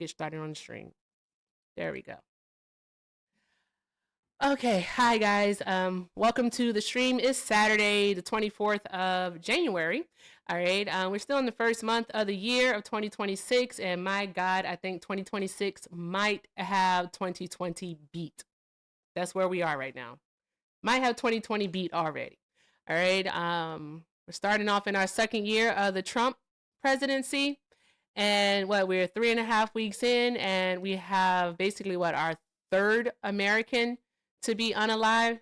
get started on the stream. There we go. Okay, hi guys. Welcome to the stream. It's Saturday, the 24th of January. All right, we're still in the first month of the year of 2026, and my God, I think 2026 might have 2020 beat. That's where we are right now. Might have 2020 beat already. All right, we're starting off in our second year of the Trump presidency, and we're 3.5 weeks in, and we have basically our third American to be unalived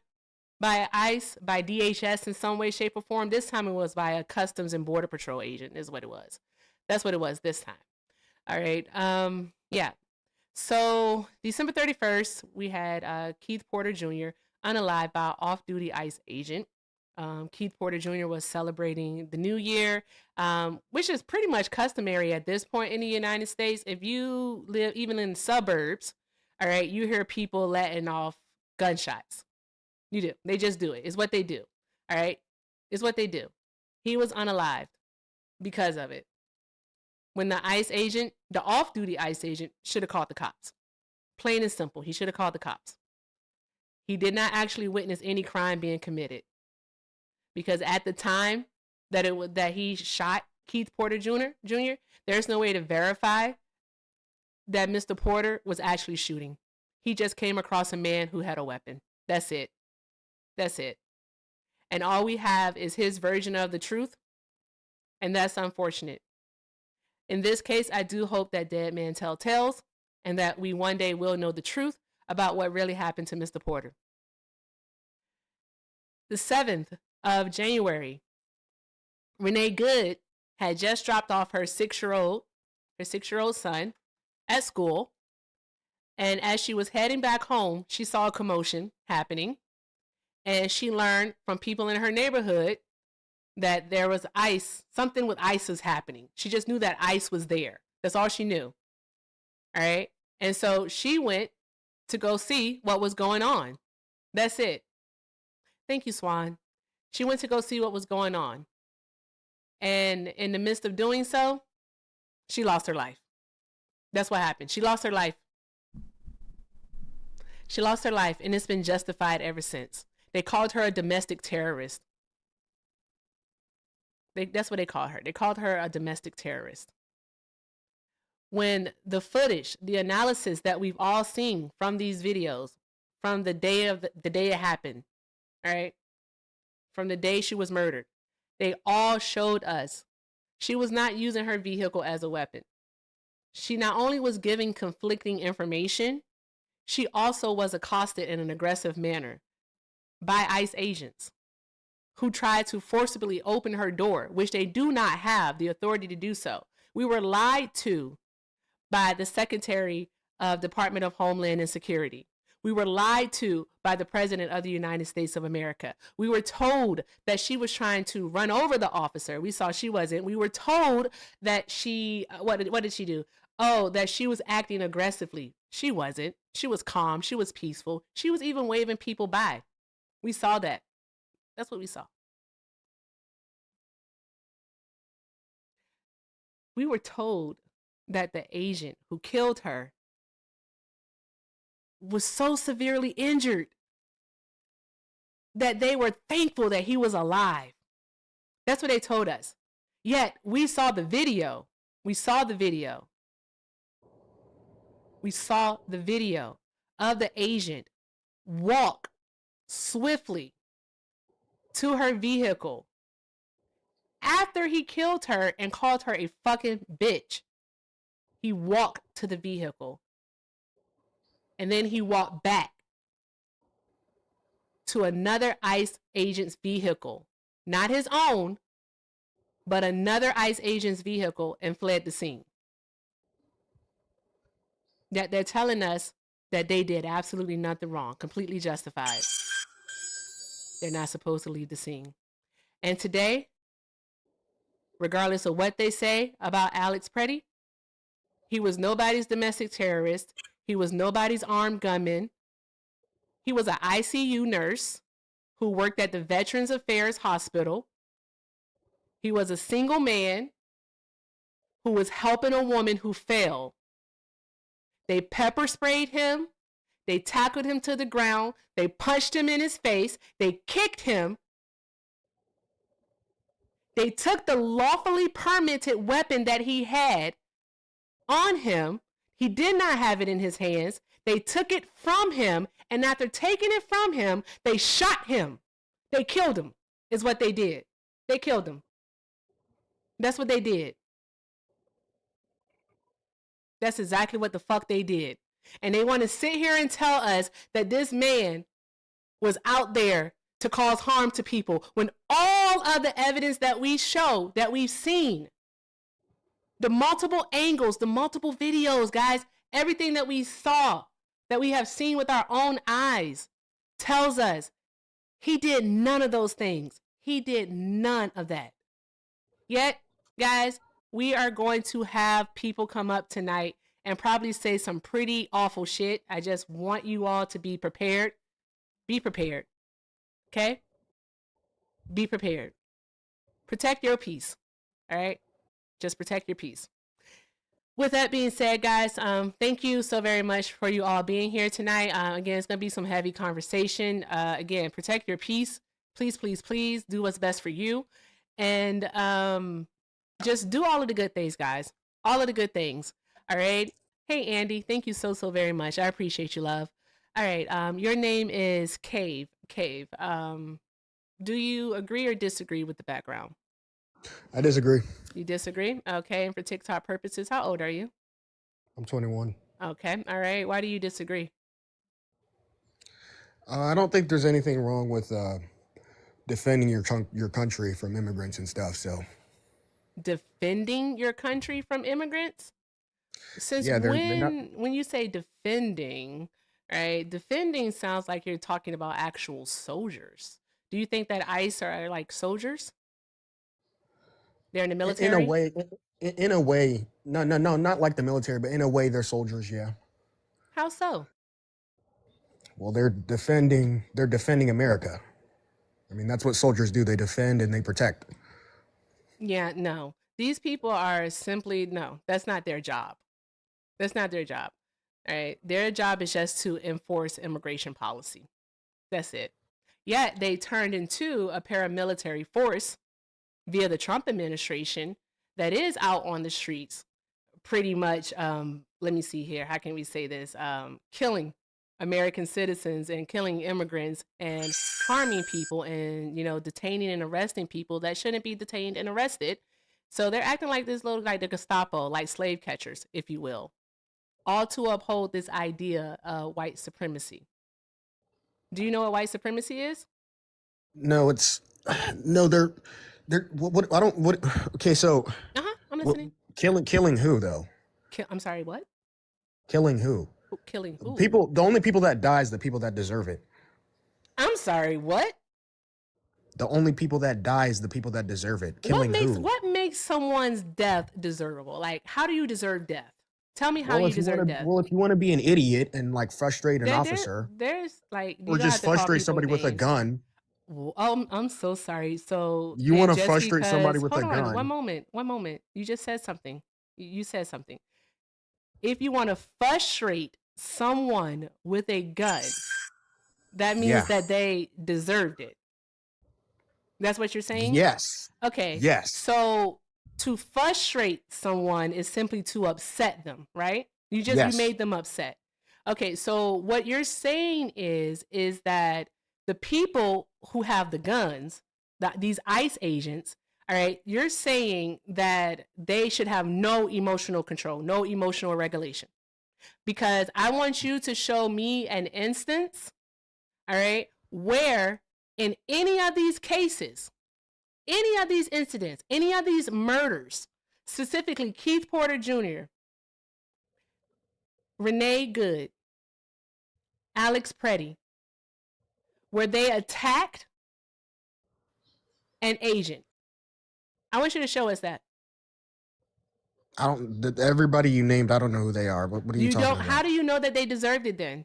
by ICE, by DHS in some way, shape, or form. This time it was by a Customs and Border Patrol agent is what it was. That's what it was this time. All right. Yeah. So December 31st, we had Keith Porter Jr. unalived by an off-duty ICE agent. Keith Porter Jr. was celebrating the new year, which is pretty much customary at this point in the United States. If you live even in the suburbs, all right, you hear people letting off gunshots. You do. They just do it. It's what they do. All right? It's what they do. He was unalived because of it. When the ICE agent, the off-duty ICE agent, should have called the cops. Plain and simple. He should have called the cops. He did not actually witness any crime being committed. Because at the time that he shot Keith Porter Jr., there's no way to verify that Mr. Porter was actually shooting. He just came across a man who had a weapon. That's it. That's it. And all we have is his version of the truth. And that's unfortunate. In this case, I do hope that dead men tell tales and that we one day will know the truth about what really happened to Mr. Porter. The 7th of January, Renee Good had just dropped off her six-year-old son at school. And as she was heading back home, she saw a commotion happening. And she learned from people in her neighborhood that there was ICE, something with ICE was happening. She just knew that ICE was there. That's all she knew. All right. And so she went to go see what was going on. That's it. Thank you, Swan. She went to go see what was going on. And in the midst of doing so, she lost her life. That's what happened. She lost her life. She lost her life, and it's been justified ever since. They called her a domestic terrorist. That's what they called her. They called her a domestic terrorist. When the footage, the analysis that we've all seen from these videos, from the day it happened, all right, from the day she was murdered, they all showed us she was not using her vehicle as a weapon. She not only was giving conflicting information, she also was accosted in an aggressive manner by ICE agents who tried to forcibly open her door, which they do not have the authority to do so. We were lied to by the Secretary of Department of Homeland and Security. We were lied to by the President of the United States of America. We were told that she was trying to run over the officer. We saw she wasn't. We were told that she, what did she do? Oh, that she was acting aggressively. She wasn't. She was calm. She was peaceful. She was even waving people by. We saw that. That's what we saw. We were told that the agent who killed her was so severely injured that they were thankful that he was alive. That's what they told us. Yet we saw the video. We saw the video. We saw the video of the agent walk swiftly to her vehicle after he killed her and called her a fucking bitch. He walked to the vehicle and then he walked back to another ICE agent's vehicle, not his own, but another ICE agent's vehicle, and fled the scene. That they're telling us that they did absolutely nothing wrong, completely justified. They're not supposed to leave the scene. And today, regardless of what they say about Alex Pretti, he was nobody's domestic terrorist. He was nobody's armed gunman. He was an ICU nurse who worked at the Veterans Affairs Hospital. He was a single man who was helping a woman who fell They pepper sprayed him. They tackled him to the ground. They punched him in his face. They kicked him. They took the lawfully permitted weapon that he had on him. He did not have it in his hands. They took it from him, and after taking it from him, they shot him. They killed him, is what they did. They killed him. That's what they did. That's exactly what the fuck they did. And they want to sit here and tell us that this man was out there to cause harm to people when all of the evidence that we show, that we've seen, the multiple angles, the multiple videos, guys, everything that we saw, that we have seen with our own eyes, tells us he did none of those things. He did none of that. Yet, guys, we are going to have people come up tonight and probably say some pretty awful shit. I just want you all to be prepared. Be prepared. Okay? Be prepared. Protect your peace. All right? Just protect your peace. With that being said, guys, thank you so very much for you all being here tonight. Again, it's going to be some heavy conversation. Again, protect your peace. Please, please, please do what's best for you. And just do all of the good things, guys. All of the good things. All right? Hey, Andy, thank you so, so very much. I appreciate you, love. All right, your name is Cave. Cave, do you agree or disagree with the background? I disagree. You disagree? Okay, and for TikTok purposes, how old are you? I'm 21. Okay, all right. Why do you disagree? I don't think there's anything wrong with defending your country from immigrants and stuff. So, defending your country from immigrants? Since yeah, they're not. when you say defending, right? Defending sounds like you're talking about actual soldiers. Do you think that ICE are like soldiers? They're in the military? In a way, no, not like the military, but in a way, they're soldiers. Yeah. How so? Well, they're defending America. I mean, that's what soldiers do. They defend and they protect. Yeah, no. These people are simply, no, that's not their job. That's not their job. All right. Their job is just to enforce immigration policy. That's it. Yet they turned into a paramilitary force via the Trump administration that is out on the streets pretty much, let me see here, how can we say this, killing American citizens and killing immigrants and harming people and, you know, detaining and arresting people that shouldn't be detained and arrested. So they're acting like this little, like the Gestapo, like slave catchers, if you will, all to uphold this idea of white supremacy. Do you know what white supremacy is? No, they're what I don't what okay, so I'm listening. Killing who though? I'm sorry, what? Killing who? Killing who? The only people that die is the people that deserve it. I'm sorry, what? The only people that die is the people that deserve it. Killing who? What makes someone's death deservable? Like, how do you deserve death? Tell me how you deserve death. Well, if you want to be an idiot and like frustrate an officer, there's like, or just frustrate somebody with a gun. Well, I'm so sorry. So you want to frustrate somebody with a gun? One moment. You just said something. You said something. If you want to frustrate someone with a gun, that means that they deserved it. That's what you're saying? Yes. Okay. Yes. So to frustrate someone is simply to upset them, right? You made them upset. Okay, so what you're saying is that the people who have the guns, these ICE agents, all right, you're saying that they should have no emotional control, no emotional regulation. Because I want you to show me an instance, all right, where in any of these cases, any of these incidents, any of these murders, specifically Keith Porter Jr., Renee Good, Alex Pretti, where they attacked an agent. I want you to show us that. Everybody you named, I don't know who they are. What are you talking about? How do you know that they deserved it then?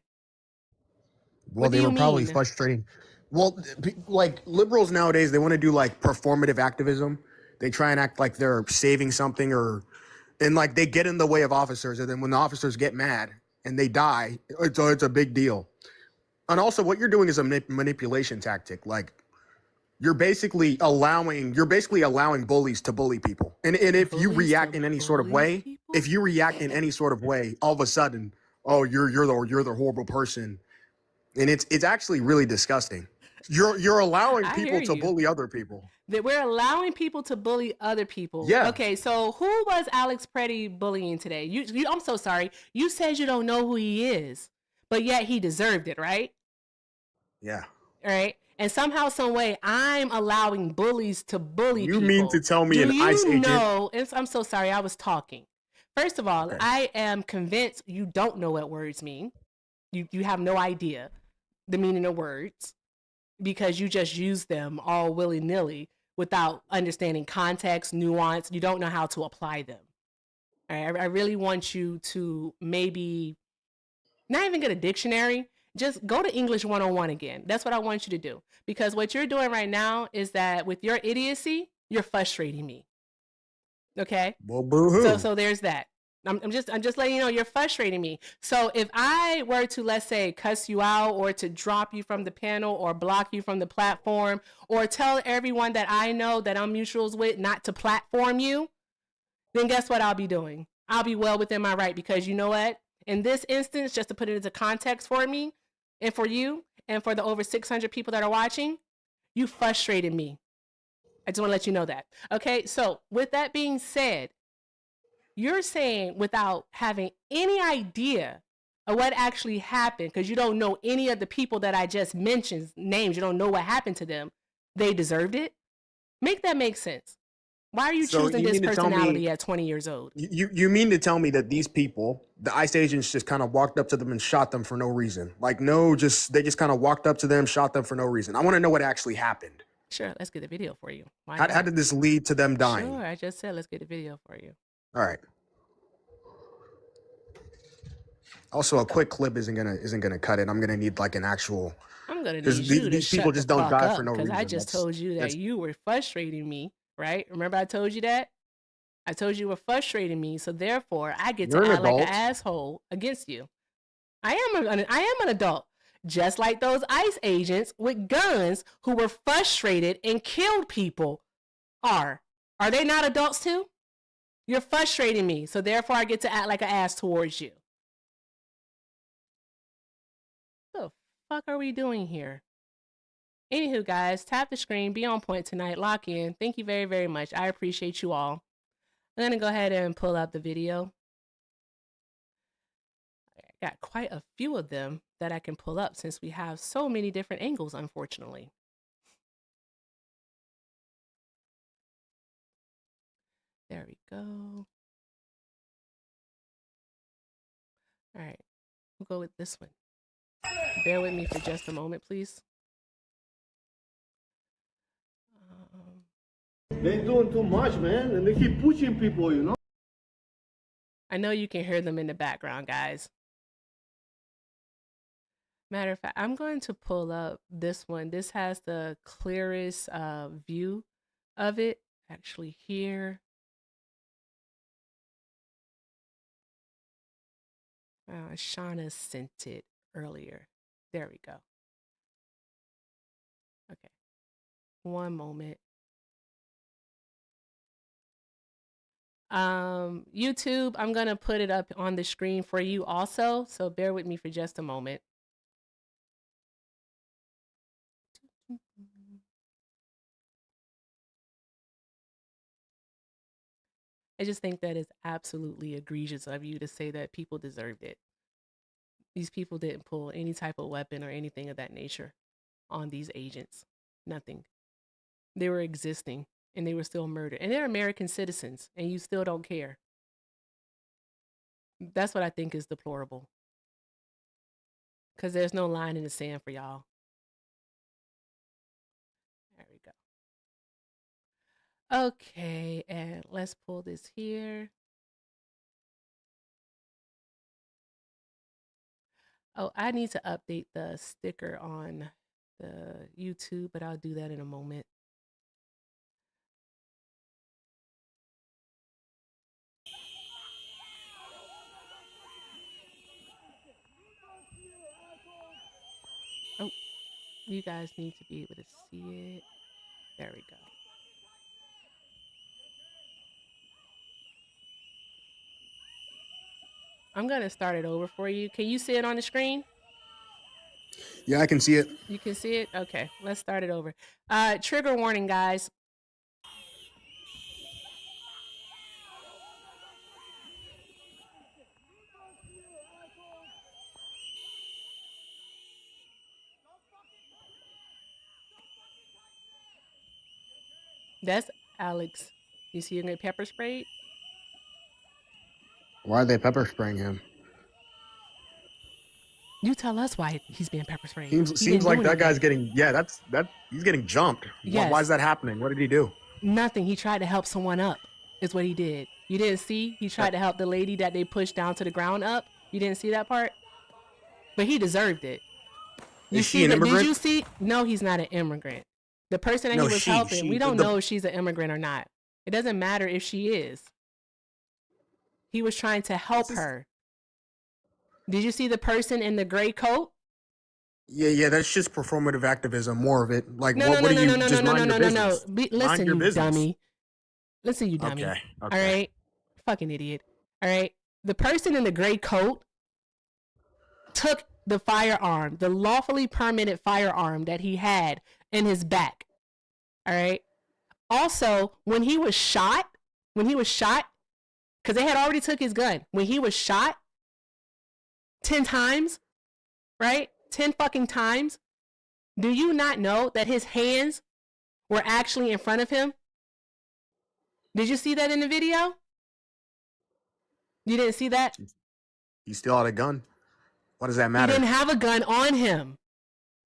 Well, they were probably frustrating. Well, like liberals nowadays, they want to do like performative activism. They try and act like they're saving something and like they get in the way of officers. And then when the officers get mad, and they die, it's a big deal. And also, what you're doing is a manipulation tactic. Like you're basically allowing bullies to bully people. And if you react in any sort of way, all of a sudden, oh, you're the horrible person. And it's actually really disgusting. You're allowing people to bully other people. That we're allowing people to bully other people. Yeah. Okay, so who was Alex Pretti bullying today? You I'm so sorry. You said you don't know who he is, but yet he deserved it, right? Yeah. All right. And somehow, some way, I'm allowing bullies to bully people. You mean to tell me an ICE agent? No, I'm so sorry. I was talking. First of all, okay. I am convinced you don't know what words mean. You have no idea the meaning of words because you just use them all willy-nilly without understanding context, nuance. You don't know how to apply them. All right? I really want you to maybe not even get a dictionary. Just go to English 101 again. That's what I want you to do. Because what you're doing right now is that with your idiocy, you're frustrating me. Okay? Well, boo-hoo. So there's that. I'm just letting you know you're frustrating me. So if I were to, let's say, cuss you out or to drop you from the panel or block you from the platform or tell everyone that I know that I'm mutuals with not to platform you, then guess what I'll be doing? I'll be well within my right because you know what? In this instance, just to put it into context for me and for you and for the over 600 people that are watching, you frustrated me. I just want to let you know that. Okay, so with that being said, you're saying without having any idea of what actually happened, because you don't know any of the people that I just mentioned names, you don't know what happened to them, they deserved it? Make that make sense. Why are you choosing this personality at 20 years old? You mean to tell me that these people, the ICE agents, just kind of walked up to them and shot them for no reason? Like, they just kind of walked up to them, shot them for no reason. I want to know what actually happened. Sure, let's get the video for you. How did this lead to them dying? Sure, I just said let's get the video for you. All right. Also, a quick clip isn't gonna cut it. I'm gonna need like an actual. I'm gonna need you these people just don't die for no reason. Because I just told you that you were frustrating me, right? Remember I told you that? I told you were frustrating me, so therefore I get to act like an asshole against you. I am an adult, just like those ICE agents with guns who were frustrated and killed people are. Are they not adults too? You're frustrating me, so therefore I get to act like an ass towards you. What the fuck are we doing here? Anywho, guys, tap the screen, be on point tonight, lock in. Thank you very, very much. I appreciate you all. I'm going to go ahead and pull up the video. I got quite a few of them that I can pull up since we have so many different angles, unfortunately. There we go. All right, we'll go with this one. Bear with me for just a moment, please. They're doing too much, man, and they keep pushing people, you know? I know you can hear them in the background, guys. Matter of fact, I'm going to pull up this one. This has the clearest view of it. Actually, here. Shauna sent it earlier. There we go. Okay. One moment. YouTube, I'm going to put it up on the screen for you also, so bear with me for just a moment. I just think that is absolutely egregious of you to say that people deserved it. These people didn't pull any type of weapon or anything of that nature on these agents. Nothing. They were existing and they were still murdered. And they're American citizens and you still don't care. That's what I think is deplorable. Because there's no line in the sand for y'all. There we go. Okay, and let's pull this here. Oh, I need to update the sticker on the YouTube, but I'll do that in a moment. You guys need to be able to see it. There we go. I'm going to start it over for you. Can you see it on the screen? Yeah, I can see it. You can see it? Okay, let's start it over. Trigger warning, guys. That's Alex. You see him get pepper sprayed? Why are they pepper spraying him? You tell us why he's being pepper sprayed. Seems like that guy's getting he's getting jumped. Yes. Why is that happening? What did he do? Nothing. He tried to help someone up. Is what he did. You didn't see? He tried to help the lady that they pushed down to the ground up. You didn't see that part? But he deserved it. Is she an immigrant? Did you see? No, he's not an immigrant. The person that he was helping, we don't know if she's an immigrant or not. It doesn't matter if she is. He was trying to help her. Did you see the person in the gray coat? Yeah, that's just performative activism, more of it. Like, No. Listen, you dummy. Listen, you dummy. Okay. All right? Fucking idiot. All right? The person in the gray coat took the firearm, the lawfully permitted firearm that he had in his back. All right? Also, when he was shot, because they had already took his gun, when he was shot 10 times, right? 10 fucking times. Do you not know that his hands were actually in front of him? Did you see that in the video? You didn't see that? He still had a gun. What does that matter? He didn't have a gun on him.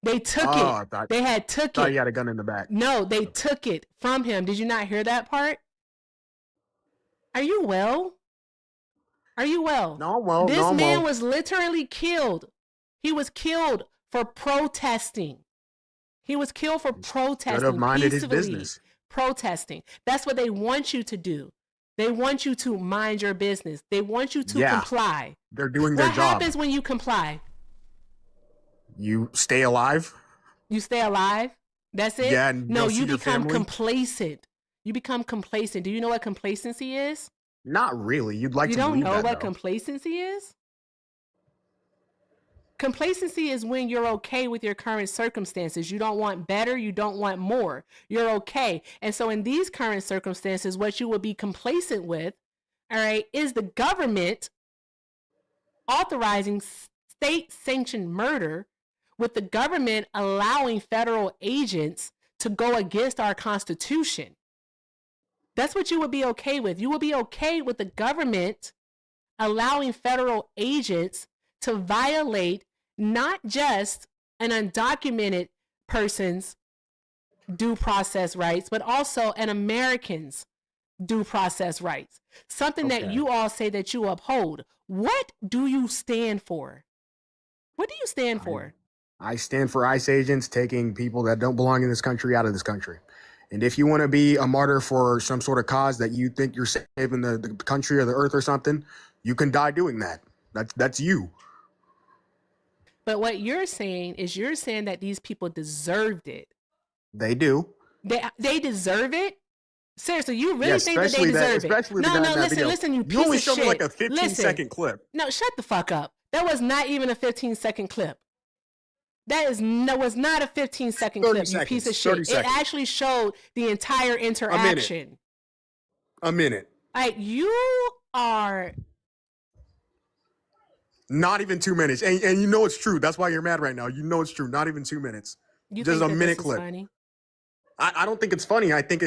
They took it. They had took it. Thought he had a gun in the back. No, they took it from him. Did you not hear that part? Are you well? Are you well? No, well. This man was literally killed. He was killed for protesting. He was killed for protesting. Could have minded his business. Protesting. That's what they want you to do. They want you to mind your business. They want you to comply. They're doing their job. What happens when you comply? You stay alive. You stay alive? That's it? Yeah. No, you become complacent. You become complacent. Do you know what complacency is? Not really. You'd like to believe that, You don't know what though. Complacency is? Complacency is when you're okay with your current circumstances. You don't want better. You don't want more. You're okay. And so in these current circumstances, what you will be complacent with, all right, is the government authorizing state-sanctioned murder, with the government allowing federal agents to go against our Constitution. That's what you would be okay with. You would be okay with the government allowing federal agents to violate not just an undocumented person's due process rights, but also an American's due process rights. Something that you all say that you uphold. What do you stand for? What do you stand for? I stand for ICE agents taking people that don't belong in this country out of this country. And if you want to be a martyr for some sort of cause that you think you're saving the country or the earth or something, you can die doing that. That's you. But what you're saying is you're saying that these people deserved it. They do. They deserve it? Seriously, you really think that they deserve it? No, listen, you piece of shit. You only showed me like a 15-second clip. No, shut the fuck up. That was not even a 15-second clip. That was not a 15-second clip, you piece of shit. It actually showed the entire interaction. A minute. You are... Not even 2 minutes. And you know it's true. That's why you're mad right now. You know it's true. Not even 2 minutes. Just a minute clip. Funny? I don't think it's funny. I think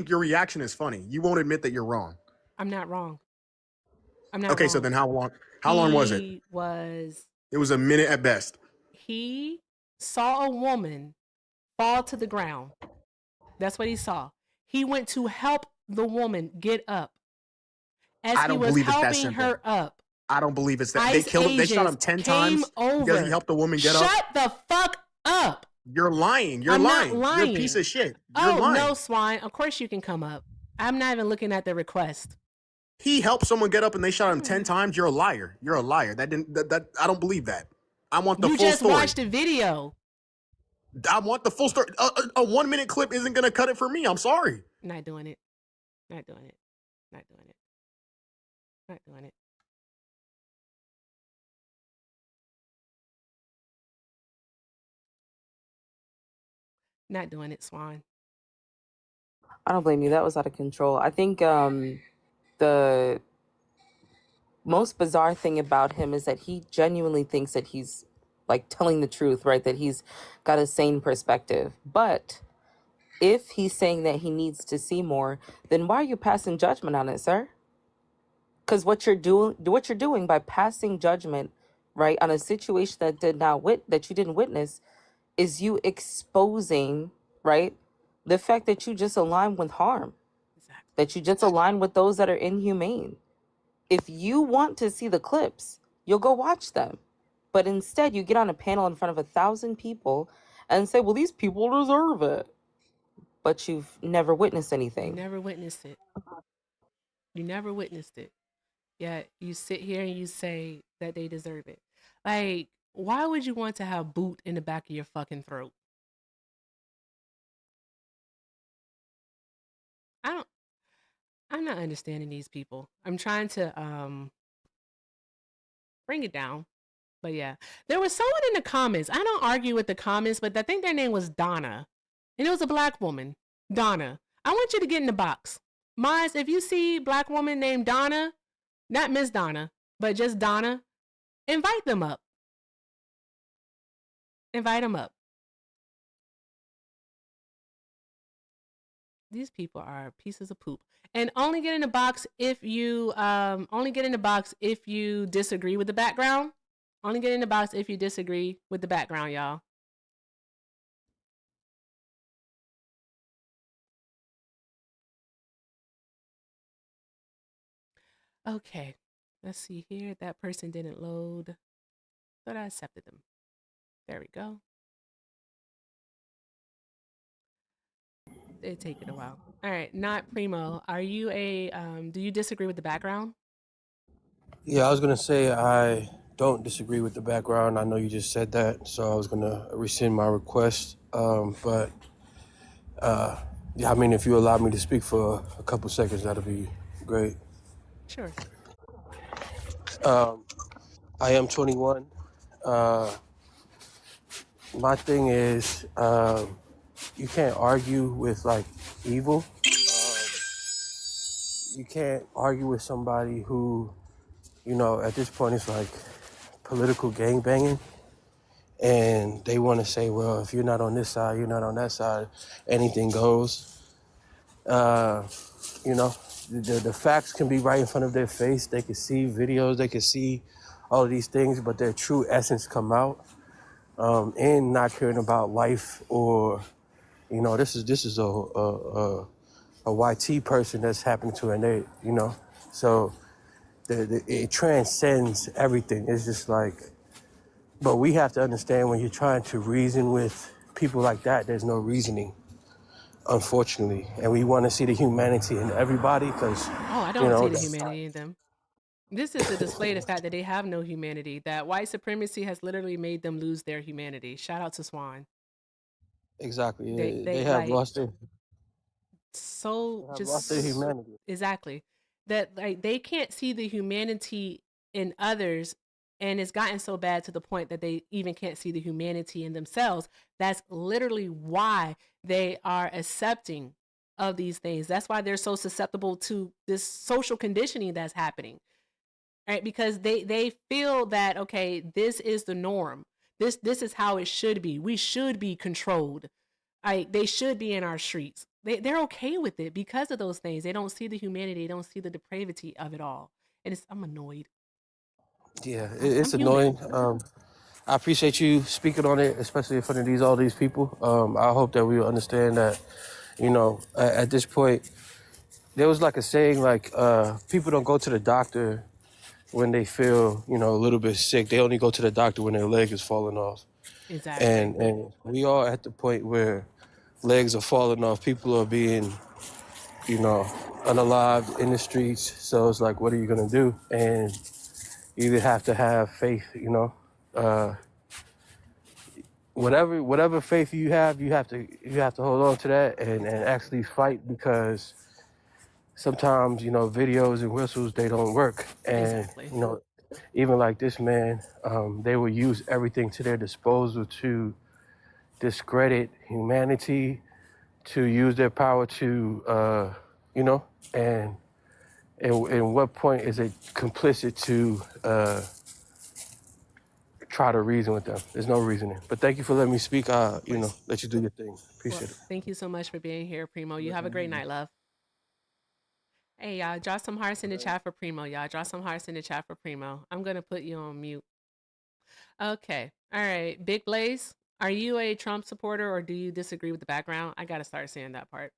your reaction is funny. You won't admit that you're wrong. I'm not wrong. Okay, so then how long was it? It was a minute at best. He saw a woman fall to the ground. That's what he saw. He went to help the woman get up. As he was helping her up, I don't believe it's that. They killed him. They shot him 10 times because he helped the woman get up. Shut the fuck up. You're lying. You're lying. You're a piece of shit. You're lying. No, swine. Of course you can come up. I'm not even looking at the request. He helped someone get up and they shot him 10 times. You're a liar. You're a liar. I don't believe that. I want the full story. You just watched the video. I want the full story. A 1 minute clip isn't going to cut it for me. I'm sorry. Not doing it. Not doing it. Not doing it. Not doing it. Not doing it, Swan. I don't blame you. That was out of control. I think the most bizarre thing about him is that he genuinely thinks that he's like telling the truth, right? That he's got a sane perspective. But if he's saying that he needs to see more, then why are you passing judgment on it, sir? Because what you're doing by passing judgment, right, on a situation that that you didn't witness, is you exposing, right, the fact that you just align with harm, Exactly. that you just align with those that are inhumane. If you want to see the clips, you'll go watch them. But instead, you get on a panel in front of 1,000 people and say, well, these people deserve it. But you've never witnessed You anything. never witnessed it. You never witnessed it. Yet you sit here and you say that they deserve it. Like, why would you want to have boot in the back of your fucking throat? I'm not understanding these people. I'm trying to bring it down. But yeah, there was someone in the comments. I don't argue with the comments, but I think their name was Donna. And it was a black woman. Donna. I want you to get in the box. Maz, if you see black woman named Donna, not Miss Donna, but just Donna, invite them up. Invite them up. These people are pieces of poop. And only get in the box if you disagree with the background. Only get in the box if you disagree with the background, y'all. Okay. Let's see here. That person didn't load. But I accepted them. There we go. It taken a while. All right, not Primo. Are you do you disagree with the background? Yeah, I was gonna say I don't disagree with the background. I know you just said that, so I was gonna rescind my request. Yeah, I mean, if you allow me to speak for a couple seconds, that'll be great. Sure. I am 21. My thing is, you can't argue with like evil. You can't argue with somebody who, at this point it's like political gangbanging. And they want to say, well, if you're not on this side, you're not on that side, anything goes. The facts can be right in front of their face. They can see videos, they can see all of these things, but their true essence come out. And not caring about life or, this is a YT person that's happened to, and they, so it transcends everything. It's just like, but we have to understand when you're trying to reason with people like that, there's no reasoning, unfortunately. And we want to see the humanity in everybody because, Oh, I don't see the humanity in them. This is to display the fact that they have no humanity, that white supremacy has literally made them lose their humanity. Shout out to Swan. exactly. They They have like lost their just humanity. exactly that, like, they can't see the humanity in others, and it's gotten so bad to the point that they even can't see the humanity in themselves. That's literally why they are accepting of these things. That's why they're so susceptible to this social conditioning that's happening, right? Because they feel that, okay, this is the norm. This is how it should be. We should be controlled. They should be in our streets. They're okay with it because of those things. They don't see the humanity. They don't see the depravity of it all. And I'm annoyed. Yeah, I'm it's human. annoying. I appreciate you speaking on it, especially in front of all these people. I hope that we will understand that, at this point, there was like a saying, like, people don't go to the doctor when they feel, a little bit sick. They only go to the doctor when their leg is falling off. Exactly. And we are at the point where legs are falling off. People are being, unalived in the streets. So it's like, what are you gonna do? And you either have to have faith, whatever faith you have to hold on to that and actually fight, because sometimes videos and whistles, they don't work. And Exactly. even like this man, they will use everything to their disposal to discredit humanity, to use their power to and and what point is it complicit to try to reason with them? There's no reasoning. But thank you for letting me speak. Let you do your thing. Well, Appreciate it. thank you so much for being here, Primo. You have a great night, love. Hey, y'all, drop some hearts in the chat for Primo, y'all. Drop some hearts in the chat for Primo. I'm going to put you on mute. Okay. All right. Big Blaze, are you a Trump supporter or do you disagree with the background? I got to start saying that part.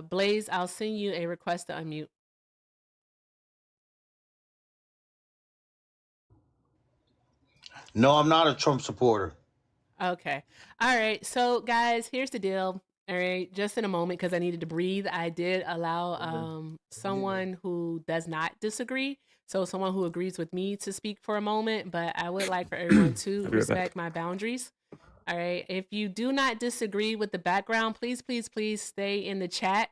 Blaze, I'll send you a request to unmute. No, I'm not a Trump supporter. Okay. All right. So, guys, here's the deal. All right. Just in a moment, because I needed to breathe, I did allow someone who does not disagree. So, someone who agrees with me to speak for a moment, but I would like for everyone to respect my boundaries. All right. If you do not disagree with the background, please, please, please stay in the chat.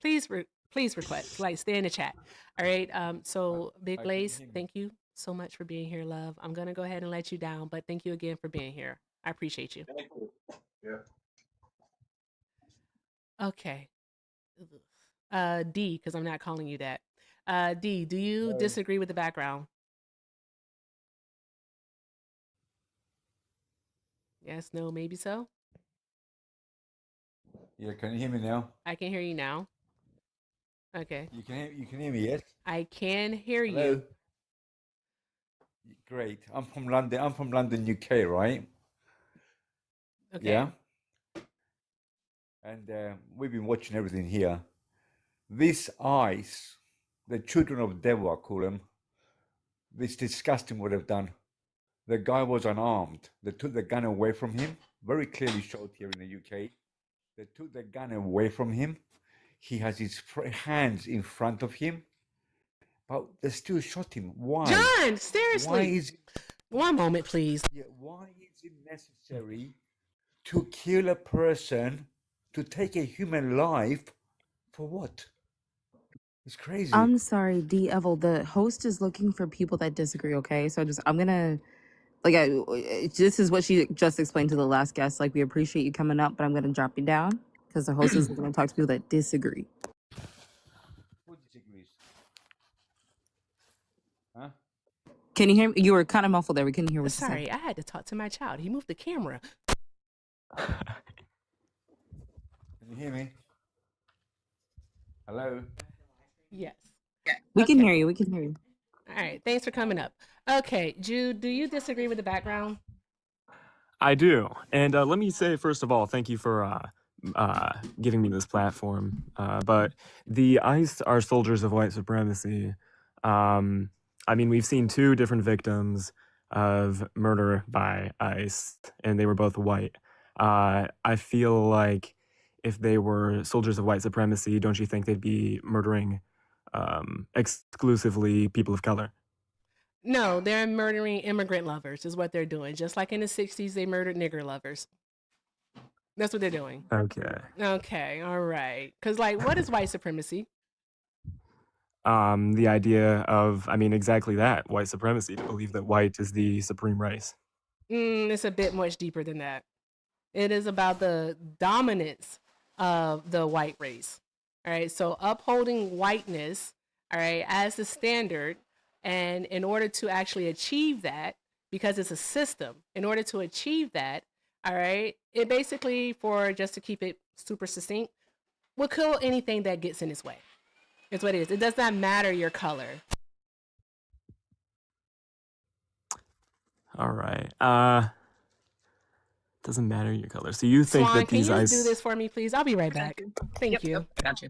Please request, like, stay in the chat. All right. So, Big Blaze, thank you so much for being here, love. I'm going to go ahead and let you down, but thank you again for being here. I appreciate you. Yeah. Okay. D, because I'm not calling you that. D, do you disagree with the background? Yes, no, maybe so. Yeah, can you hear me now? I can hear you now. Okay. You can hear me, yes? I can hear Hello? you. Great. I'm from London. I'm from London, UK, right? Okay. Yeah. And we've been watching everything here. These eyes, the children of the devil, I call them. It's disgusting what they've done. The guy was unarmed. They took the gun away from him. Very clearly showed here in the UK. They took the gun away from him. He has his hands in front of him, but they still shot him. Why? John, seriously. Why is it, One moment, please. yeah, why is it necessary to kill a person, to take a human life, for what? It's crazy. I'm sorry, D Evil. The host is looking for people that disagree. Okay, so I'm gonna this is what she just explained to the last guest. Like, we appreciate you coming up, but I'm gonna drop you down because the host is gonna talk to people that disagree. Who disagrees? Huh? Can you hear me? You were kind of muffled there. We couldn't hear what you said. Sorry, I had to talk to my child. He moved the camera. Can you hear me? Hello? Yes. We can Okay. hear you. We can hear you. All right. Thanks for coming up. Okay, Jude, do you disagree with the background? I do. And let me say, first of all, thank you for giving me this platform. But the ICE are soldiers of white supremacy. I mean, we've seen two different victims of murder by ICE, and they were both white. I feel like if they were soldiers of white supremacy, don't you think they'd be murdering exclusively people of color? No, they're murdering immigrant lovers is what they're doing. Just like in the 60s, they murdered nigger lovers. That's what they're doing. Okay. Okay, all right. Because, like, what is white supremacy? The idea of, I mean, exactly that, white supremacy, to believe that white is the supreme race. It's a bit much deeper than that. It is about the dominance of the white race. All right, so upholding whiteness, all right, as the standard. And in order to actually achieve that, because it's a system, in order to achieve that, all right, it basically, just to keep it super succinct, will kill anything that gets in its way. It's what it is. It does not matter your color. All right. Doesn't matter your color. So you think Swan, that these can you ICE... do this for me, please? I'll be right back. Thank you. Yep, got you.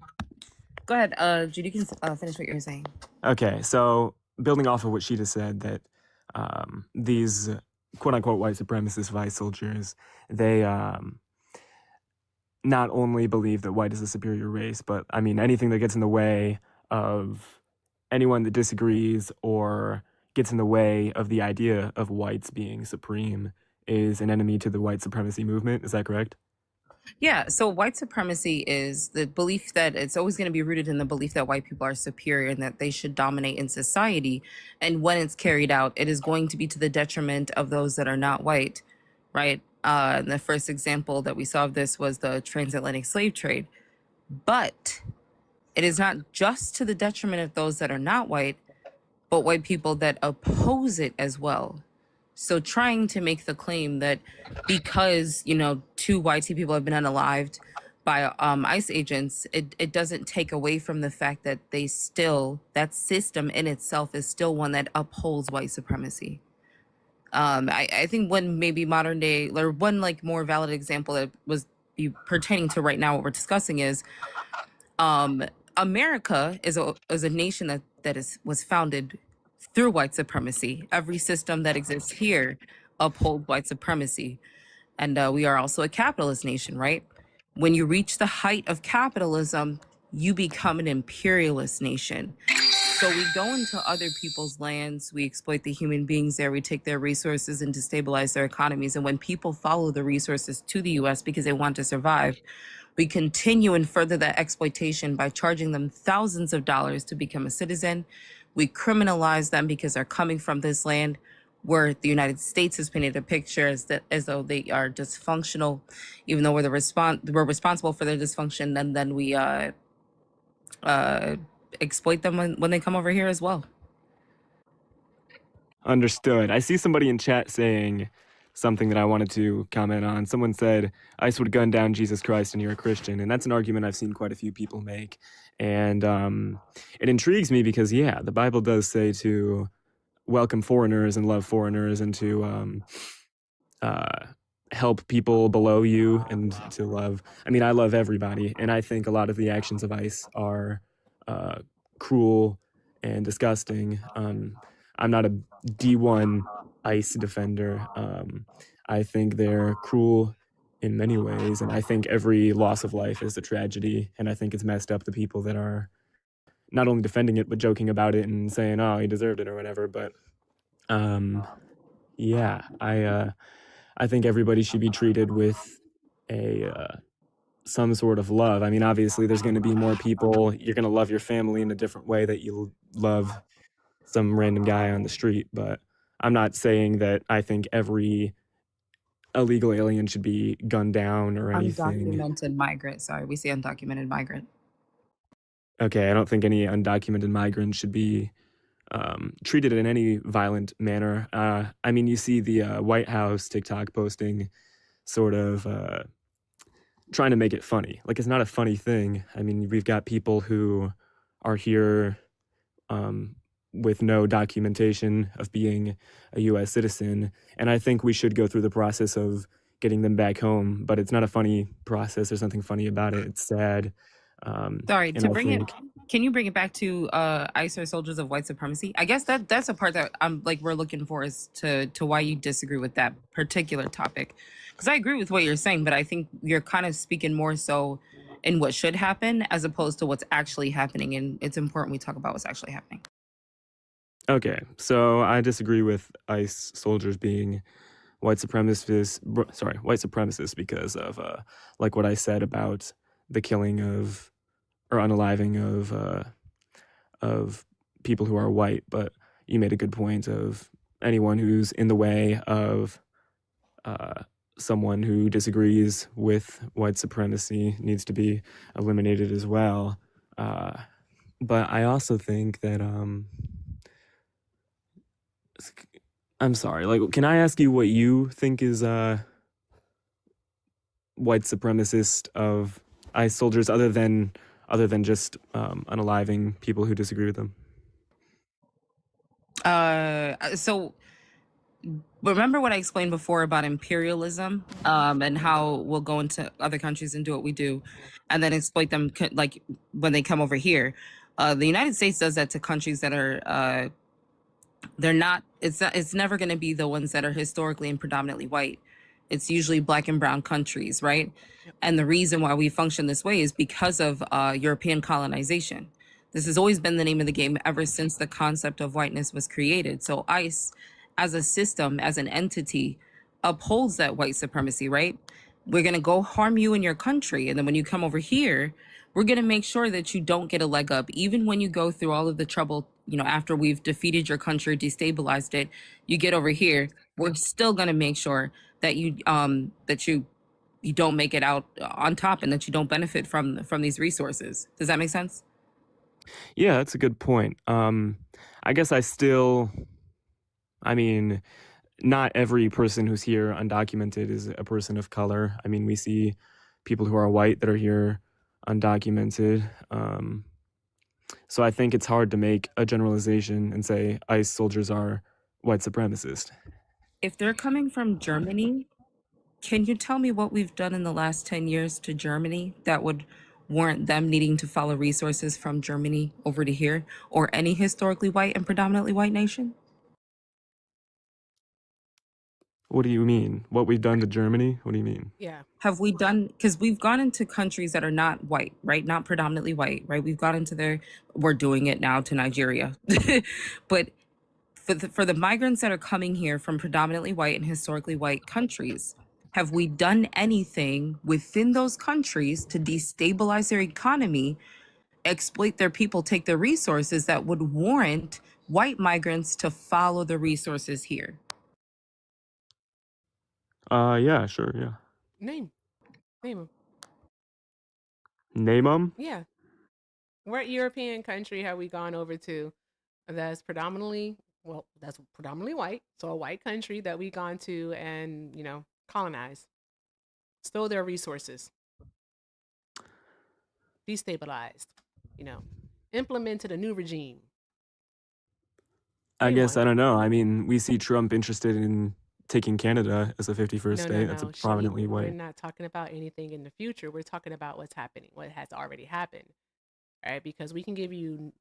Go ahead, Judy. You can finish what you're saying. Okay, so building off of what she just said, that these quote-unquote white supremacist vice soldiers, they not only believe that white is a superior race, but, I mean, anything that gets in the way of anyone that disagrees or gets in the way of the idea of whites being supreme is an enemy to the white supremacy movement. Is that correct? Yeah, so white supremacy is the belief that it's always going to be rooted in the belief that white people are superior and that they should dominate in society. And when it's carried out, it is going to be to the detriment of those that are not white, right? And the first example that we saw of this was the transatlantic slave trade. But it is not just to the detriment of those that are not white, but white people that oppose it as well. So trying to make the claim that because, you know, 2 YT people have been unalived by ICE agents, it doesn't take away from the fact that they still, that system in itself is still one that upholds white supremacy. I think one maybe modern day, or one like more valid example that was pertaining to right now what we're discussing is America is a nation that was founded through white supremacy. Every system that exists here upholds white supremacy. And we are also a capitalist nation, right? When you reach the height of capitalism, you become an imperialist nation. So we go into other people's lands, we exploit the human beings there, we take their resources and destabilize their economies. And when people follow the resources to the US because they want to survive, we continue and further that exploitation by charging them thousands of dollars to become a citizen. We criminalize them because they're coming from this land where the United States has painted a picture as though they are dysfunctional, even though we're responsible for their dysfunction, and then we exploit them when they come over here as well. Understood. I see somebody in chat saying something that I wanted to comment on. Someone said, ICE would gun down Jesus Christ and you're a Christian. And that's an argument I've seen quite a few people make. And it intrigues me because, yeah, the Bible does say to welcome foreigners and love foreigners and to help people below you and to love. I mean, I love everybody. And I think a lot of the actions of ICE are cruel and disgusting. I'm not a D1 ICE defender. I think they're cruel in many ways, and I think every loss of life is a tragedy, and I think it's messed up the people that are not only defending it, but joking about it and saying, oh, he deserved it or whatever. But yeah, I think everybody should be treated with some sort of love. I mean, obviously, there's going to be more people. You're going to love your family in a different way that you love some random guy on the street. But I'm not saying that I think every illegal alien should be gunned down or anything. Undocumented migrant. Sorry, we say undocumented migrant. Okay, I don't think any undocumented migrant should be treated in any violent manner. I mean, you see the White House TikTok posting sort of trying to make it funny. Like, it's not a funny thing. I mean, we've got people who are here with no documentation of being a U.S. citizen, and I think we should go through the process of getting them back home, but it's not a funny process. There's nothing funny about it. It's sad. Sorry, to bring it, can you bring it back to ICE or soldiers of white supremacy? I guess that's a part that we're looking for as to why you disagree with that particular topic. Because I agree with what you're saying, but I think you're kind of speaking more so in what should happen as opposed to what's actually happening. And it's important we talk about what's actually happening. Okay, so I disagree with ICE soldiers being white supremacists because of like what I said about the killing of or unaliving of people who are white. But you made a good point of anyone who's in the way of someone who disagrees with white supremacy needs to be eliminated as well. But I also think that I'm sorry, like, can I ask you what you think is white supremacist of ICE soldiers other than just unaliving people who disagree with them? So remember what I explained before about imperialism and how we'll go into other countries and do what we do and then exploit them like when they come over here. The United States does that to countries that are it's never going to be the ones that are historically and predominantly white. It's usually black and brown countries, right? And the reason why we function this way is because of European colonization. This has always been the name of the game ever since the concept of whiteness was created. So ICE, as a system, as an entity, upholds that white supremacy, right? We're going to go harm you in your country. And then when you come over here, we're going to make sure that you don't get a leg up. Even when you go through all of the trouble, you know, after we've defeated your country, destabilized it, you get over here, we're still going to make sure that you don't make it out on top and that you don't benefit from these resources. Does that make sense? Yeah, that's a good point. I guess I mean, not every person who's here undocumented is a person of color. I mean, we see people who are white that are here undocumented. So I think it's hard to make a generalization and say ICE soldiers are white supremacists. If they're coming from Germany, can you tell me what we've done in the last 10 years to Germany that would warrant them needing to follow resources from Germany over to here, or any historically white and predominantly white nation? What do you mean? What we've done to Germany? What do you mean? Yeah. Have we done, because we've gone into countries that are not white, right? Not predominantly white, right? We've gone into we're doing it now to Nigeria. But for the migrants that are coming here from predominantly white and historically white countries, have we done anything within those countries to destabilize their economy, exploit their people, take their resources that would warrant white migrants to follow the resources here? Yeah, sure, yeah. Name them. Name them? Yeah. What European country have we gone over to that's predominantly white? So a white country that we gone to and, colonized, stole their resources, destabilized, implemented a new regime. I Name guess, one. I don't know. I mean, we see Trump interested in taking Canada as a 51st state. That's a prominently We're white. not talking about anything in the future. We're talking about what's happening, what has already happened, right? Because we can give you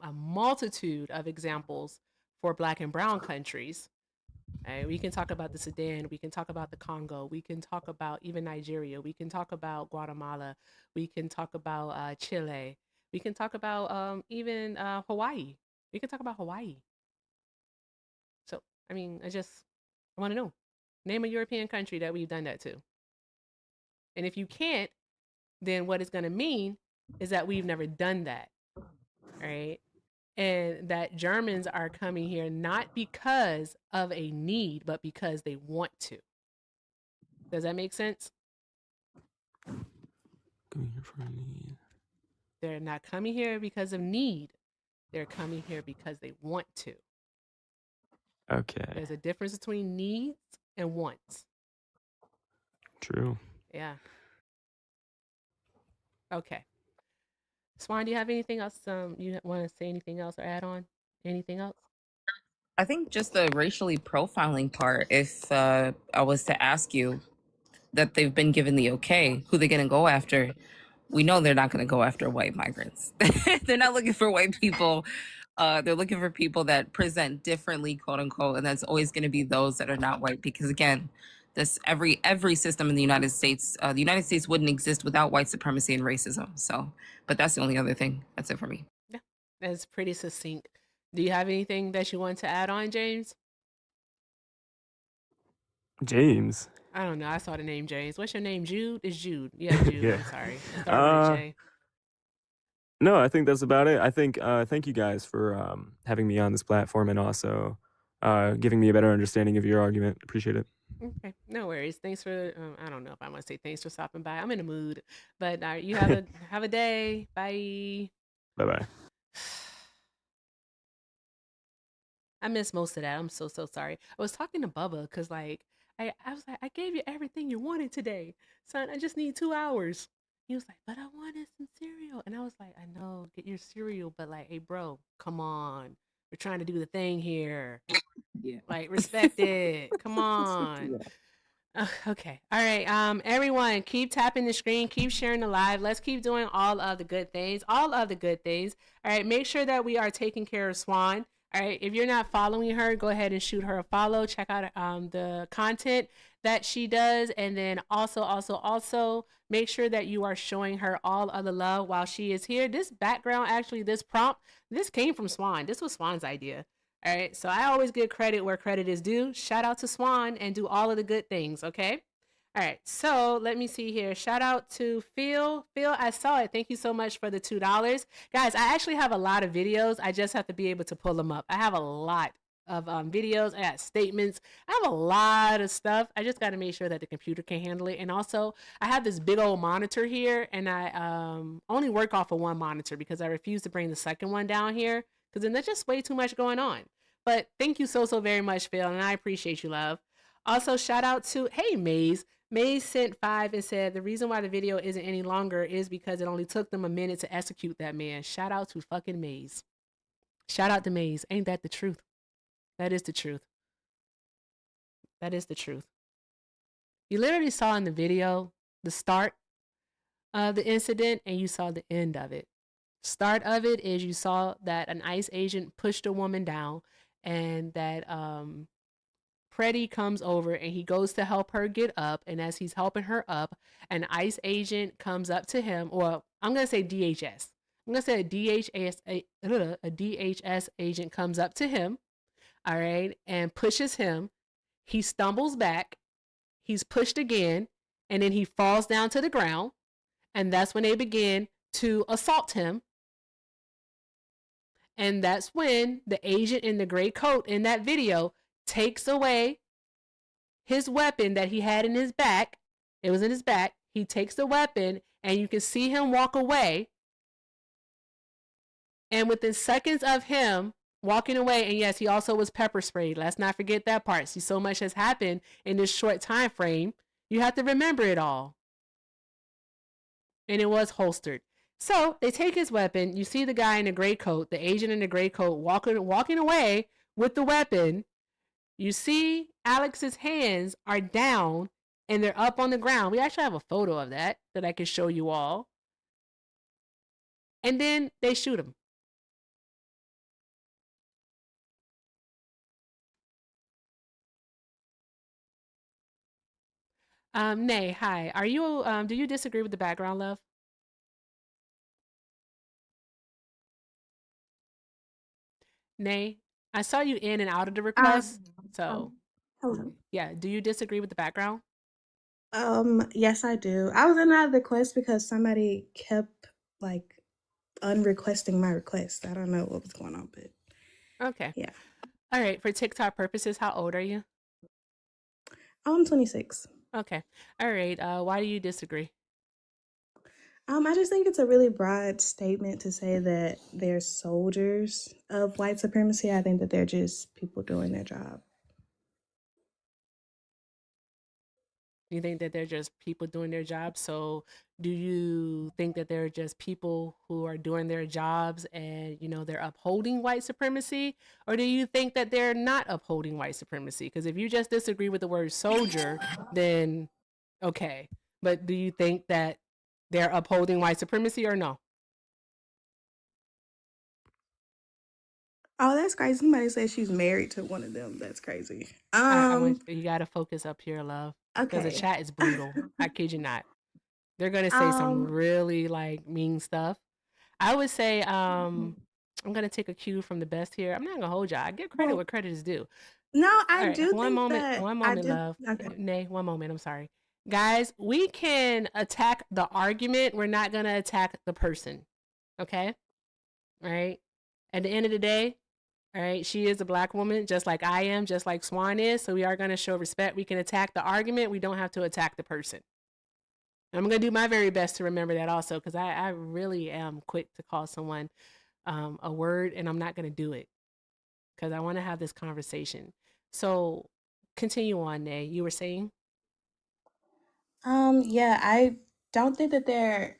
a multitude of examples for Black and brown countries. Right? We can talk about the Sudan. We can talk about the Congo. We can talk about even Nigeria. We can talk about Guatemala. We can talk about Chile. We can talk about even Hawaii. We can talk about Hawaii. So, I mean, I want to know. Name a European country that we've done that to. And if you can't, then what it's going to mean is that we've never done that. Right? And that Germans are coming here not because of a need, but because they want to. Does that make sense? Coming here for a need. They're not coming here because of need. They're coming here because they want to. Okay. There's a difference between needs and wants. True. Yeah. Okay. Swan, do you have anything else? You want to say anything else or add on? Anything else? I think just the racially profiling part, if I was to ask you that they've been given the okay, who they're going to go after, we know they're not going to go after white migrants. They're not looking for white people. They're looking for people that present differently, quote unquote, and that's always going to be those that are not white. Because again, this every system in the United States wouldn't exist without white supremacy and racism. So, but that's the only other thing. That's it for me. Yeah, that's pretty succinct. Do you have anything that you want to add on, James? James. I don't know. I saw the name James. What's your name? Jude? It's Jude. Yeah, Jude. Yeah. I'm sorry. Start with a J. No, I think that's about it. I think thank you guys for having me on this platform and also giving me a better understanding of your argument. Appreciate it. Okay, no worries. Thanks for. I don't know if I want to say thanks for stopping by. I'm in a mood, but you have a day. Bye. Bye bye. I missed most of that. I'm so sorry. I was talking to Bubba because I was like, I gave you everything you wanted today, son. I just need 2 hours. He was like, but I wanted some cereal, and I was like, I know, get your cereal, but like, hey, bro, come on, we're trying to do the thing here. Yeah. Like, respect it. Come on. Okay. All right. Everyone, keep tapping the screen, keep sharing the live. Let's keep doing all of the good things. All of the good things. All right. Make sure that we are taking care of Swan. All right. If you're not following her, go ahead and shoot her a follow. Check out the content that she does. And then also make sure that you are showing her all of the love while she is here. This background, actually, this prompt, this came from Swan. This was Swan's idea. All right. So I always give credit where credit is due. Shout out to Swan and do all of the good things. Okay. All right, so let me see here. Shout out to Phil. Phil, I saw it. Thank you so much for the $2. Guys, I actually have a lot of videos. I just have to be able to pull them up. I have a lot of videos. I got statements. I have a lot of stuff. I just got to make sure that the computer can handle it. And also, I have this big old monitor here, and I only work off of one monitor because I refuse to bring the second one down here because then there's just way too much going on. But thank you so very much, Phil, and I appreciate you, love. Also, shout out to, hey, Maze. Maze sent 5 and said the reason why the video isn't any longer is because it only took them a minute to execute that man. Shout out to fucking Maze. Shout out to Maze. Ain't that the truth? That is the truth. That is the truth. You literally saw in the video the start of the incident and you saw the end of it. Start of it is you saw that an ICE agent pushed a woman down and that Pretti comes over and he goes to help her get up. And as he's helping her up, an ICE agent comes up to him, or I'm going to say DHS. I'm going to say a DHS agent comes up to him, all right, and pushes him. He stumbles back. He's pushed again, and then he falls down to the ground. And that's when they begin to assault him. And that's when the agent in the gray coat in that video takes away his weapon that he had in his back. It was in his back. He takes the weapon and you can see him walk away. And within seconds of him walking away, and yes, he also was pepper sprayed. Let's not forget that part. See, so much has happened in this short time frame. You have to remember it all. And it was holstered. So they take his weapon. You see the guy in the gray coat, the agent in the gray coat, walking away with the weapon. You see Alex's hands are down and they're up on the ground. We actually have a photo of that I can show you all. And then they shoot him. Nay, hi. Are you, do you disagree with the background, love? Nay, I saw you in and out of the request. So, Hello. yeah, do you disagree with the background? Yes, I do. I was in and out of the request because somebody kept like unrequesting my request. I don't know what was going on, but Okay. yeah. All right. For TikTok purposes, how old are you? I'm 26. Okay. All right. Why do you disagree? I just think it's a really broad statement to say that they're soldiers of white supremacy. I think that they're just people doing their job. You think that they're just people doing their jobs? So do you think that they're just people who are doing their jobs and, you know, they're upholding white supremacy? Or do you think that they're not upholding white supremacy? Because if you just disagree with the word soldier, then okay. But do you think that they're upholding white supremacy or no? Oh, that's crazy. Somebody said she's married to one of them. That's crazy. I want you got to focus up here, love. Because the Okay. chat is brutal. I kid you not. They're gonna say some Um, really like mean stuff. I would say I'm gonna take a cue from the best here. I'm not gonna hold y'all. I give credit well, where credit is due. no, All I right, do one think moment, that one I moment, do. love. Okay. Nay, one moment. I'm sorry, guys. We can attack the argument. We're not gonna attack the person. Okay. All right. At the end of the day, all right, she is a black woman, just like I am, just like Swan is. So we are gonna show respect. We can attack the argument. We don't have to attack the person. I'm going to do my very best to remember that also, because I really am quick to call someone a word, and I'm not going to do it because I want to have this conversation. So continue on, Nay. You were saying? Yeah, I don't think that they're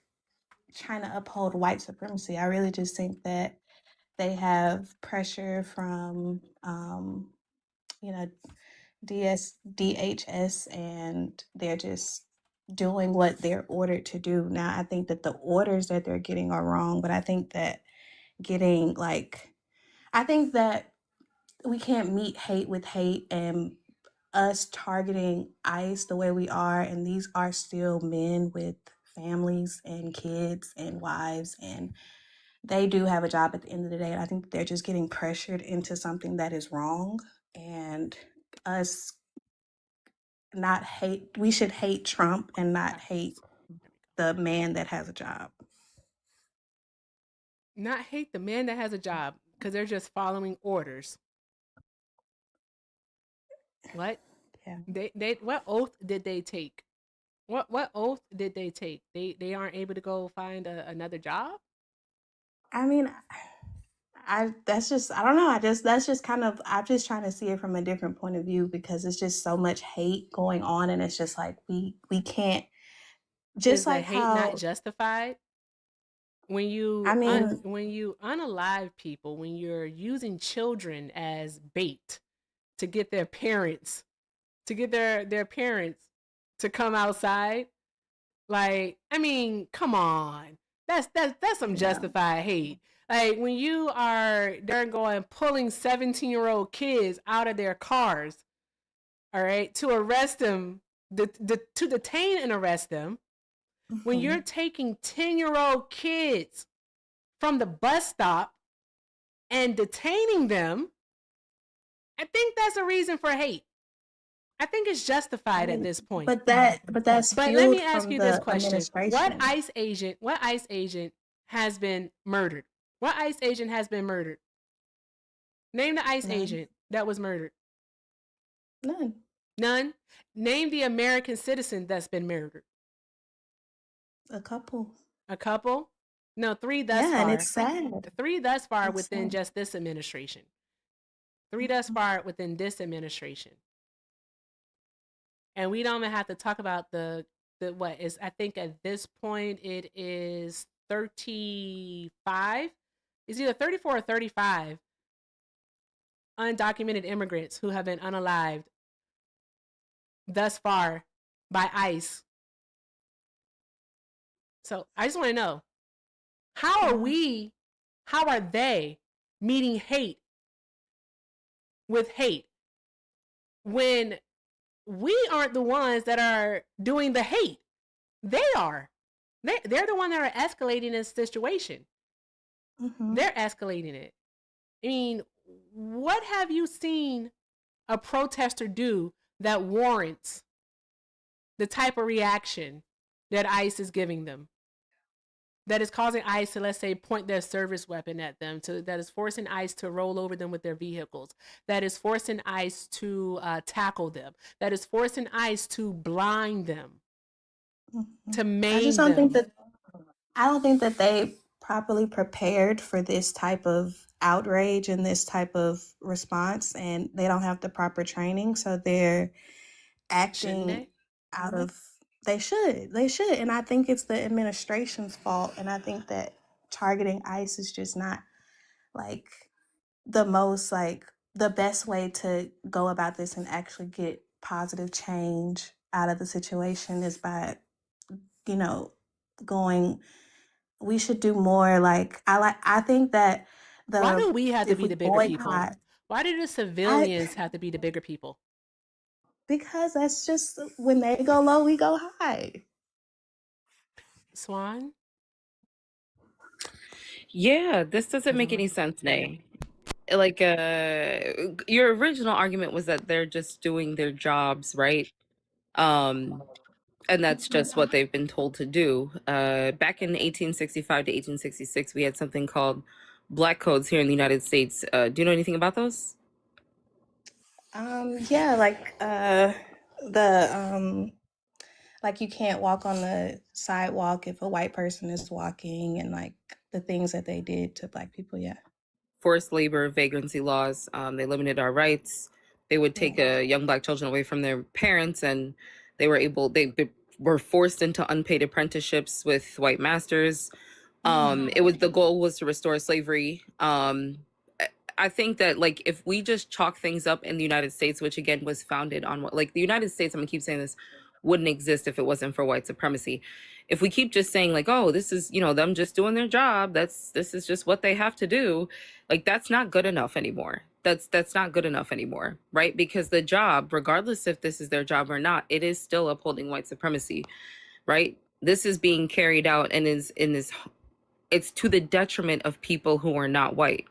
trying to uphold white supremacy. I really just think that they have pressure from, you know, DHS, and they're just doing what they're ordered to do. Now, I think that the orders that they're getting are wrong, but I think that getting like, I think that we can't meet hate with hate, and us targeting ICE the way we are, and these are still men with families and kids and wives, and they do have a job at the end of the day. And I think they're just getting pressured into something that is wrong, and us not hate, we should hate Trump and not hate the man that has a job. Not hate the man that has a job because they're just following orders. What? Yeah. They what oath did they take? What oath did they take? They aren't able to go find another job? I mean, that's just, I don't know. That's just kind of, I'm just trying to see it from a different point of view, because it's just so much hate going on, and it's just like we can't, just Is the like hate not how, justified? When you I mean, when you unalive people, when you're using children as bait to get their parents their parents to come outside, like, I mean, come on. That's some yeah. justified hate. Like when they're going pulling 17-year-old kids out of their cars, all right, to arrest them, to detain and arrest them. When you're taking 10-year-old kids from the bus stop and detaining them, I think that's a reason for hate. I think it's justified at this point. But that's But let me fueled ask from you this the question. What administration. ICE agent has been murdered? What ICE agent has been murdered? Name the ICE None. agent that was murdered. None. None. Name the American citizen that's been murdered. A couple. A couple? No, 3 thus Yeah, far. and it's sad. 3 thus far It's within sad. just this administration. 3 thus far within this administration. And we don't even have to talk about the what is, I think at this point it is 35. It's either 34 or 35 undocumented immigrants who have been unalived thus far by ICE. So I just want to know, how are they meeting hate with hate when we aren't the ones that are doing the hate? They are. They're the one that are escalating this situation. They're escalating it. I mean, what have you seen a protester do that warrants the type of reaction that ICE is giving them? That is causing ICE to, let's say, point their service weapon at them, that is forcing ICE to roll over them with their vehicles, that is forcing ICE to tackle them, that is forcing ICE to blind them, to maim them. I don't think that they properly prepared for this type of outrage and this type of response, and they don't have the proper training, so they're acting they? out of, they should, and I think it's the administration's fault, and I think that targeting ICE is just not like the best way to go about this and actually get positive change out of the situation, is by, going, we should do more. I think that Why do we have to if be we the bigger people? boycott, Why do the civilians have to be the bigger people? because that's just, when they go low, we go high. Swan? Yeah, this doesn't make any sense, Nay. Like, your original argument was that they're just doing their jobs, right? And that's just what they've been told to do. Back in 1865 to 1866, we had something called Black Codes here in the United States. Do you know anything about those? Yeah, like you can't walk on the sidewalk if a white person is walking, and like the things that they did to Black people. Yeah. Forced labor, vagrancy laws. They limited our rights. They would take young Black children away from their parents, and they were forced into unpaid apprenticeships with white masters. The goal was to restore slavery. I think that, like, if we just chalk things up in the United States, which again was founded on what, like, the United States, I'm gonna keep saying this, wouldn't exist if it wasn't for white supremacy. If we keep just saying like, oh, this is, them just doing their job, this is just what they have to do, like, that's not good enough anymore. That's not good enough anymore, right? Because the job, regardless if this is their job or not, it is still upholding white supremacy, right? This is being carried out and is in this, it's to the detriment of people who are not white.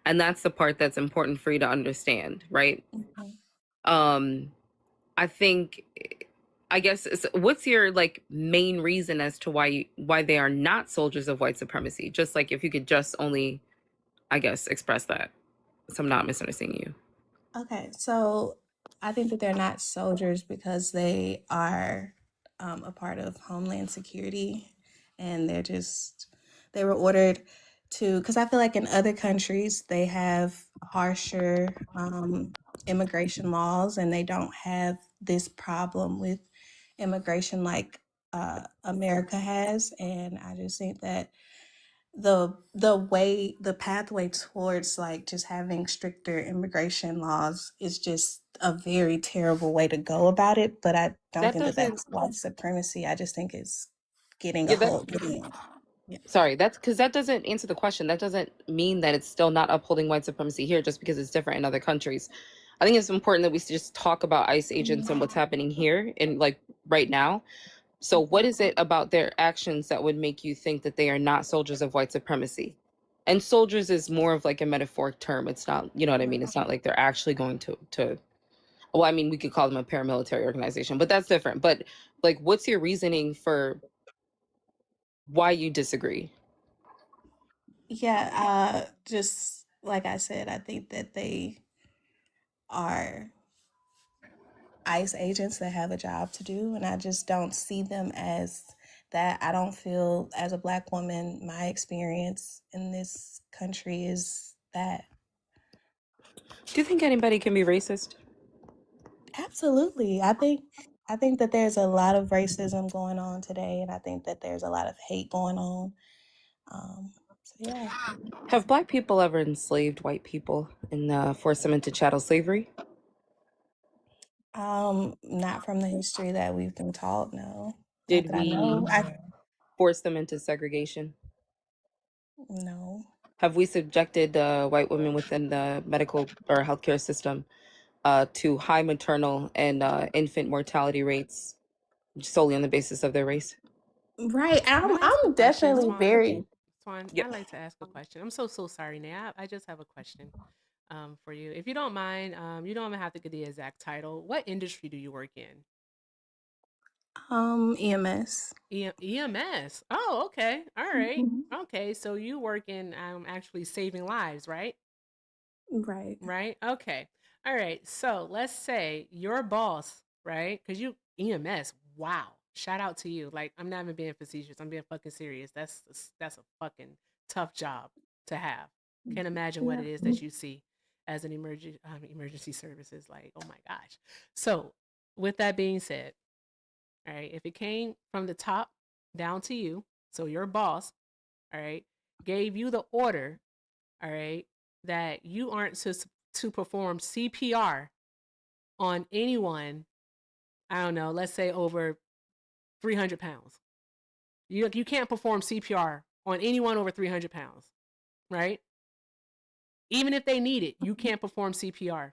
And that's the part that's important for you to understand, right? I think, I guess, what's your like main reason as to why they are not soldiers of white supremacy? Just like if you could just only, I guess, express that, so I'm not misunderstanding you. Okay, so I think that they're not soldiers because they are a part of Homeland Security, and they were ordered to, because I feel like in other countries they have harsher immigration laws, and they don't have this problem with immigration like America has. And I just think that the pathway towards like just having stricter immigration laws is just a very terrible way to go about it. But I don't That think that doesn't, that's white supremacy. I just think it's getting a yeah, hold. sorry, that's because that doesn't answer the question. That doesn't mean that it's still not upholding white supremacy here just because it's different in other countries. I think it's important that we just talk about ICE agents and what's happening here and like right now. So what is it about their actions that would make you think that they are not soldiers of white supremacy? And soldiers is more of like a metaphoric term. It's not, you know what I mean? It's not like they're actually going to well, I mean, we could call them a paramilitary organization, but that's different. But like, what's your reasoning for why you disagree? Yeah, just like I said, I think that they are ICE agents that have a job to do, and I just don't see them as that. I don't feel, as a Black woman, my experience in this country is that. Do you think anybody can be racist? Absolutely. I think that there's a lot of racism going on today, and I think that there's a lot of hate going on. So yeah. Have Black people ever enslaved white people and forced them into chattel slavery? Not from the history that we've been taught, no. Not Did that I know. we force them into segregation? No. Have we subjected white women within the medical or healthcare system to high maternal and infant mortality rates solely on the basis of their race? Right. Can I ask a I'm question, definitely Swan? very Swan, Yep. I'd like to ask a question. I'm so sorry, Nate. I just have a question for you. If you don't mind, you don't even have to get the exact title. What industry do you work in? EMS. EMS. Oh, okay. All right. Mhm. Okay. So you work in actually saving lives, right? Right. Right. Okay. All right. So let's say your boss, right? Because you EMS. Wow. Shout out to you. Like I'm not even being facetious. I'm being fucking serious. That's a fucking tough job to have. Can't imagine what Yeah. it is that you see as an emergency services. Like, oh my gosh. So with that being said, all right, if it came from the top down to you, so your boss, all right, gave you the order, all right, that you aren't to perform CPR on anyone, I don't know, let's say over 300 pounds. You can't perform CPR on anyone over 300 pounds, right? Even if they need it, you can't perform CPR.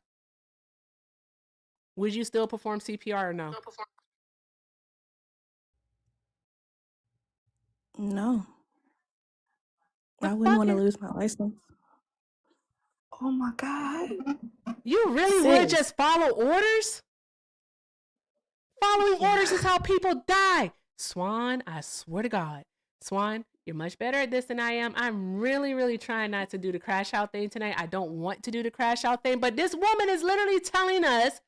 Would you still perform CPR or no? No. The I wouldn't want to fucking lose my license. Oh my God. you really would Sis. just follow orders? Following Yeah. orders is how people die. Swan, I swear to God. Swan, you're much better at this than I am. I'm really, really trying not to do the crash out thing tonight. I don't want to do the crash out thing, but this woman is literally telling us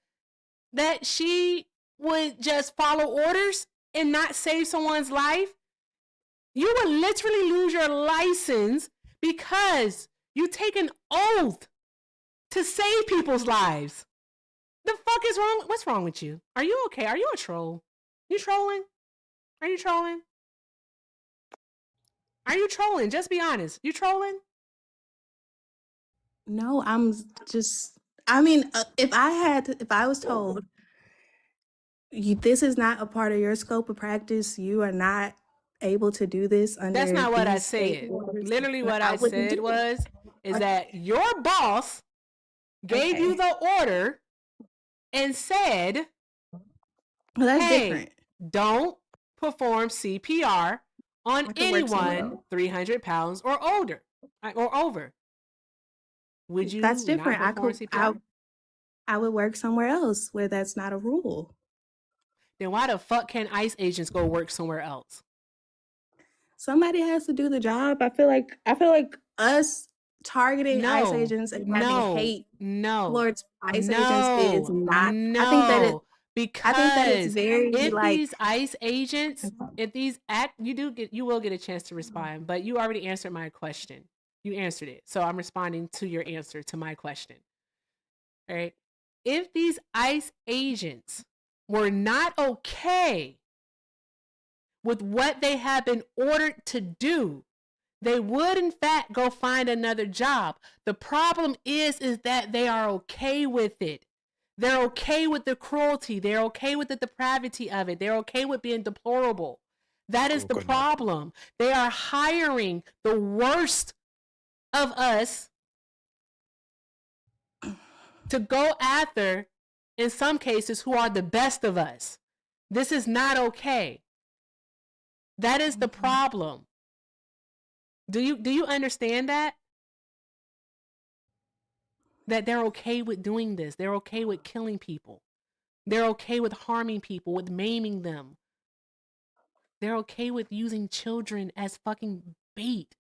that she would just follow orders and not save someone's life. You would literally lose your license because you take an oath to save people's lives. The fuck is wrong? What's wrong with you? Are you okay? Are you a troll? You trolling? Are you trolling? Are you trolling? Just be honest. You trolling? No, I'm just, I mean, if I was told, this is not a part of your scope of practice, you are not able to do this That's under not what I these state said. orders, Literally what I I wouldn't said do it. was is that your boss gave you the order and said, well, that's hey, different. don't perform CPR on I could work somewhere anyone else. 300 pounds or older or over. Would you That's different. not perform CPR? I would work somewhere else where that's not a rule. Then why the fuck can ICE agents go work somewhere else? Somebody has to do the job. I feel like us targeting ICE No, agents and having no, hate no, towards ICE agents is no, not. I think that it's because very if like these ICE agents, if these you will get a chance to respond, but you already answered my question. You answered it, so I'm responding to your answer to my question. All right. If these ICE agents were not okay with what they have been ordered to do, they would in fact go find another job. The problem is that they are okay with it. They're okay with the cruelty. They're okay with the depravity of it. They're okay with being deplorable. That is the problem. They are hiring the worst of us to go after, in some cases, who are the best of us. This is not okay. That is the problem. Do you understand that? That they're okay with doing this. They're okay with killing people. They're okay with harming people, with maiming them. They're okay with using children as fucking bait,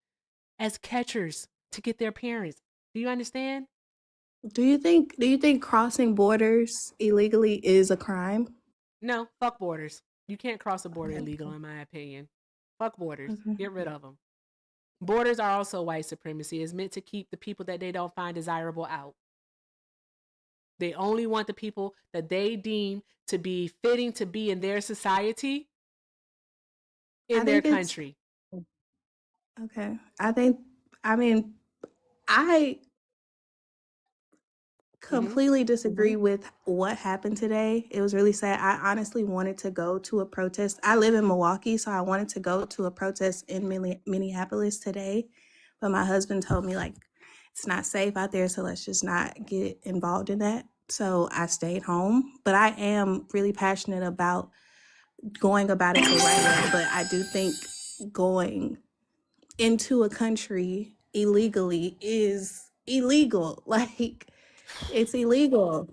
as catchers to get their parents. Do you understand? do you think crossing borders illegally is a crime? No, fuck borders. You can't cross a border illegal, in my opinion. Fuck borders. Get rid of them. Borders are also white supremacy. It's meant to keep the people that they don't find desirable out. They only want the people that they deem to be fitting to be in their society, in their country. Okay. I completely disagree with what happened today. It was really sad. I honestly wanted to go to a protest. I live in Milwaukee, so I wanted to go to a protest in Minneapolis today. But my husband told me, like, it's not safe out there, so let's just not get involved in that. So I stayed home. But I am really passionate about going about it the right way. But I do think going into a country illegally is illegal. Like, it's illegal.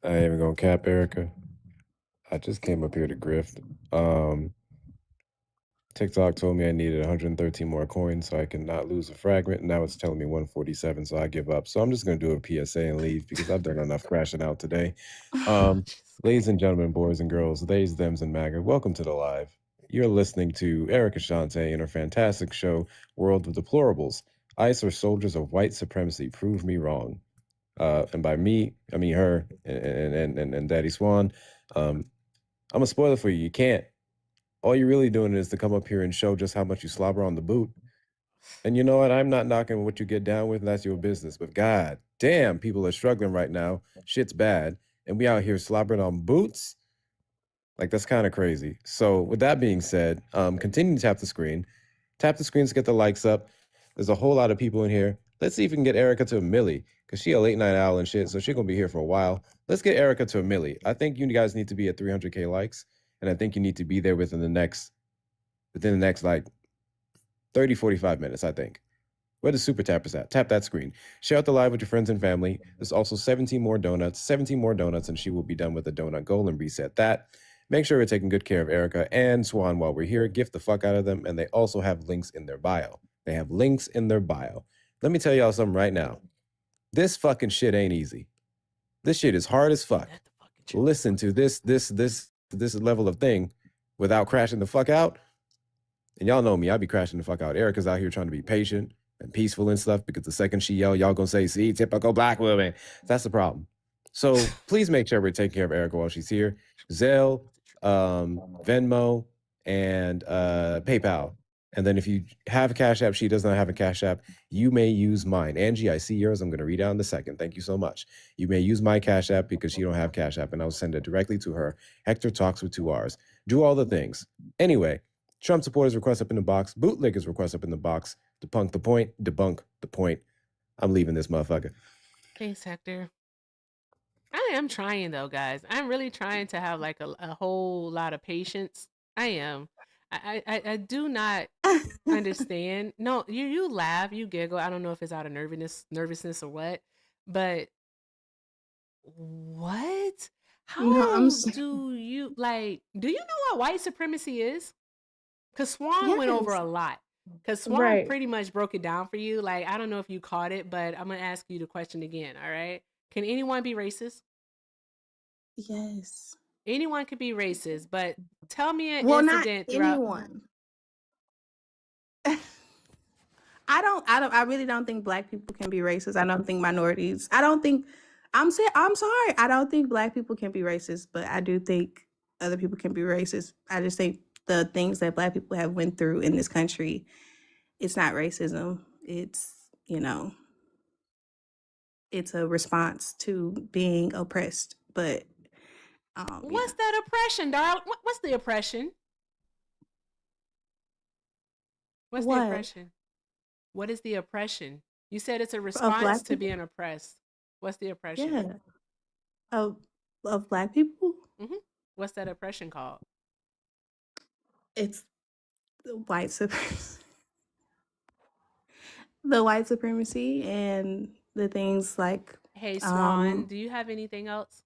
I ain't even gonna cap, Erica. I just came up here to grift. TikTok told me I needed 113 more coins so I can not lose a fragment. Now it's telling me 147, so I give up. So I'm just gonna do a PSA and leave because I've done enough crashing out today. Ladies and gentlemen, boys and girls, theys, thems, and Maga, welcome to the live. You're listening to Erica Shante and her fantastic show, World of Deplorables. ICE are soldiers of white supremacy. Prove me wrong. And by me, I mean her and Daddy Swan. I'm a spoiler for you. You can't. All you're really doing is to come up here and show just how much you slobber on the boot. And you know what? I'm not knocking what you get down with, and that's your business. But god damn, people are struggling right now. Shit's bad. And we out here slobbering on boots? Like, that's kind of crazy. So with that being said, continue to tap the screen. Tap the screens to get the likes up. There's a whole lot of people in here. Let's see if we can get Erica to a milli, because she a late night owl and shit, so she's going to be here for a while. Let's get Erica to a milli. I think you guys need to be at 300K likes, and I think you need to be there within the next like 30, 45 minutes, I think. Where the super tappers at? Tap that screen. Share out the live with your friends and family. There's also 17 more donuts, and she will be done with the donut goal and reset that. Make sure we're taking good care of Erica and Swan while we're here. Gift the fuck out of them, and they also have links in their bio. They have links in their bio. Let me tell y'all something right now. This fucking shit ain't easy. This shit is hard as fuck. Listen to this level of thing without crashing the fuck out. And y'all know me, I be crashing the fuck out. Erica's out here trying to be patient and peaceful and stuff, because the second she yell, y'all gonna say, see, typical black woman. That's the problem. So please make sure we're taking care of Erica while she's here. Zelle, Venmo, and PayPal. And then if you have a Cash App, she does not have a Cash App, you may use mine. Angie, I see yours. I'm going to read out in a second. Thank you so much. You may use my Cash App because she don't have Cash App, and I'll send it directly to her. Hector Talks with 2 R's. Do all the things. Anyway, Trump supporters request up in the box. Bootlickers request up in the box. Debunk the point. I'm leaving this motherfucker. Thanks, Hector. I am trying though, guys. I'm really trying to have like a whole lot of patience. I am. I do not understand. No, you laugh, you giggle. I don't know if it's out of nervousness or what, but what? No, I'm How do you like? Do you know what white supremacy is? Cause Swan went over yes, a lot. Cause Swan right. pretty much broke it down for you. Like I don't know if you caught it, but I'm gonna ask you the question again. All right? Can anyone be racist? Yes. Anyone could be racist, but tell me an Well, not incident throughout. anyone. I really don't think black people can be racist. I don't think minorities. I don't think I'm sorry. I don't think black people can be racist, but I do think other people can be racist. I just think the things that black people have went through in this country, it's not racism. It's, you know, it's a response to being oppressed. But yeah. What's that oppression, darling? What's the oppression? What's the What? oppression? What is the oppression? You said it's a Of response black to people? being oppressed. What's the oppression? Yeah. Of black people? hmm What's that oppression called? It's the white supremacy. The white supremacy and the things like Hey, Swan, um do you have anything else?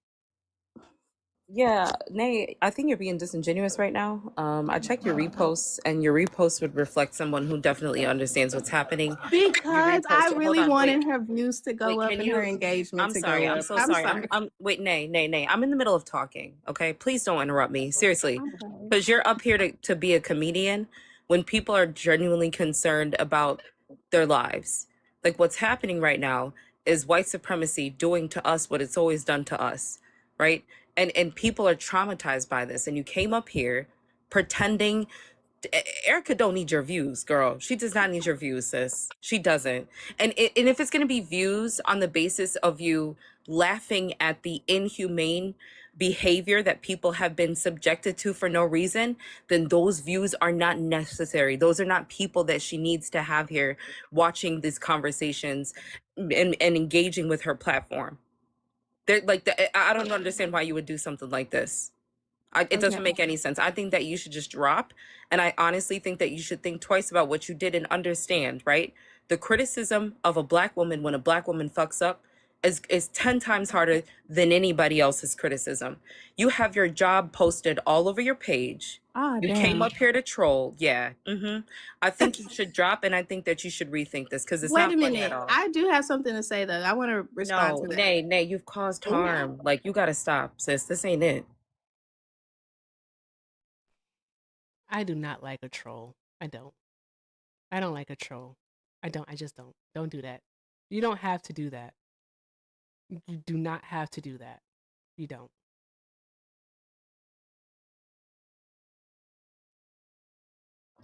Yeah, Nay, I think you're being disingenuous right now. I checked your reposts, and your repost would reflect someone who definitely understands what's happening. You because I reposted. Hold really on, wait, wanted her views to go wait. up Can and her you? engagement I'm to go sorry. I'm up. so I'm sorry. sorry. Wait, Nay. I'm in the middle of talking. Okay, please don't interrupt me. Seriously, Okay. because you're up here to be a comedian when people are genuinely concerned about their lives. Like what's happening right now is white supremacy doing to us what it's always done to us, right? And people are traumatized by this. And you came up here pretending Erica don't need your views, girl. She does not need your views, sis. She doesn't. And if it's gonna be views on the basis of you laughing at the inhumane behavior that people have been subjected to for no reason, then those views are not necessary. Those are not people that she needs to have here watching these conversations and engaging with her platform. They're like I don't understand why you would do something like this. It Okay. doesn't make any sense. I think that you should just drop. And I honestly think that you should think twice about what you did and understand, right? The criticism of a black woman when a black woman fucks up is 10 times harder than anybody else's criticism. You have your job posted all over your page. Ah, You came damn. up here to troll. Yeah. I think you should drop, and I think that you should rethink this because it's Wait not a funny at minute. all. I do have something to say though. I want to respond No, to that. Nay, you've caused Ooh. harm. Like, you got to stop, sis. This ain't it. I do not like a troll. I don't. I don't like a troll. I don't. I just don't. Don't do that. You don't have to do that. You do not have to do that. You don't.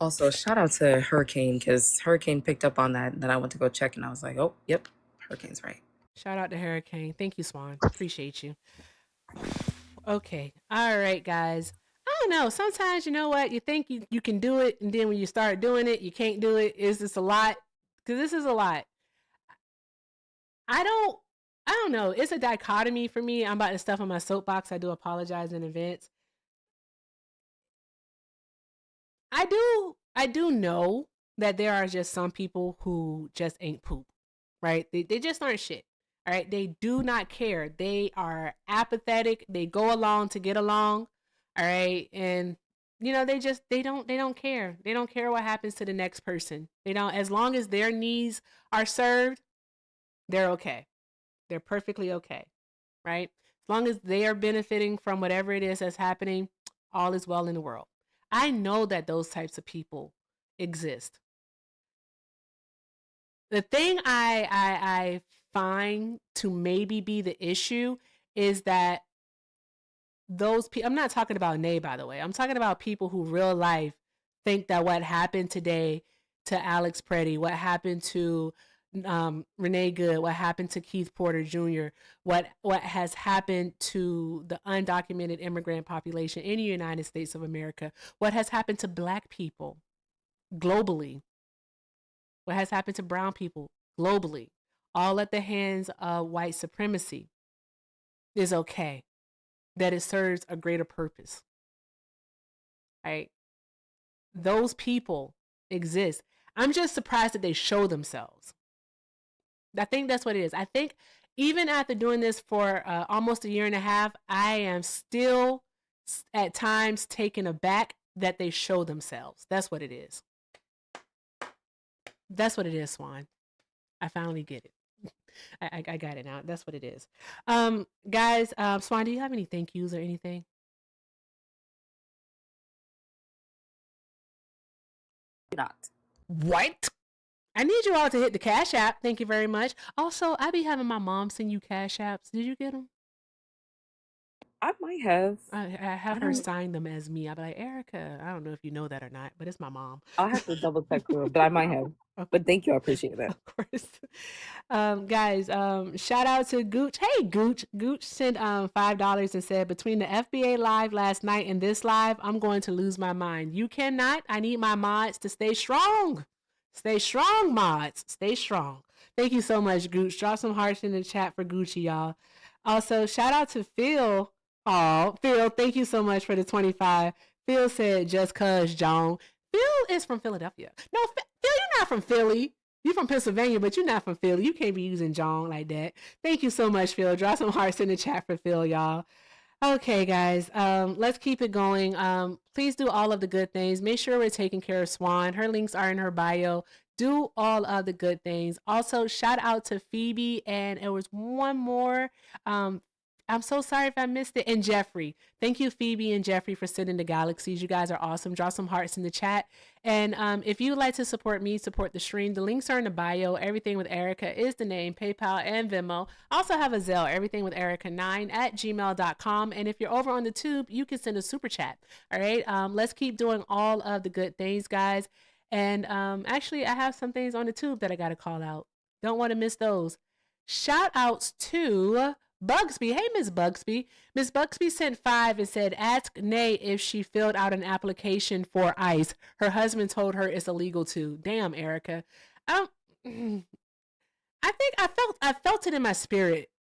Also, shout out to Hurricane because Hurricane picked up on that. And then I went to go check and I was like, oh, yep, Hurricane's right. Shout out to Hurricane. Thank you, Swan. Appreciate you. Okay. All right, guys. I don't know. Sometimes you know what? You think you can do it, and then when you start doing it, you can't do it. Is this a lot? Because this is a lot. I don't I don't know. It's a dichotomy for me. I'm about to stuff on my soapbox. I do apologize in advance. I do know that there are just some people who just ain't poop, right? They just aren't shit. All right. They do not care. They are apathetic. They go along to get along. All right. And they don't care. They don't care what happens to the next person. They don't, as long as their needs are served, they're okay. They're perfectly okay. Right? As long as they are benefiting from whatever it is that's happening, all is well in the world. I know that those types of people exist. The thing I find to maybe be the issue is that those people, I'm not talking about Nay, by the way. I'm talking about people who real life think that what happened today to Alex Pretti, what happened to Renee Good, what happened to Keith Porter Jr., what has happened to the undocumented immigrant population in the United States of America, what has happened to Black people globally, what has happened to brown people globally. all at the hands of white supremacy is okay, that it serves a greater purpose, right? Those people exist. I'm just surprised that they show themselves. I think that's what it is. I think even after doing this for almost a year and a half, I am still at times taken aback that they show themselves. That's what it is. That's what it is, Swan. I finally get it. I got it now. That's what it is. Guys, Swan, do you have any thank yous or anything? Not. What? I need you all to hit the Cash App. Thank you very much. Also, I be having my mom send you Cash Apps. Did you get them? I might have. I have her sign them as me. I'll be like, Erica, I don't know if you know that or not, but it's my mom. I'll have to double check through it, but I might have. Okay. But thank you. I appreciate that. Of course. Guys, shout out to Gooch. Hey, Gooch. Gooch sent $5 and said, between the FBA live last night and this live, I'm going to lose my mind. You cannot. I need my mods to stay strong. Stay strong, mods. Stay strong. Thank you so much, Gooch. Drop some hearts in the chat for Gucci, y'all. Also, shout out to Phil. Oh, Phil, thank you so much for the 25. Phil said, just cuz, John. Phil is from Philadelphia. No, Phil, you're not from Philly. You're from Pennsylvania, but you're not from Philly. You can't be using John like that. Thank you so much, Phil. Drop some hearts in the chat for Phil, y'all. Okay, guys, let's keep it going. Please do all of the good things. Make sure we're taking care of Swan. Her links are in her bio. Do all of the good things. Also, shout out to Phoebe, and it was one more. I'm so sorry if I missed it. And Jeffrey. Thank you, Phoebe and Jeffrey, for sending the galaxies. You guys are awesome. Drop some hearts in the chat. And if you'd like to support me, support the stream, the links are in the bio. Everything with Erica is the name, PayPal and Venmo. I also have a Zelle, everything with Erica9@gmail.com. And if you're over on the tube, you can send a super chat. All right. Let's keep doing all of the good things, guys. And actually, I have some things on the tube that I got to call out. Don't want to miss those. Shout outs to Bugsby. Hey, Miss Bugsby. Miss Bugsby sent 5 and said, ask Nay if she filled out an application for ICE. Her husband told her it's illegal too. Damn, Erica. I think I felt it in my spirit,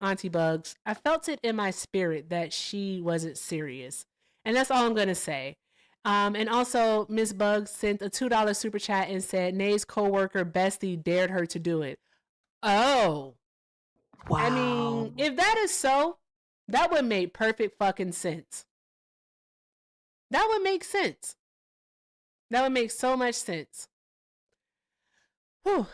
Auntie Bugs. I felt it in my spirit that she wasn't serious. And that's all I'm going to say. And also, Miss Bugs sent a $2 super chat and said, Nay's coworker Bestie dared her to do it. Oh. Wow. I mean, if that is so, that would make perfect fucking sense. That would make sense. That would make so much sense. Whew.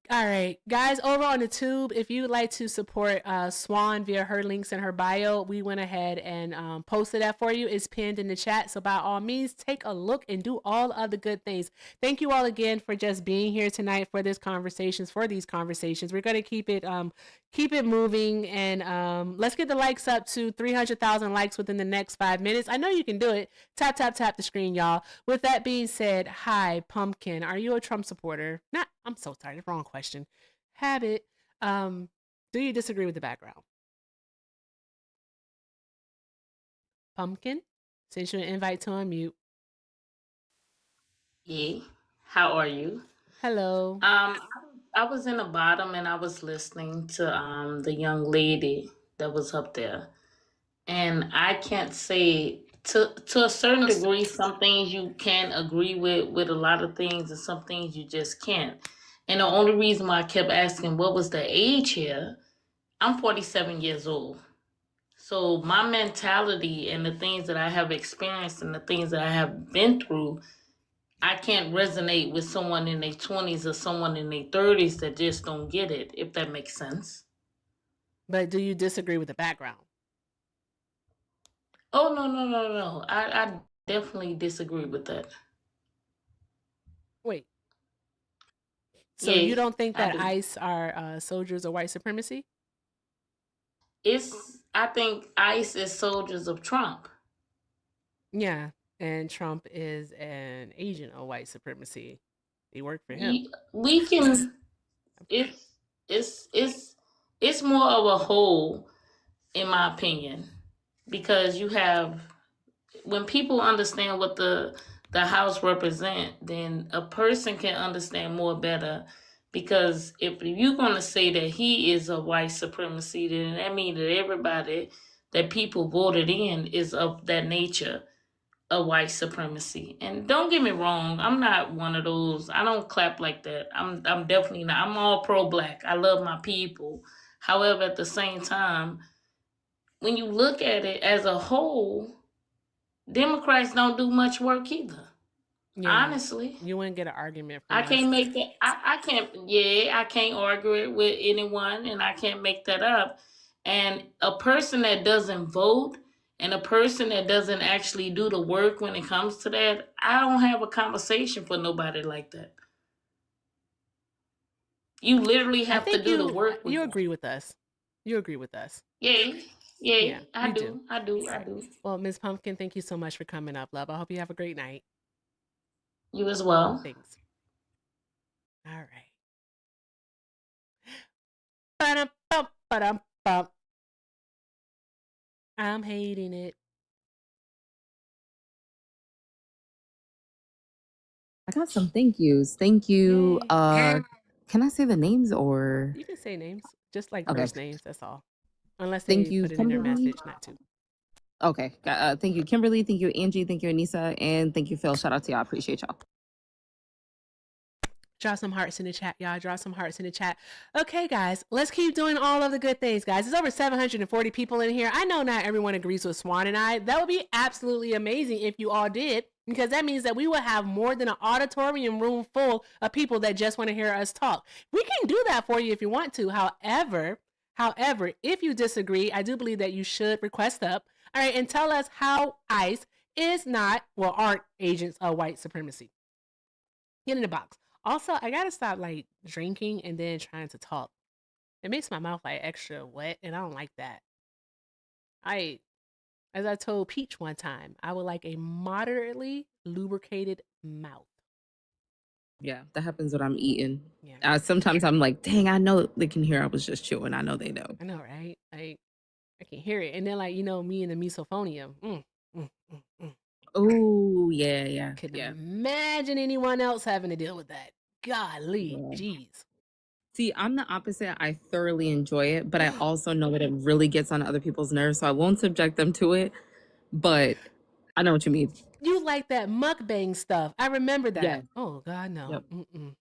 All right, guys, over on the tube, if you would like to support Swan via her links in her bio, we went ahead and posted that for you. It's pinned in the chat, so by all means, take a look and do all of the good things. Thank you all again for just being here tonight for these conversations. We're going to keep it moving, and let's get the likes up to 300,000 likes within the next 5 minutes. I know you can do it. Tap, tap, tap the screen, y'all. With that being said, hi, Pumpkin. Are you a Trump supporter? I'm so sorry. The wrong question. Habit. Do you disagree with the background? Pumpkin, send you an invite to unmute. Yeah. How are you? Hello. I was in the bottom and I was listening to the young lady that was up there. And I can't say to a certain degree, some things you can agree with a lot of things, and some things you just can't. And the only reason why I kept asking what was the age here, I'm 47 years old. So my mentality and the things that I have experienced and the things that I have been through, I can't resonate with someone in their 20s or someone in their 30s that just don't get it, if that makes sense. But do you disagree with the background? Oh, no. I definitely disagree with that. Wait. So yeah, you don't think that ICE are soldiers of white supremacy? I think ICE is soldiers of Trump. Yeah, and Trump is an agent of white supremacy. They work for him. We can. It's more of a whole, in my opinion, because you have, when people understand what the House represent, then a person can understand more better Because if you're going to say that he is a white supremacy, then that means that everybody that people voted in is of that nature, a white supremacy. And don't get me wrong, I'm not one of those. I don't clap like that. I'm definitely not. I'm all pro-black. I love my people. However, at the same time, when you look at it as a whole, Democrats don't do much work either. Yeah, Honestly, you wouldn't get an argument from I us. can't make that. I can't. Yeah, I can't argue it with anyone, and I can't make that up. And a person that doesn't vote and a person that doesn't actually do the work when it comes to that, I don't have a conversation for nobody like that. You literally I have to think do the work with you them. agree with us. You agree with us. Yeah, Yeah, I you do. I do. All I right. do. Well, Ms. Pumpkin, thank you so much for coming up, love. I hope you have a great night. You as well. Thanks. All right. Ba-dum-bum, ba-dum-bum. I'm hating it. I got some thank yous. Thank you. Yay. Can I say the names or You can say names, just like okay? first names. That's all. Unless Thank they you, put it in their Kimberly. message, not to. Okay. Thank you, Kimberly. Thank you, Angie. Thank you, Anissa. And thank you, Phil. Shout out to y'all. Appreciate y'all. Draw some hearts in the chat, y'all. Draw some hearts in the chat. Okay, guys, let's keep doing all of the good things, guys. There's over 740 people in here. I know not everyone agrees with Swan and I. That would be absolutely amazing if you all did, because that means that we will have more than an auditorium room full of people that just want to hear us talk. We can do that for you if you want to. However, if you disagree, I do believe that you should request up. All right, and tell us how ICE is not, well, aren't agents of white supremacy. Get in the box. Also, I gotta stop like drinking and then trying to talk. It makes my mouth like extra wet, and I don't like that. As I told Peach one time, I would like a moderately lubricated mouth. Yeah, that happens when I'm eating. Yeah. Sometimes I'm like, dang, I know they can hear I was just chewing. I know they know. I know, right? Like, I can hear it. And then, like, me and the misophonia. Oh, yeah. Couldn't imagine anyone else having to deal with that. Golly, Yeah. jeez. See, I'm the opposite. I thoroughly enjoy it, but I also know that it really gets on other people's nerves, so I won't subject them to it. But I know what you mean. You like that mukbang stuff. I remember that. Yeah. Oh, God, no. Yep.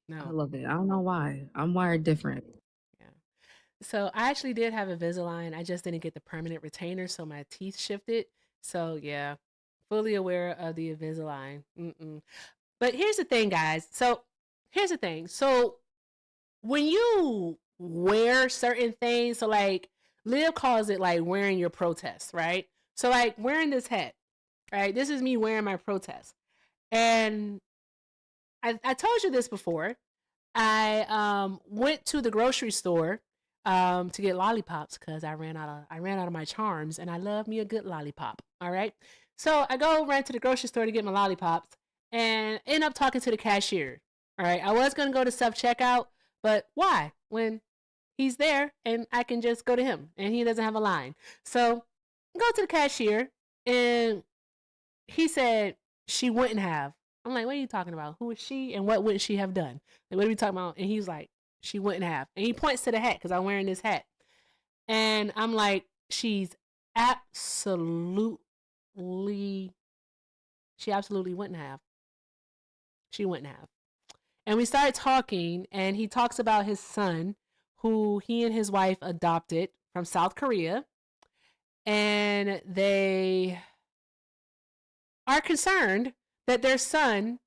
No. I love it. I don't know why. I'm wired different. Yeah. So I actually did have Invisalign. I just didn't get the permanent retainer, so my teeth shifted. So, yeah, fully aware of the Invisalign. But here's the thing, guys. So when you wear certain things, so like Liv calls it like wearing your protest, right? So like wearing this hat, right? This is me wearing my protest. And I told you this before. I went to the grocery store to get lollipops because I ran out of my charms, and I love me a good lollipop. All right. So I ran to the grocery store to get my lollipops and end up talking to the cashier. All right. I was gonna go to self-checkout, but why? When he's there and I can just go to him and he doesn't have a line. So I go to the cashier and he said she wouldn't have. I'm like, what are you talking about? Who is she and what wouldn't she have done? Like, what are we talking about? And he's like, she wouldn't have. And he points to the hat because I'm wearing this hat. And I'm like, she absolutely wouldn't have. She wouldn't have. And we started talking, and he talks about his son, who he and his wife adopted from South Korea. And they are concerned that their son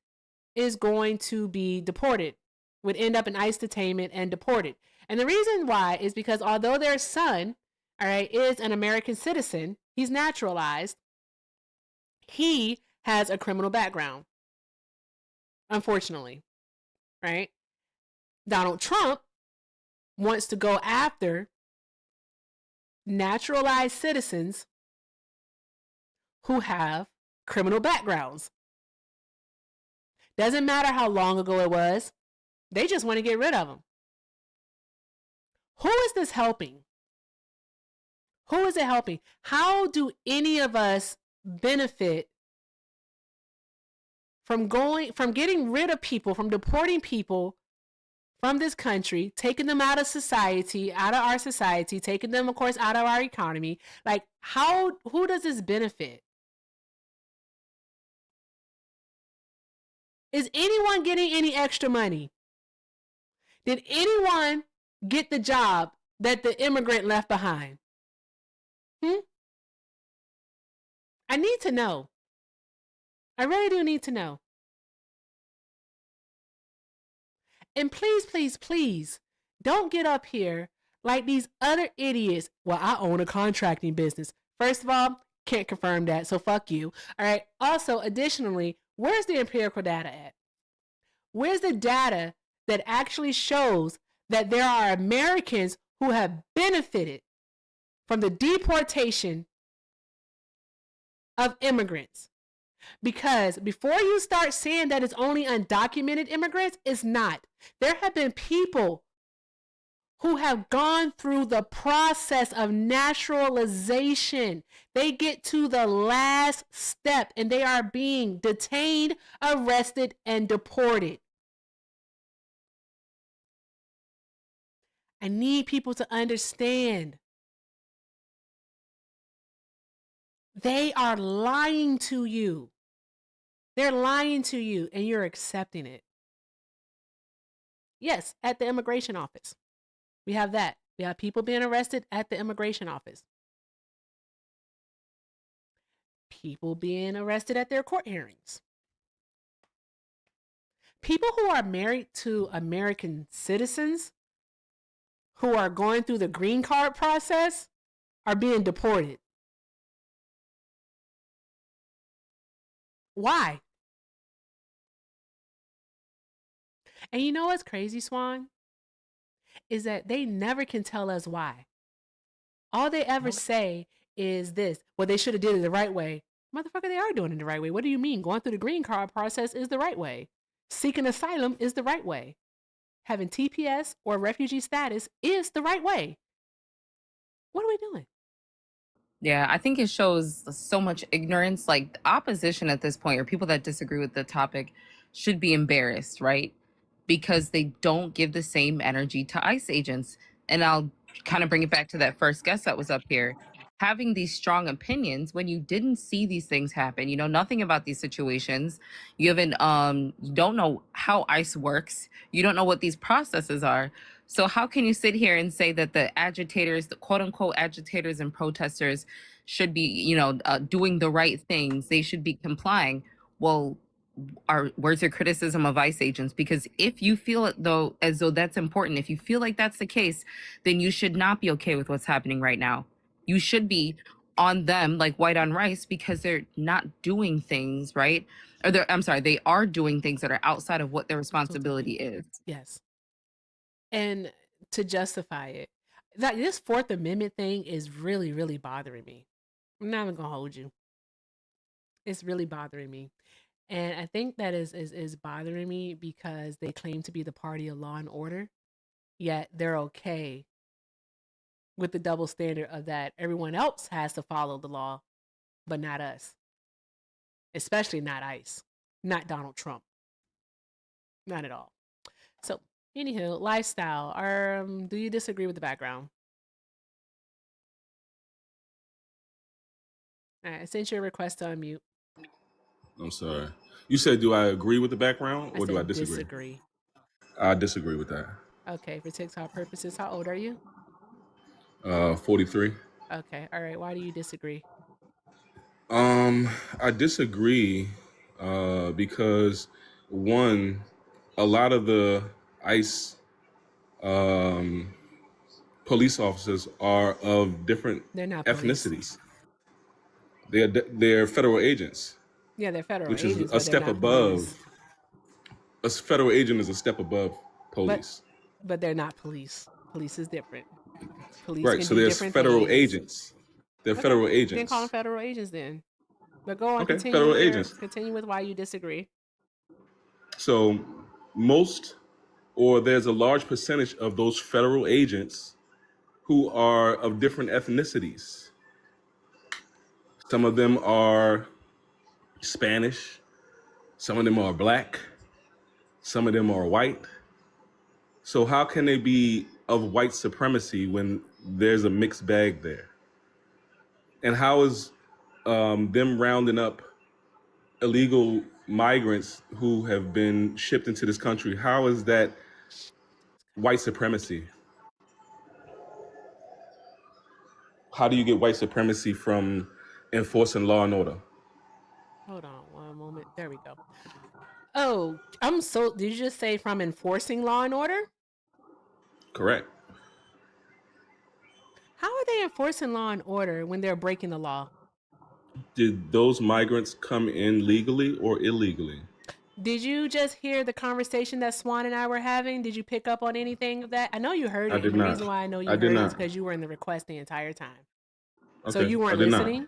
is going to be deported, would end up in ICE detainment and deported. And the reason why is because although their son, all right, is an American citizen, he's naturalized, he has a criminal background, unfortunately, right? Donald Trump wants to go after naturalized citizens who have criminal backgrounds. Doesn't matter how long ago it was. They just want to get rid of them. Who is this helping? Who is it helping? How do any of us benefit from getting rid of people, from deporting people from this country, taking them out of society, out of our society, taking them, of course, out of our economy. Like, who does this benefit? Is anyone getting any extra money? Did anyone get the job that the immigrant left behind? I need to know. I really do need to know. And please, please, please, don't get up here like these other idiots. Well, I own a contracting business. First of all, can't confirm that, so fuck you. All right. Also, additionally, where's the empirical data at? Where's the data that actually shows that there are Americans who have benefited from the deportation of immigrants? Because before you start saying that it's only undocumented immigrants, it's not. There have been people who have gone through the process of naturalization. They get to the last step and they are being detained, arrested, and deported. I need people to understand. They are lying to you. They're lying to you and you're accepting it. Yes, at the immigration office. We have that. We have people being arrested at the immigration office. People being arrested at their court hearings. People who are married to American citizens who are going through the green card process are being deported. Why? And you know what's crazy, Swan? Is that they never can tell us why. All they ever say is this: well, they should have did it the right way. Motherfucker, they are doing it the right way. What do you mean? Going through the green card process is the right way. Seeking asylum is the right way. Having TPS or refugee status is the right way. What are we doing? Yeah, I think it shows so much ignorance. Like the opposition at this point, or people that disagree with the topic, should be embarrassed, right? Because they don't give the same energy to ICE agents. And I'll kind of bring it back to that first guest that was up here. Having these strong opinions when you didn't see these things happen, you know nothing about these situations. You haven't, you don't know how ICE works. You don't know what these processes are. So how can you sit here and say that the agitators, the quote unquote agitators and protesters should be, doing the right things? They should be complying. Well, where's your criticism of ICE agents? Because if you feel it as though that's important, if you feel like that's the case, then you should not be okay with what's happening right now. You should be on them like white on rice because they're not doing things right. Or they are doing things that are outside of what their responsibility is. Yes. And to justify it, that this Fourth Amendment thing is really, really bothering me. I'm not even gonna hold you. It's really bothering me. And I think that is bothering me because they claim to be the party of law and order, yet they're okay with the double standard of that everyone else has to follow the law, but not us. Especially not ICE, not Donald Trump. Not at all. So, anywho, lifestyle. Do you disagree with the background? All right, I sent you a request to unmute. I'm sorry. You said, do I agree with the background or do I disagree? Disagree. I disagree with that. Okay, for TikTok purposes, how old are you? 43. Okay, all right. Why do you disagree? I disagree because one, a lot of the ICE police officers are of different They're not ethnicities. They're federal agents. Yeah, they're federal which agents, is a but step they're not above. police. A federal agent is a step above police. But they're not police. Police is different. Police Right. can So do there's different federal things. agents. They're federal agents. Then call them federal agents then. But go on, Okay, continue federal with agents. continue with why you disagree. So there's a large percentage of those federal agents who are of different ethnicities. Some of them are Spanish, some of them are black, some of them are white, So how can they be of white supremacy when there's a mixed bag there? And how is them rounding up illegal migrants who have been shipped into this country, how is that white supremacy? How do you get white supremacy from enforcing law and order? Hold on one moment. There we go. Oh, did you just say from enforcing law and order? Correct. How are they enforcing law and order when they're breaking the law? Did those migrants come in legally or illegally? Did you just hear the conversation that Swan and I were having? Did you pick up on anything of that? I know you heard I it, did and the not. reason why I know you I did heard it is not. because you were in the request the entire time. So Okay. you I weren't did not. listening?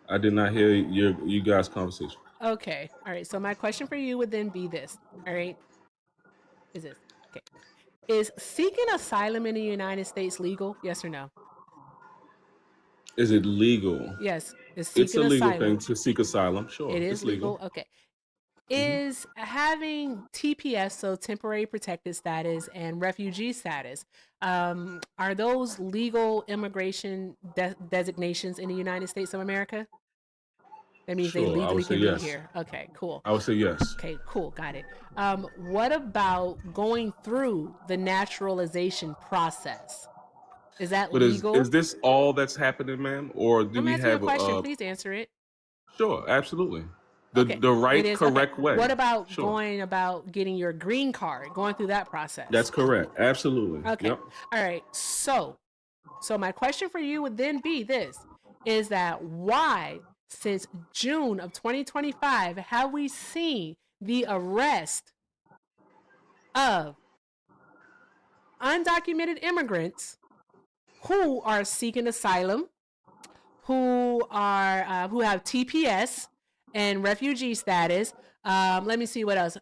I did not hear you guys' conversation. Okay. All right. So my question for you would then be this. All right. Is this okay? Is seeking asylum in the United States legal? Yes or no? Is it legal? Yes. Is It's a seeking legal thing asylum? to seek asylum. Sure, It is it's legal. legal. Okay. Is having TPS, so temporary protected status, and refugee status, are those legal immigration designations in the United States of America? That means they Sure, I would legally say can be yes. here. Okay, cool. I would say yes. Okay, cool. Got it. What about going through the naturalization process? Is that But is legal? this all that's happening, ma'am, or do I'm we asking you a have question. Please answer it. Sure, absolutely. Okay, The it right, is. Okay. correct way. What about Sure. going about getting your green card, going through that process? That's correct. Absolutely. Okay. Yep. All right. So my question for you would then be this, is that why since June of 2025 have we seen the arrest of undocumented immigrants who are seeking asylum, who have TPS and refugee status? Let me see what else.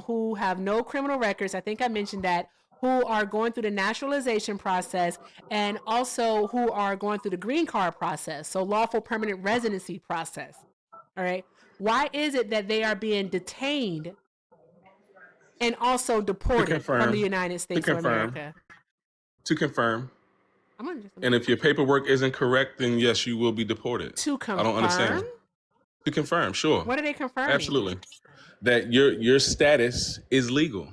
Who have no criminal records? I think I mentioned that. Who are going through the naturalization process, and also who are going through the green card process, so lawful permanent residency process. All right. Why is it that they are being detained and also To deported from the confirm. United To States of confirm. America? To confirm. I'm gonna just And if your paperwork isn't correct, then yes, you will be deported. to I don't confirm. understand. To confirm, sure. What are they confirming? Absolutely. That your status is legal.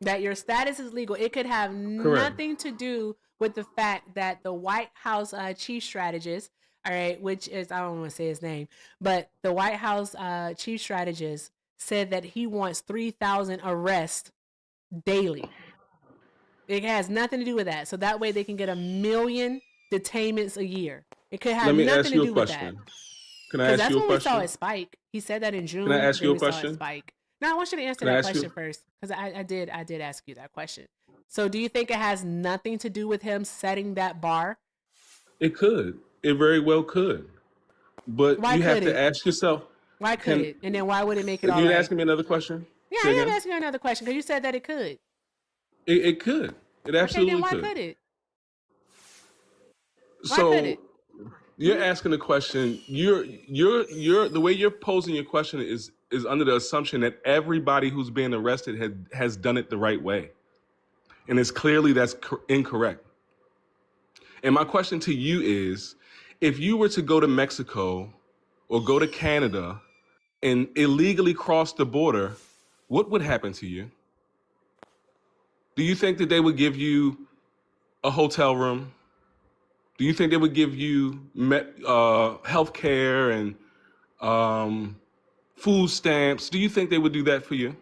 That your status is legal. It could have Correct. nothing to do with the fact that the White House chief strategist, all right, which is, I don't want to say his name, but the White House chief strategist said that he wants 3,000 arrests daily. It has nothing to do with that. So that way they can get 1 million detainments a year. It could have Let me nothing ask to you a do with that. question. Can I Because ask that's you a when we saw question? it spike. He said that in June. Can I ask then you a we saw it question? spike. No, I want you to answer Can I that ask you? question first, because I did ask you that question. So do you think it has nothing to do with him setting that bar? It could. It very well could. But Why you have could to it? ask yourself, Why could can it? And then why would it make it all you right? asking me another question? Yeah, Say I am again. asking you another question because you said that it could. It could. It Okay, then absolutely why could. could it? Why could So it? you're asking the question. You're the way you're posing your question is under the assumption that everybody who's being arrested has done it the right way, and it's clearly that's incorrect. And my question to you is, if you were to go to Mexico or go to Canada and illegally cross the border, what would happen to you? Do you think that they would give you a hotel room? Do you think they would give you health care and food stamps? Do you think they would do that for you?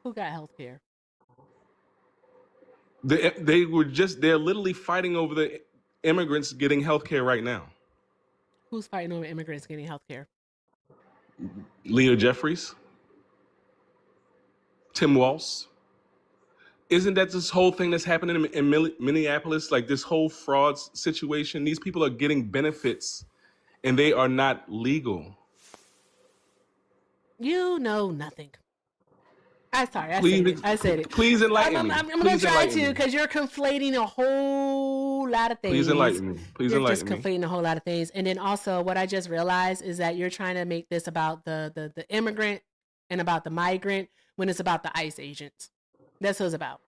Who got health care? They're literally fighting over the immigrants getting health care right now. Who's fighting over immigrants getting health care? Leah Jeffries, Tim Walz. Isn't that this whole thing that's happening in Minneapolis? Like this whole fraud situation? These people are getting benefits and they are not legal. You know nothing. I'm sorry, Please, I said it. Please enlighten me. I'm going to Please try enlighten to, me. because you're conflating a whole lot of things. Please enlighten me. Please You're just enlighten me. conflating a whole lot of things. And then also what I just realized is that you're trying to make this about the immigrant and about the migrant when it's about the ICE agents. That's what it's about.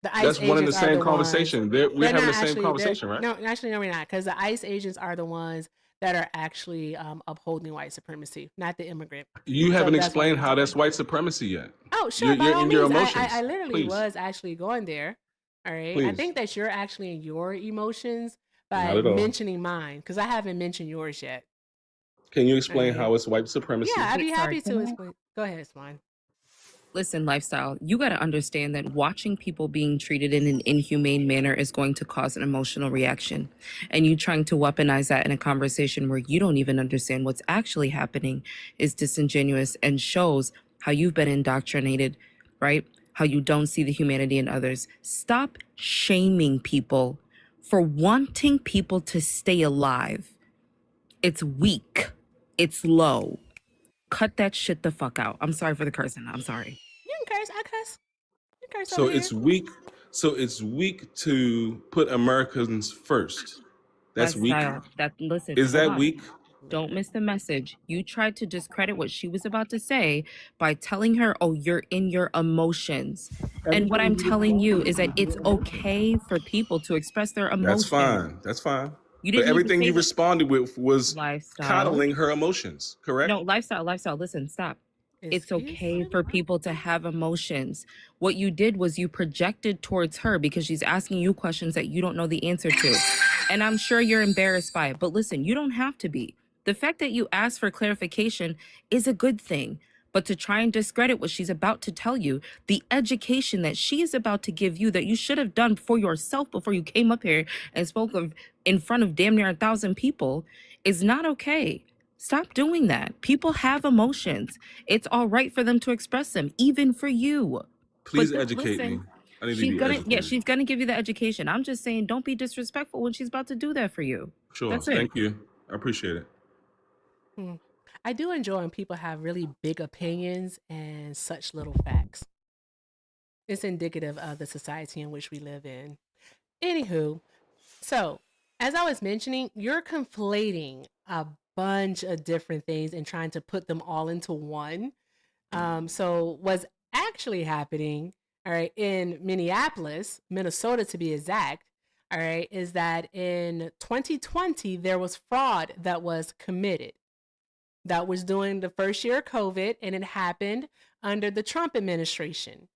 The ICE That's one and the agents are same the ones. conversation. We're They're having not the same actually. conversation, right? No, actually, no, we're not, because the ICE agents are the ones that are actually upholding white supremacy, not the immigrant. You So haven't that's why. explained how that's white supremacy yet. Oh, sure, by You're all in your means. emotions. I literally Please, was actually going there. All right. I please. think that you're actually in your emotions Not by at all. mentioning mine, because I haven't mentioned yours yet. Can you All explain right. how it's white Yeah, supremacy? I'd be Sorry, happy can to I? explain. Go ahead, Swan. Listen, lifestyle, you got to understand that watching people being treated in an inhumane manner is going to cause an emotional reaction. And you trying to weaponize that in a conversation where you don't even understand what's actually happening is disingenuous and shows how you've been indoctrinated, right? How you don't see the humanity in others. Stop shaming people for wanting people to stay alive. It's weak. It's low. Cut that shit the fuck out. I'm sorry for the cursing. I'm sorry. You can curse. I cuss. You can curse So over here. it's weak. So it's weak to put Americans first. That's weak. Lifestyle. That listen, Is hold that on. weak? Don't miss the message. You tried to discredit what she was about to say by telling her, "Oh, you're in your emotions." And what I'm telling you is that it's okay for people to express their That's emotions. fine. That's fine. You But didn't need to everything say you that. responded with was Lifestyle. coddling her emotions, correct? No, lifestyle. Listen, stop. It's Excuse okay me. for people to have emotions. What you did was you projected towards her because she's asking you questions that you don't know the answer to. And I'm sure you're embarrassed by it. But listen, you don't have to be. The fact that you asked for clarification is a good thing. But to try and discredit what she's about to tell you, the education that she is about to give you that you should have done for yourself before you came up here and spoke of in front of damn near 1,000 people is not okay. Stop doing that. People have emotions. It's all right for them to express them, even for you. Please But educate me. listen, I need to she's be gonna, educated. she's gonna give you the education. I'm just saying, don't be disrespectful when she's about to do that for you. Sure. That's it. Thank you. I appreciate it. I do enjoy when people have really big opinions and such little facts. It's indicative of the society in which we live in. Anywho, so as I was mentioning, you're conflating a bunch of different things and trying to put them all into one. So what's actually happening, all right, in Minneapolis, Minnesota to be exact, all right, is that in 2020 there was fraud that was committed. That was during the first year of COVID, and it happened under the Trump administration.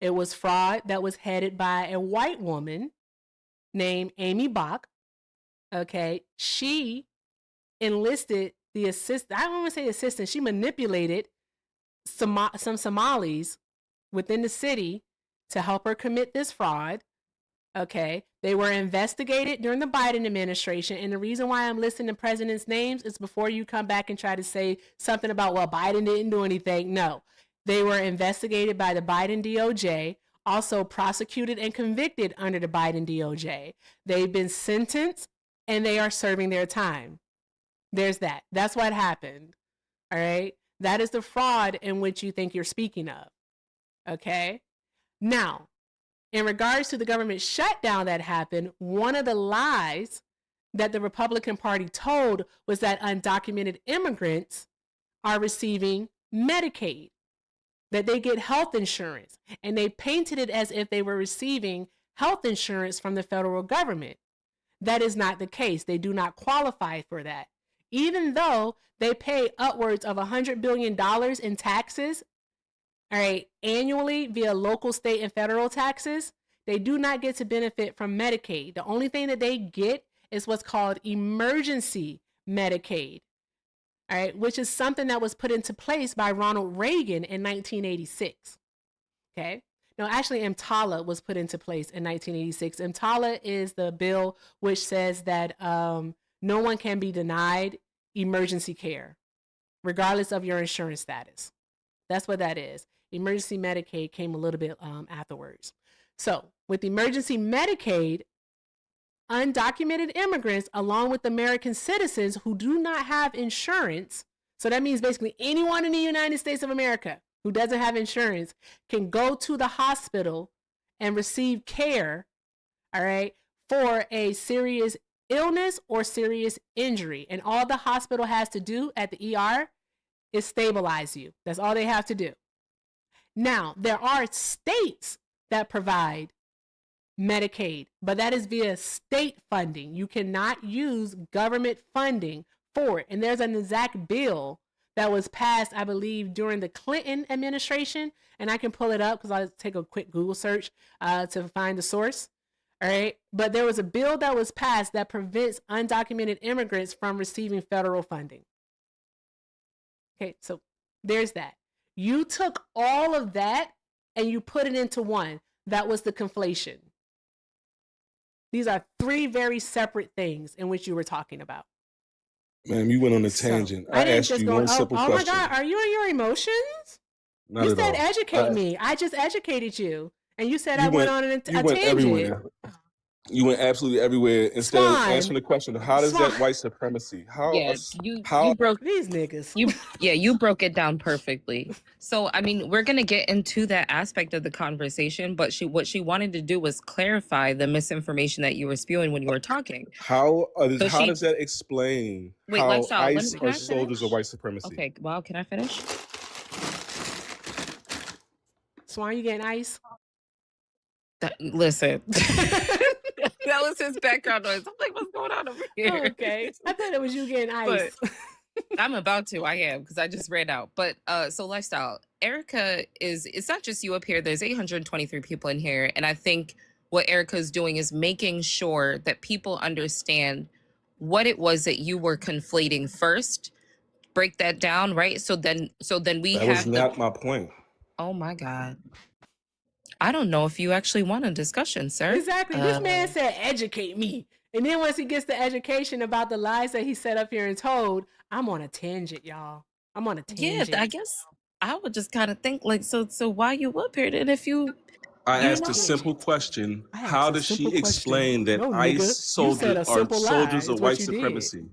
It was fraud that was headed by a white woman named Amy Bach. Okay, she enlisted the assistant. I don't want to say assistant. She manipulated some Somalis within the city to help her commit this fraud. Okay, they were investigated during the Biden administration, and the reason why I'm listing the president's names is before you come back and try to say something about, well, Biden didn't do anything. No, they were investigated by the Biden DOJ, also prosecuted and convicted under the Biden DOJ. They've been sentenced and they are serving their time. There's that. That's what happened. All right. That is the fraud in which you think you're speaking of. Okay. Now, in regards to the government shutdown that happened, one of the lies that the Republican Party told was that undocumented immigrants are receiving Medicaid, that they get health insurance, and they painted it as if they were receiving health insurance from the federal government. That is not the case. They do not qualify for that. Even though they pay upwards of $100 billion in taxes, all right, annually via local, state, and federal taxes, they do not get to benefit from Medicaid. The only thing that they get is what's called emergency Medicaid, all right, which is something that was put into place by Ronald Reagan in 1986. Okay. No, actually, EMTALA was put into place in 1986. EMTALA is the bill which says that no one can be denied emergency care, regardless of your insurance status. That's what that is. Emergency Medicaid came a little bit afterwards. So with emergency Medicaid, undocumented immigrants, along with American citizens who do not have insurance, so that means basically anyone in the United States of America who doesn't have insurance can go to the hospital and receive care, all right, for a serious illness or serious injury. And all the hospital has to do at the ER is stabilize you. That's all they have to do. Now, there are states that provide Medicaid, but that is via state funding. You cannot use government funding for it. And there's an exact bill that was passed, I believe, during the Clinton administration. And I can pull it up because I'll take a quick Google search to find the source. All right. But there was a bill that was passed that prevents undocumented immigrants from receiving federal funding. Okay. So there's that. You took all of that and you put it into one. That was the conflation. These are three very separate things in which you were talking about. Man, you went on a tangent. I didn't asked just you go, one simple oh question. my God, are you in your emotions? Not You at said all. educate me. I just educated you. And you said I You went on a you went tangent. everywhere. You went absolutely everywhere instead of Swan. answering the question. How does Swan. that white supremacy? Yeah, you broke These niggas. you broke it down perfectly. So I mean, we're gonna get into that aspect of the conversation, but what she wanted to do was clarify the misinformation that you were spewing when you were talking. How So how she- does that explain Wait, how lifestyle. ICE Can are I soldiers finish? of white supremacy? Okay, well, can I finish? Swan, you getting ice? Listen. That was his background noise. I'm like, what's going on over here? Okay. I thought it was you getting ice. But I'm about to. I am, because I just ran out. But so lifestyle. Erica it's not just you up here. There's 823 people in here. And I think what Erica is doing is making sure that people understand what it was that you were conflating first. Break that down, right? So then we That was not my point. Oh my God. I don't know if you actually want a discussion, sir. Exactly. This man said, educate me. And then once he gets the education about the lies that he set up here and told, I'm on a tangent, y'all. I'm on a tangent. Yeah, I guess I would just kind of think like, so why you up here? And if you I asked a simple question. How does she explain that ICE soldiers are soldiers of white supremacy?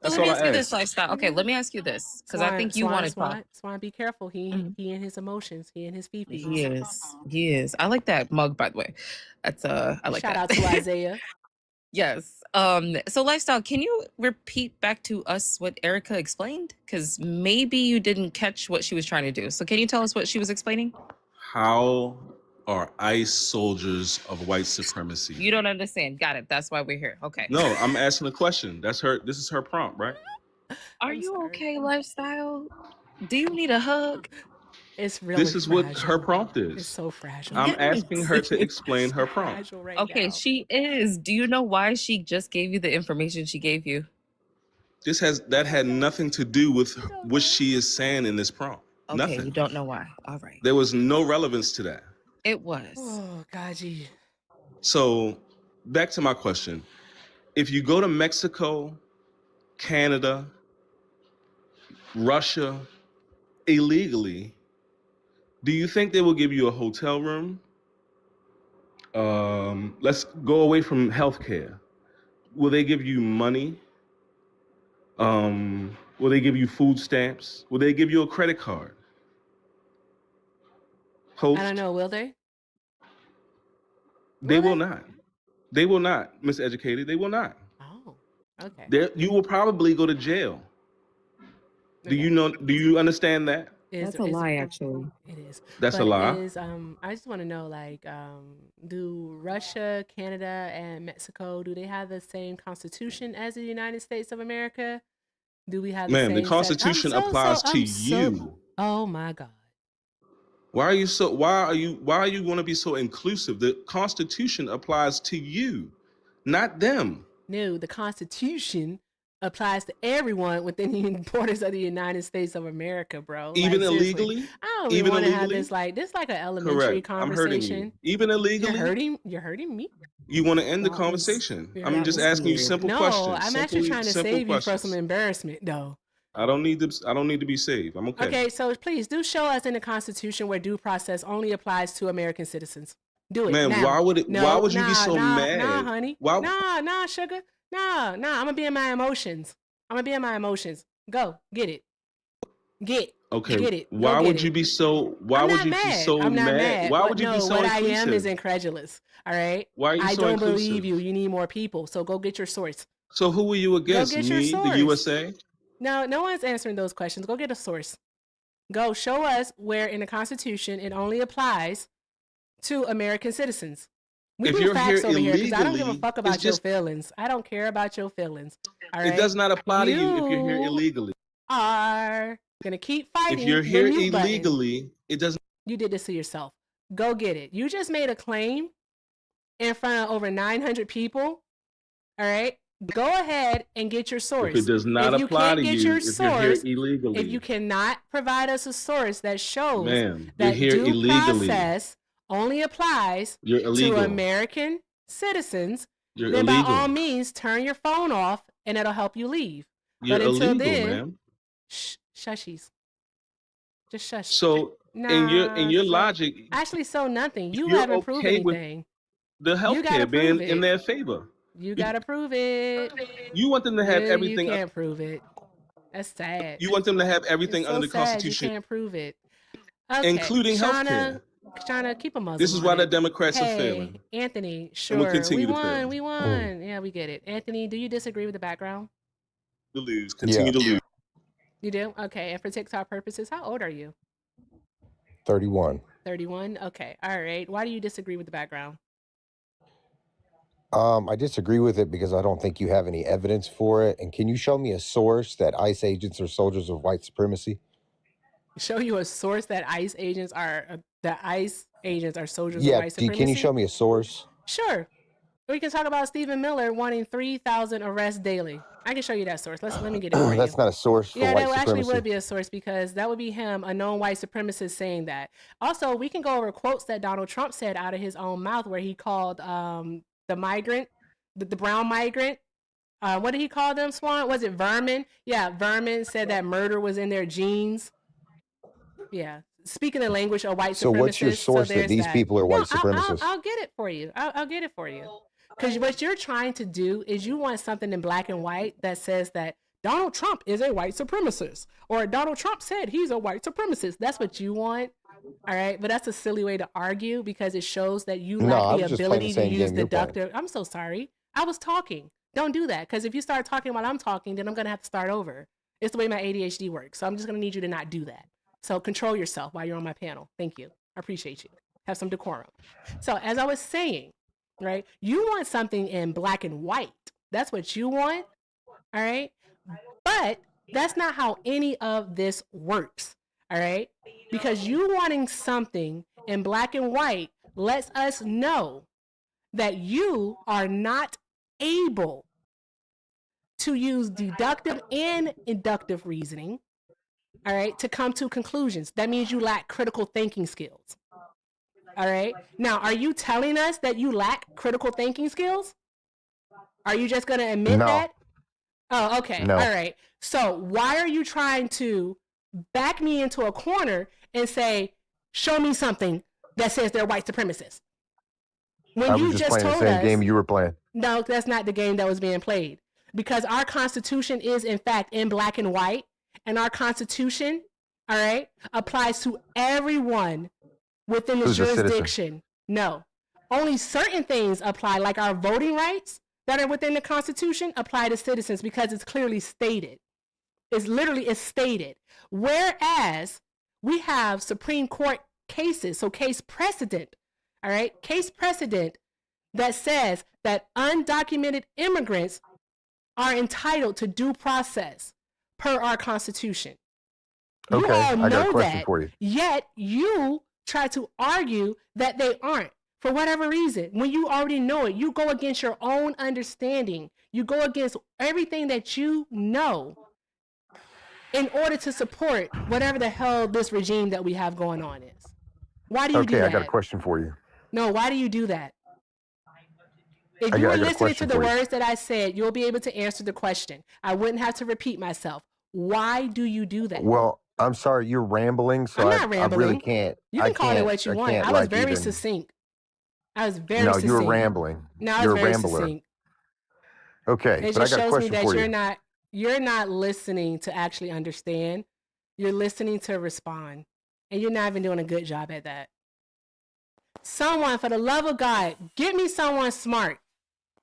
That's let me all ask I you this, asked. lifestyle. Okay, let me ask you this, because I think you want to talk. Swan, be careful. He and his emotions. He and his fifis. He is. I like that mug, by the way. That's I like Shout that. out to Isaiah. Yes. So lifestyle, can you repeat back to us what Erica explained? Because maybe you didn't catch what she was trying to do. So can you tell us what she was explaining? How are ICE soldiers of white supremacy? You don't understand. Got it. That's why we're here. Okay. No, I'm asking a question. This is her prompt, right? Are you okay, lifestyle? Do you need a hug? It's really This is fragile. what her prompt is. It's so fragile. I'm asking her to explain her prompt. Right okay, now. she is. Do you know why she just gave you the information she gave you? That had nothing to do with what she is saying in this prompt. Okay, Nothing. you don't know why. All right. There was no relevance to that. It was. Oh, God, gee. So back to my question. If you go to Mexico, Canada, Russia, illegally, do you think they will give you a hotel room? Let's go away from healthcare. Will they give you money? Will they give you food stamps? Will they give you a credit card? Host? I don't know. Will they? They will not. They will not, Miseducated. They will not. Oh, okay. You will probably go to jail. Do you understand that? That's a lie, actually. It is. That's a lie. I just want to know, like, do Russia, Canada, and Mexico, do they have the same constitution as the United States of America? Do we have the same the Constitution applies to you. Oh my God. Why are you going to be so inclusive? The Constitution applies to you, not them. No, the Constitution applies to everyone within the borders of the United States of America, bro. Even like, illegally? I don't even want to have this like an elementary Correct. conversation. I'm hurting you. Even illegally? You're hurting me. You want to end the conversation. I'm just asking you simple questions. No, I'm actually trying to save you from some embarrassment, though. I don't need to be saved. I'm okay. Okay, so please do show us in the Constitution where due process only applies to American citizens. Do it. Man, now. why would you be so mad? Nah, honey. Nah, sugar. Nah. I'm gonna be in my emotions. Go, get it. Okay. Get it. Why would you be so mad? I'm not mad. Why would you be so what inclusive? I am is incredulous. All right. Why are you I so don't inclusive? believe you. You need more people. So go get your source. So who were you against? Go get your Me, source. the USA? No one's answering those questions. Go get a source. Go show us where in the Constitution it only applies to American citizens. We If do you're here facts over here because I don't give a illegally, fuck it's about your just feelings. I don't care about your feelings. All it right. does not apply to you if you're here You illegally. are gonna keep If fighting you're the here mute button. illegally, it doesn't. You did this to yourself. Go get it. You just made a claim in front of over 900 people. All right. Go ahead and get your If source. it does not If you apply can't to get you, your if you're here source, if you illegally, cannot provide us a source that shows ma'am, you're that here due illegally. process only applies You're to illegal. American citizens, You're then by all illegal. means turn your phone off and it'll help you leave. You're But until illegal, then, ma'am. shushies. Just shush. So in Nah, your so logic, actually so nothing. You you're haven't proved okay with anything. the You gotta healthcare being prove in it. their favor. You gotta prove it. You want them to have Really, you everything. can't prove it. That's sad. You want them to have It's everything so under the sad you Constitution, can't prove it. Okay, including healthcare. Shauna, keep a muzzle This is on why the it. Democrats are Hey, failing, Anthony, and will sure, we continue to won, fail. we won. Yeah, we get it. Anthony, do you disagree with the background? To lose, continue Yeah, to lose. You do? Okay, and for TikTok purposes, how old are you? 31. 31? Okay, all right. Why do you disagree with the background? I disagree with it because I don't think you have any evidence for it. And can you show me a source that ICE agents are soldiers of white supremacy? Show you a source that ICE agents are soldiers of Yeah, white can you supremacy? show me a source? Sure. We can talk about Stephen Miller wanting 3,000 arrests daily. I can show you that source. Let me get it for That's you. not a source for Yeah, white that actually supremacy. would be a source because that would be him, a known white supremacist, saying that. Also, we can go over quotes that Donald Trump said out of his own mouth where he called the migrant, the brown migrant. What did he call them, Swan? Was it vermin? Yeah, vermin, said that murder was in their genes. Yeah. Speaking the language of white So what's your supremacists. source that there's these that. people are No, white supremacists? I'll get it for you. I'll get it for you. Because what you're trying to do is you want something in black and white that says that Donald Trump is a white supremacist, or Donald Trump said he's a white supremacist. That's what you want. All right. But that's a silly way to argue because it shows that you No, I lack the was just playing the ability to same use game you're playing. deductive. I'm so sorry. I was talking. Don't do that. Because if you start talking while I'm talking, then I'm going to have to start over. It's the way my ADHD works. So I'm just going to need you to not do that. So control yourself while you're on my panel. Thank you. I appreciate you. Have some decorum. So as I was saying, right, you want something in black and white. That's what you want. All right. But that's not how any of this works. All right. Because you wanting something in black and white lets us know that you are not able to use deductive and inductive reasoning, all right, to come to conclusions. That means you lack critical thinking skills. All right. Now, are you telling us that you lack critical thinking skills? Are you just going to admit No. that? Oh, okay. No. All right. So why are you trying to back me into a corner and say, show me something that says they're white supremacists? When I you was just playing the told same us, game you were playing. no, that's not the game that was being played. Because our Constitution is, in fact, in black and white. And our Constitution, all right, applies to everyone within the Who's a citizen? jurisdiction. No. Only certain things apply, like our voting rights that are within the Constitution apply to citizens because it's clearly stated. It's stated. Whereas we have Supreme Court cases, so case precedent, all right, case precedent that says that undocumented immigrants are entitled to due process per our Constitution. You Okay, all I got a know question that, for you. yet you try to argue that they aren't for whatever reason. When you already know it, you go against your own understanding. You go against everything that you know in order to support whatever the hell this regime that we have going on is. Why do you do Okay, that? I got a question for you. No, why do you do that? If I you were got a listening to question the for you. words that I said, you'll be able to answer the question. I wouldn't have to repeat myself. Why do you do that? Well, I'm sorry, you're rambling, so I'm not I really rambling. can't. You I can call it can't. what you I want. can't I was like very even. succinct. I was very No, succinct. you were rambling. No, I was You're a very rambler. succinct. Okay, It but I just got a shows me question that for you. you're not listening to actually understand. You're listening to respond. And you're not even doing a good job at that. Someone, for the love of God, get me someone smart.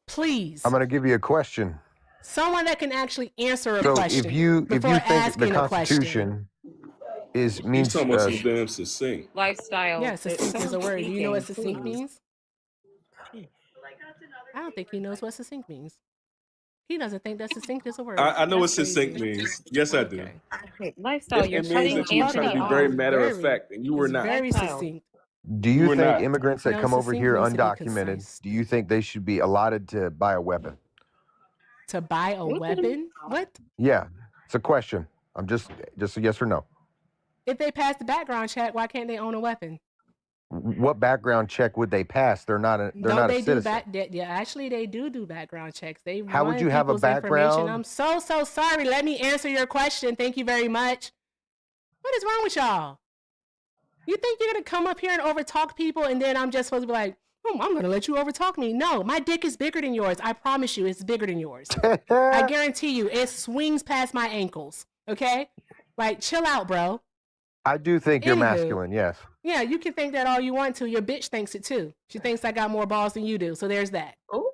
Please. I'm going to give you a question. Someone that can actually answer a So question if you before think the asking a question. Constitution is He's means talking about some damn succinct. Lifestyle. Yeah, succinct is a word. Do you know what succinct means? I don't think he knows what succinct means. He doesn't think that succinct is a word. I know what That's succinct crazy. means. Yes, I do. Okay. Wait, Lifestyle, you're It means cutting that you were trying to Anthony be very off. matter of fact, and you were It's not. very Lifestyle. succinct. Do You you were think not. immigrants that No, come over succinct here means to be undocumented, concise. do you think they should be allotted to buy a weapon? To buy a weapon? What? Yeah, it's a question. I'm just a yes or no. If they pass the background check, why can't they own a weapon? What background check would they pass? They're not a Don't they do citizen. yeah, actually they do background checks. They How would run you have a people's information. background? I'm so sorry. Let me answer your question. Thank you very much. What is wrong with y'all? You think you're gonna come up here and overtalk people and then I'm just supposed to be like, I'm gonna let you overtalk me? No, my dick is bigger than yours. I promise you, it's bigger than yours. I guarantee you, it swings past my ankles. Okay, like chill out, bro. I do think you're Anywho. masculine, yes. Yeah, you can think that all you want to. Your bitch thinks it too. She thinks I got more balls than you do. So there's that. Oh,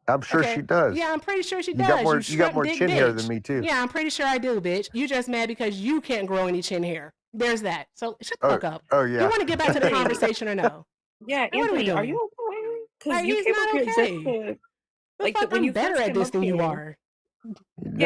I'm sure she does. Yeah, I'm pretty sure she You does. got more you shrimp more dick chin hair bitch. than me too. Yeah, I'm pretty sure I do, bitch. You just mad because you can't grow any chin hair. There's that. So shut the fuck up. Oh yeah. You want to get back to the conversation or no? Yeah, What are we Anthony, are doing? you okay? Because Like, you he's came not up here just okay. to, The like, fuck, when I'm you better first at came this up than you here. are. No,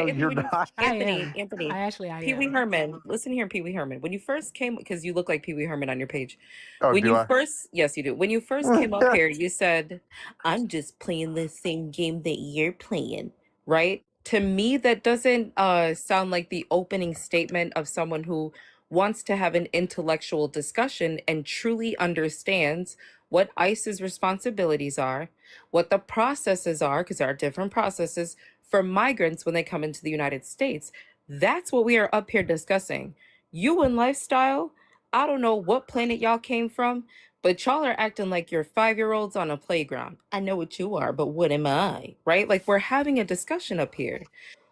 Yeah, you're when you, not. Anthony, I Anthony, I actually Pee Wee am. Herman. Listen here, Pee Wee Herman. When you first came, because you look like Pee Wee Herman on your page. Oh, When do you I? first, yes, you do. When you first came up here, you said, "I'm just playing the same game that you're playing," right? To me, that doesn't sound like the opening statement of someone who wants to have an intellectual discussion and truly understands what ICE's responsibilities are, what the processes are, because there are different processes for migrants when they come into the United States. That's what we are up here discussing. You and Lifestyle, I don't know what planet y'all came from, but y'all are acting like you're 5-year-olds on a playground. I know what you are, but what am I? Right? Like we're having a discussion up here.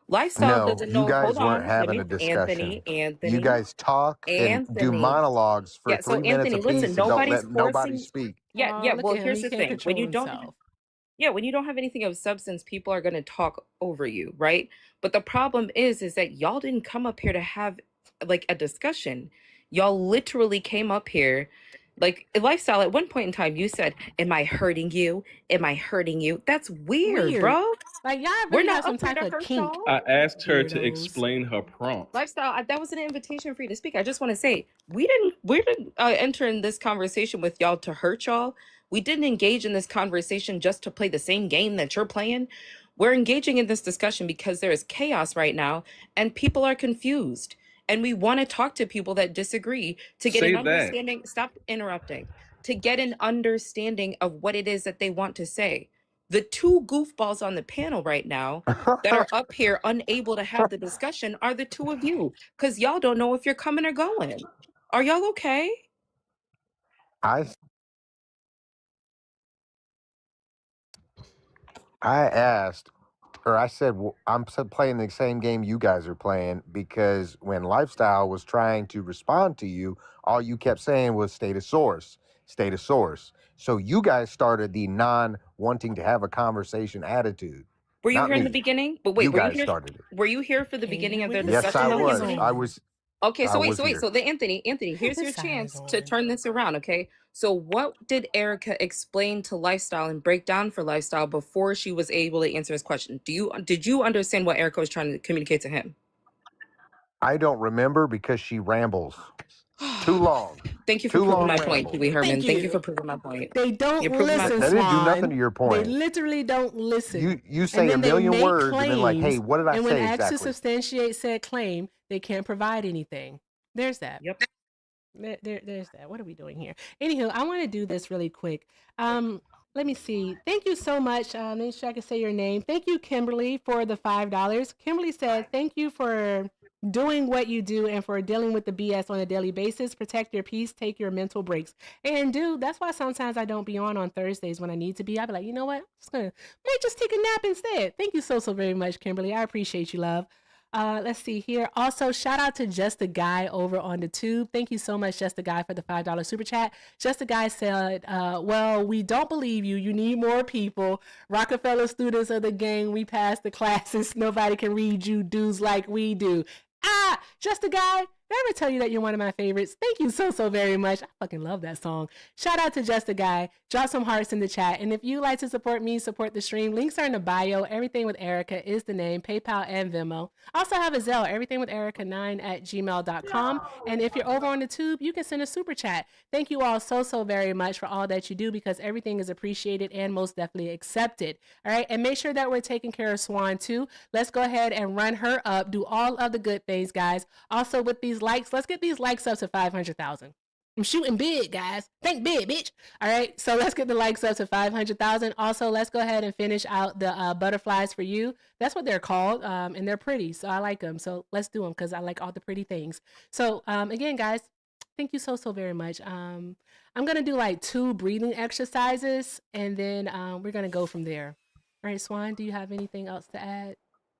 Lifestyle No, doesn't you know. Hold guys weren't on. Let having me, a discussion. You Anthony, guys talk and do monologues for Yeah, so 3 minutes Anthony, listen, apiece and don't nobody's let nobody forcing. speak. Yeah, Oh, yeah. look Well, at him. here's He the can't thing. When control you don't himself. when you don't have anything of substance, people are going to talk over you, right? But the problem is that y'all didn't come up here to have like a discussion. Y'all literally came up here like Lifestyle. At one point in time, you said, "Am I hurting you? Am I hurting you?" That's weird, bro. Like y'all We're really not have some up here type to of hurt kink. y'all. I asked her to Weirdos. explain her prompt. Lifestyle, that was an invitation for you to speak. I just want to say we didn't enter in this conversation with y'all to hurt y'all. We didn't engage in this conversation just to play the same game that you're playing. We're engaging in this discussion because there is chaos right now and people are confused. And we want to talk to people that disagree to get Say an that. understanding. Stop interrupting. To get an understanding of what it is that they want to say. The two goofballs on the panel right now that are up here unable to have the discussion are the two of you because y'all don't know if you're coming or going. Are y'all okay? I asked, or I said, I'm playing the same game you guys are playing because when Lifestyle was trying to respond to you, all you kept saying was state of source, state of source. So you guys started the non-wanting to have a conversation attitude. Were you Not here in the me. beginning? But wait, You were you guys here? started it. Were you here for the beginning of their Yes, discussion? I though, was. Anthony? I was. Okay, I so was wait. here. So the Anthony, here's your His side is chance to on. turn this around, okay? So what did Erica explain to Lifestyle and break down for Lifestyle before she was able to answer his question? Did you understand what Erica was trying to communicate to him? I don't remember because she rambles. Too long. Thank you for Too proving long my point, ramble. Pee Wee Herman. Thank Thank you you. for proving my point. They don't You're proving my listen, That didn't do nothing Swan. to your They point. literally don't listen. You And say a then they million make words and then like, hey, claims, what did I and when say asked to exactly? substantiate said claim, they can't provide anything. There's that. Yep. There's that. What are we doing here? Anywho, I want to do this really quick. Let me see. Thank you so much. Let me make sure I can say your name. Thank you, Kimberly, for the $5. Kimberly said, "Thank you for doing what you do and for dealing with the BS on a daily basis. Protect your peace. Take your mental breaks." And dude, that's why sometimes I don't be on Thursdays when I need to be. I'll be like, you know what? Might just take a nap instead. Thank you so very much, Kimberly. I appreciate you, love. Let's see here. Also, shout out to Just a Guy over on the tube. Thank you so much, Just a Guy, for the $5 super chat. Just a Guy said, well, we don't believe you. You need more people. Rockefeller students of the gang. We passed the classes. Nobody can read you dudes like we do. Just a Guy. Did I ever tell you that you're one of my favorites? Thank you so very much. I fucking love that song. Shout out to Just a Guy. Drop some hearts in the chat. And if you like to support me, support the stream, links are in the bio. Everything with Erica is the name, PayPal and Venmo. I also have a Zelle, everythingwitherica9@gmail.com. And if you're over on the tube, you can send a super chat. Thank you all so very much for all that you do, because everything is appreciated and most definitely accepted. All right. And make sure that we're taking care of Swan too. Let's go ahead and run her up. Do all of the good things, guys. Also with these likes, let's get these likes up to 500,000. I'm shooting big, guys. Think big, bitch. All right, so let's get the likes up to 500,000. Also, let's go ahead and finish out the butterflies for you. That's what they're called, and they're pretty, so I like them. So let's do them because I like all the pretty things. So again, guys, thank you so very much. I'm gonna do like 2 breathing exercises, and then we're gonna go from there. All right, Swan, do you have anything else to add?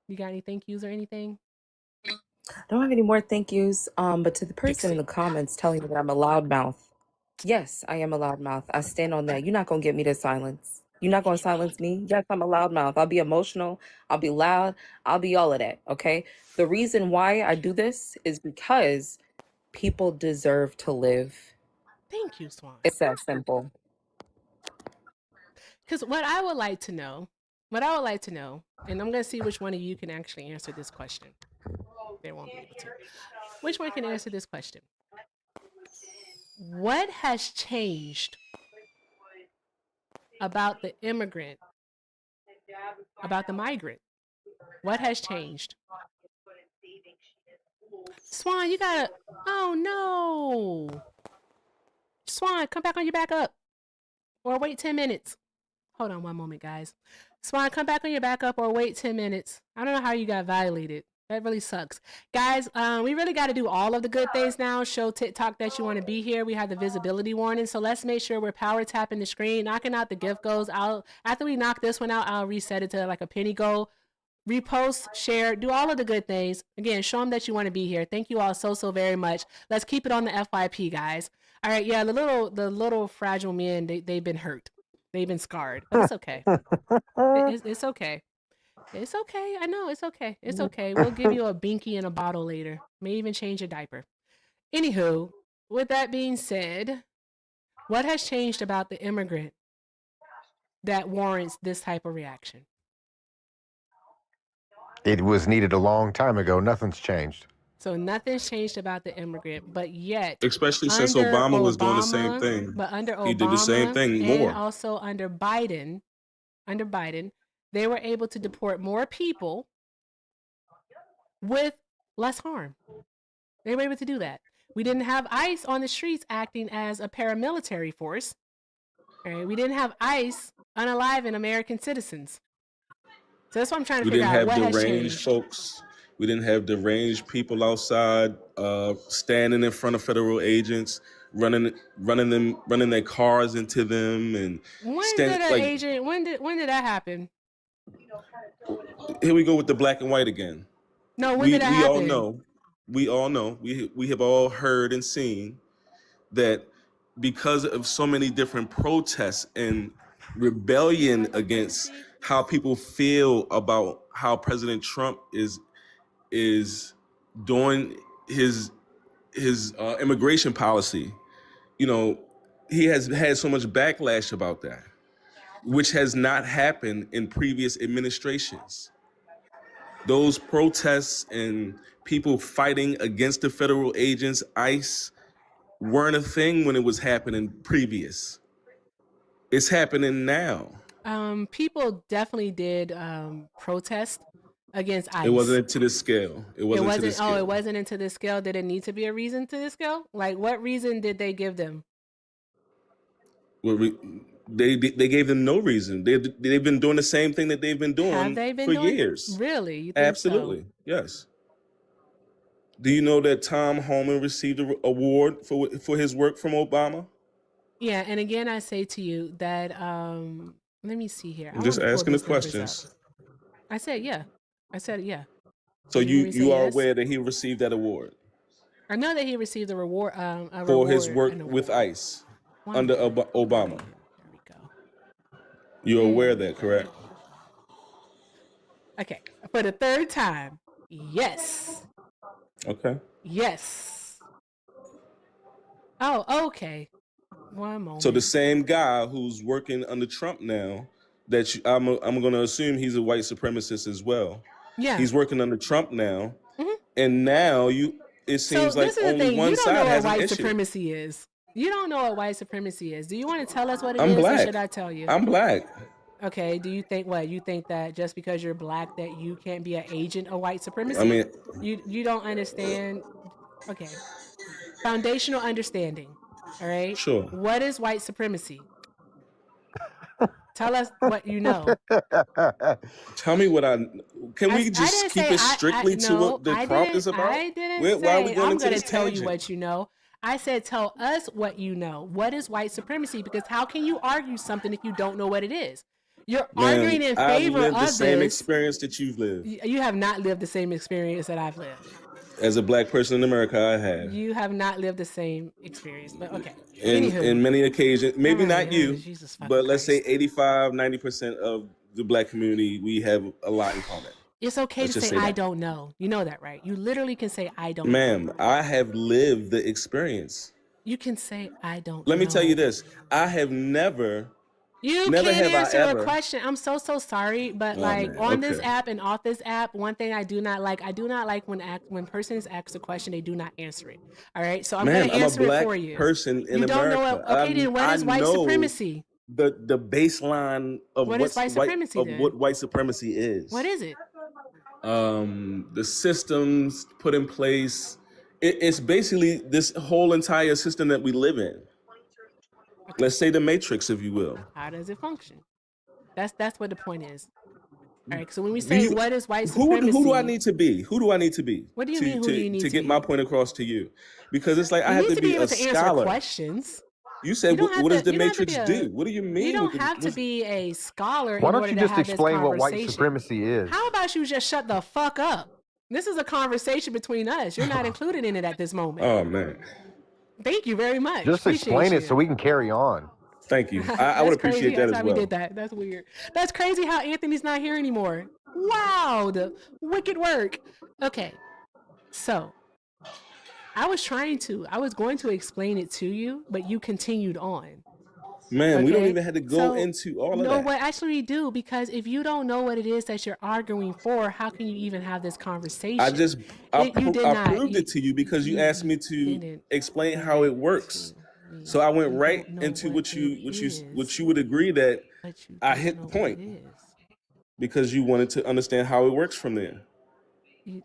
You got any thank yous or anything? I don't have any more thank yous. But to the person in Dixie. the comments telling me that I'm a loudmouth, yes, I am a loudmouth. I stand on that. You're not gonna get me to silence. You're not gonna silence me. Yes, I'm a loudmouth. I'll be emotional. I'll be loud. I'll be all of that. Okay. The reason why I do this is because people deserve to live. Thank you, Swan. It's that simple. Because what I would like to know, and I'm going to see which one of you can actually answer this question. They won't be able to. Which one can answer this question? What has changed about the immigrant, about the migrant? What has changed? Swan, you gotta, oh no. Swan, come back on your back up. Or wait 10 minutes. Hold on one moment, guys. Swan, come back on your back up or wait 10 minutes. I don't know how you got violated. That really sucks. Guys, we really got to do all of the good things now. Show TikTok that you want to be here. We have the visibility warning. So let's make sure we're power tapping the screen, knocking out the gift goals. After we knock this one out, I'll reset it to like a penny goal. Repost, share, do all of the good things. Again, show them that you want to be here. Thank you all so very much. Let's keep it on the FYP, guys. All right, yeah, the little fragile men, they've been hurt. They've been scarred, but it's okay. It's okay. It's okay. I know it's okay. It's okay. We'll give you a binky in a bottle later. May even change your diaper. Anywho, with that being said, what has changed about the immigrant that warrants this type of reaction? It was needed a long time ago. Nothing's changed. So nothing's changed about the immigrant, but yet, Especially since Obama was doing the same thing. But under Obama, He did the same thing more. and also under Biden, they were able to deport more people with less harm. They were able to do that. We didn't have ICE on the streets acting as a paramilitary force. Right? We didn't have ICE unaliving American citizens. So that's what I'm trying to figure out. What has changed? We didn't have deranged folks. We didn't have deranged people outside standing in front of federal agents, running their cars into them, and when did that happen? Here we go with the black and white again. No, when did that happen? We all know. We have all heard and seen that because of so many different protests and rebellion against how people feel about how President Trump is doing his immigration policy. You know, he has had so much backlash about that, which has not happened in previous administrations. Those protests and people fighting against the federal agents, ICE, weren't a thing when it was happening previous. It's happening now. People definitely did protest against ICE. It wasn't to this scale. It wasn't into this scale. Did it need to be a reason to this scale? Like, what reason did they give them? Well, they gave them no reason. They've been doing the same thing that they've been doing for years. Really? You think Absolutely. So? Yes. Do you know that Tom Homan received an award for his work from Obama? Yeah, and again, I say to you that let me see here. I'm just asking the questions. I said yeah. So you are aware that he received that award? I know that he received a reward for his work with ICE under Obama. There we go. You're aware of that, correct? Okay. For the third time, yes. Okay. Yes. Oh, okay. One moment. So the same guy who's working under Trump now, that I'm going to assume he's a white supremacist as well. Yeah. He's working under Trump now, and now it seems So like this is the only thing. one You don't know side what has an white issue. supremacy is. You don't know what white supremacy is. Do you want to tell us what it I'm is, or black. should I tell you? I'm black. Okay. Do you think what? You think that just because you're black that you can't be an agent of white supremacy? I mean, you don't understand. Okay. Foundational understanding. All right. sure. What is white supremacy? Tell us what you know. Tell me what can we I just didn't keep say it strictly to no, what the I prompt didn't. is about? I didn't Why are we say going I'm into going to this tell you tangent? what you know. I said tell us what you know. What is white supremacy? Because how can you argue something if you don't know what it is? You're arguing in I've favor lived the of same this. experience that you've lived. You have not lived the same experience that I've lived. As a black person in America, I have. You have not lived the same experience, but okay. In many occasions, maybe not you, Jesus fucking but let's Christ. say 85, 90% of the black community, we have a lot in common. It's okay Let's to just say say I that. don't know. You know that, right? You literally can say I don't know. Ma'am, I have lived the experience. You can say I don't Let know. me tell you this. I have never You Never can't have I answer ever. a question. I'm so sorry, but Oh, like man, on this okay. app and off this app, one thing I do not like when persons ask a question, they do not answer it. All right, so I'm Ma'am, gonna I'm a answer it black for you. person in You don't know America. what? Okay, then what I is white know supremacy? the baseline of What is white supremacy then? what white supremacy is. What is it? The systems put in place. It's basically this whole entire system that we live in. Okay. Let's say the matrix, if you will. How does it function? That's what the point is. All right, so when we say what is white supremacy, Who do I need to be? Who do I need to be? What do you mean? Who do you need to get be? my point across to you? Because it's like I You have need to be be able a to answer scholar. questions. You said, don't have what does to- the you don't have to matrix be a- do? What do you mean? You don't with the- have to what's- be a scholar Why in don't order you to just have this explain what white conversation. supremacy is? How about you just shut the fuck up? This is a conversation between us. You're not included in it at this moment. Oh man, Thank you very much. Just explain Appreciate it so we can carry on. thank you. I That's would appreciate crazy. that That's as how well. we did that. That's weird. That's crazy how Anthony's not here anymore. Wow, the wicked work. Okay, so I was going to explain it to you, but you continued on. Man, we don't Okay? even have to go So, into all of No, that. what actually we do, because if you don't know what it is that you're arguing for, how can you even have this conversation? I You did not. proved it to you because you asked me to didn't explain how it works. me. So I went You right don't know into what it what you would agree that but you I don't hit know the what point it is. because you wanted to understand how it works from there. You-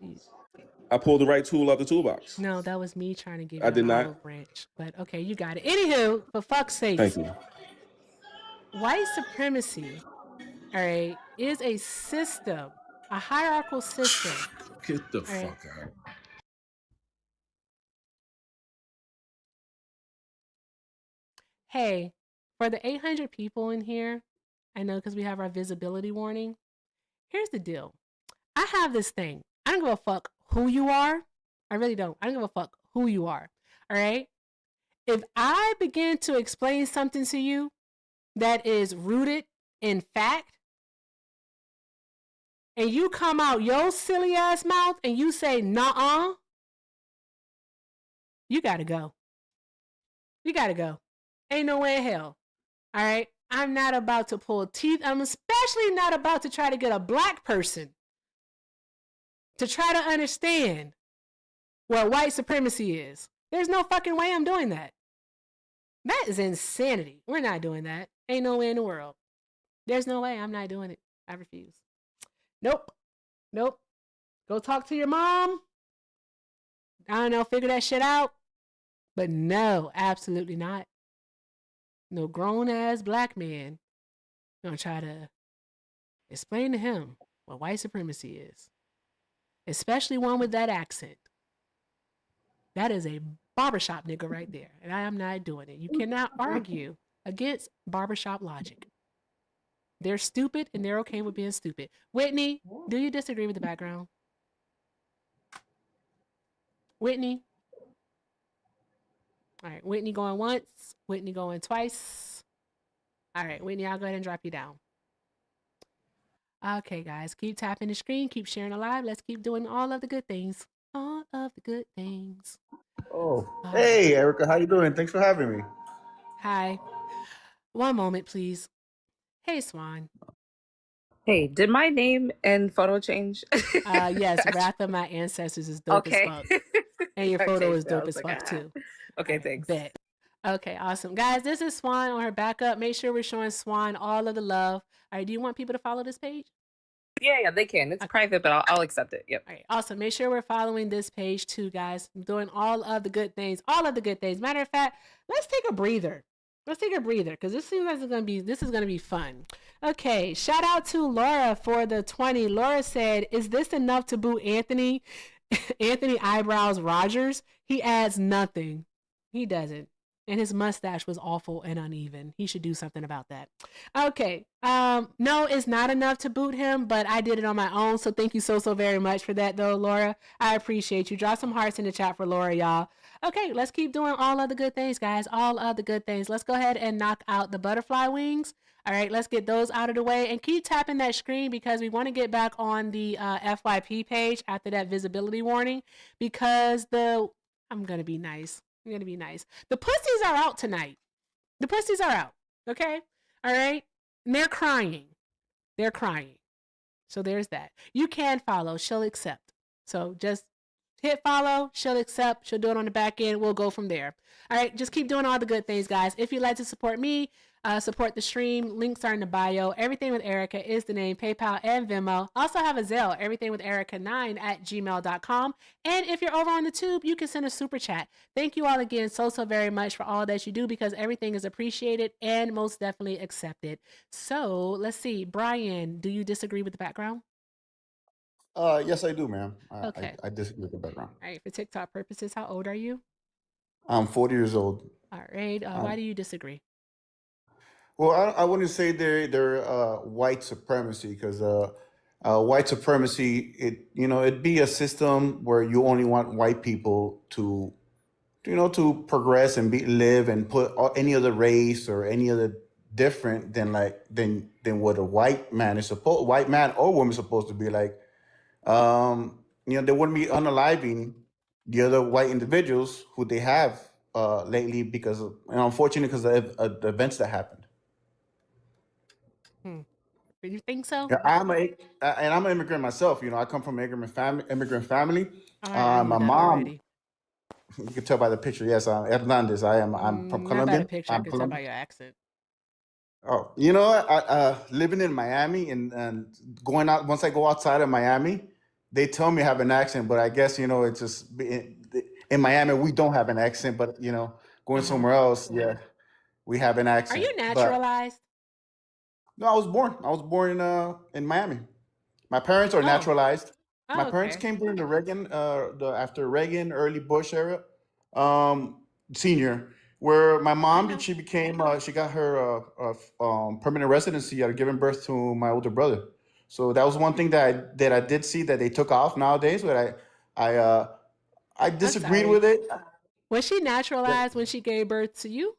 I pulled the right tool out the toolbox. No, that was me trying to give I you did an not. olive branch. But okay, you got it. Anywho, for fuck's sake, Thank you. white supremacy, all right, is a system, a hierarchical system. Get the right. fuck out. Hey, for the 800 people in here, I know because we have our visibility warning. Here's the deal. I have this thing. I don't give a fuck who you are. I really don't. I don't give a fuck who you are. All right? If I begin to explain something to you that is rooted in fact, and you come out your silly ass mouth and you say, "Nuh-uh," you gotta go. You gotta go. Ain't no way in hell. All right? I'm not about to pull teeth. I'm especially not about to try to get a black person to try to understand what white supremacy is. There's no fucking way I'm doing that. That is insanity. We're not doing that. Ain't no way in the world. There's no way. I'm not doing it. I refuse. Nope. Nope. Go talk to your mom. I don't know, figure that shit out. But no, absolutely not. No grown ass black man gonna try to explain to him what white supremacy is. Especially one with that accent. That is a barbershop nigga right there. And I am not doing it. You cannot argue against barbershop logic. They're stupid and they're okay with being stupid. Whitney, do you disagree with the background? Whitney? All right, Whitney going once, Whitney going twice. All right, Whitney, I'll go ahead and drop you down. Okay, guys, keep tapping the screen, keep sharing the live. Let's keep doing all of the good things. all of the good things. Oh, All hey, right. Erica, how you doing? Thanks for having me. Hi. One moment, please. Hey, Swan. Hey, did my name and photo change? Yes, Wrath of My Ancestors is dope as Okay. fuck. And your photo Okay, is so I dope was as like, fuck too. Okay, All right, thanks. bet. Okay, awesome. Guys, this is Swan on her backup. Make sure we're showing Swan all of the love. All right, do you want people to follow this page? Yeah, they can. It's private, but I'll accept it. Yep. All right, awesome. Make sure we're following this page too, guys. I'm doing all of the good things. All of the good things. Matter of fact, let's take a breather. Let's take a breather because this seems like this is gonna be fun. Okay, shout out to Laura for the 20. Laura said, "Is this enough to boot Anthony? Anthony eyebrows Rogers? He adds nothing. He doesn't." And his mustache was awful and uneven. He should do something about that. Okay. No, it's not enough to boot him, but I did it on my own. So thank you so very much for that though, Laura. I appreciate you. Drop some hearts in the chat for Laura, y'all. Okay, let's keep doing all of the good things, guys. All of the good things. Let's go ahead and knock out the butterfly wings. All right, let's get those out of the way and keep tapping that screen because we want to get back on the FYP page after that visibility warning because I'm going to be nice. I'm going to be nice. The pussies are out tonight. The pussies are out. Okay? All right? And they're crying. They're crying. So there's that. You can follow. She'll accept. So just hit follow. She'll accept. She'll do it on the back end. We'll go from there. All right. Just keep doing all the good things, guys. If you'd like to support me, support the stream. Links are in the bio. Everything with Erica is the name. PayPal and Venmo. Also have a Zelle. Everything with Erica9@gmail.com. And if you're over on the tube, you can send a super chat. Thank you all again so very much for all that you do because everything is appreciated and most definitely accepted. So let's see. Brian, do you disagree with the background? Yes, I do, ma'am. Okay. I disagree with the background. All right. For TikTok purposes, how old are you? I'm 40 years old. All right. Why do you disagree? Well, I wouldn't say they're white supremacy because white supremacy it'd be a system where you only want white people to to progress and live and put any other race or any other different than what a white man or woman is supposed to be like. They wouldn't be unaliving the other white individuals who they have lately because of, unfortunately because of the events that happened. Do you think so? Yeah, I'm an immigrant myself. I come from an immigrant family. I knew My that mom, already. you can tell by the picture. Yes, Hernandez. I'm from Not by the Colombian. picture. I I'm can tell by Colombian. your accent. Oh, living in Miami and going out once I go outside of Miami, they tell me I have an accent, but I guess it's just in Miami we don't have an accent, but going somewhere else, yeah, we have an Are accent. you But naturalized? no, I was born in Miami. My parents are naturalized. My Oh, parents okay. came during the Reagan, after Reagan, early Bush era, senior, where my mom she became she got her permanent residency at giving birth to my older brother. So that was one thing that I did see that they took off nowadays, but I disagreed sorry. with it. Was she naturalized when she gave birth to you?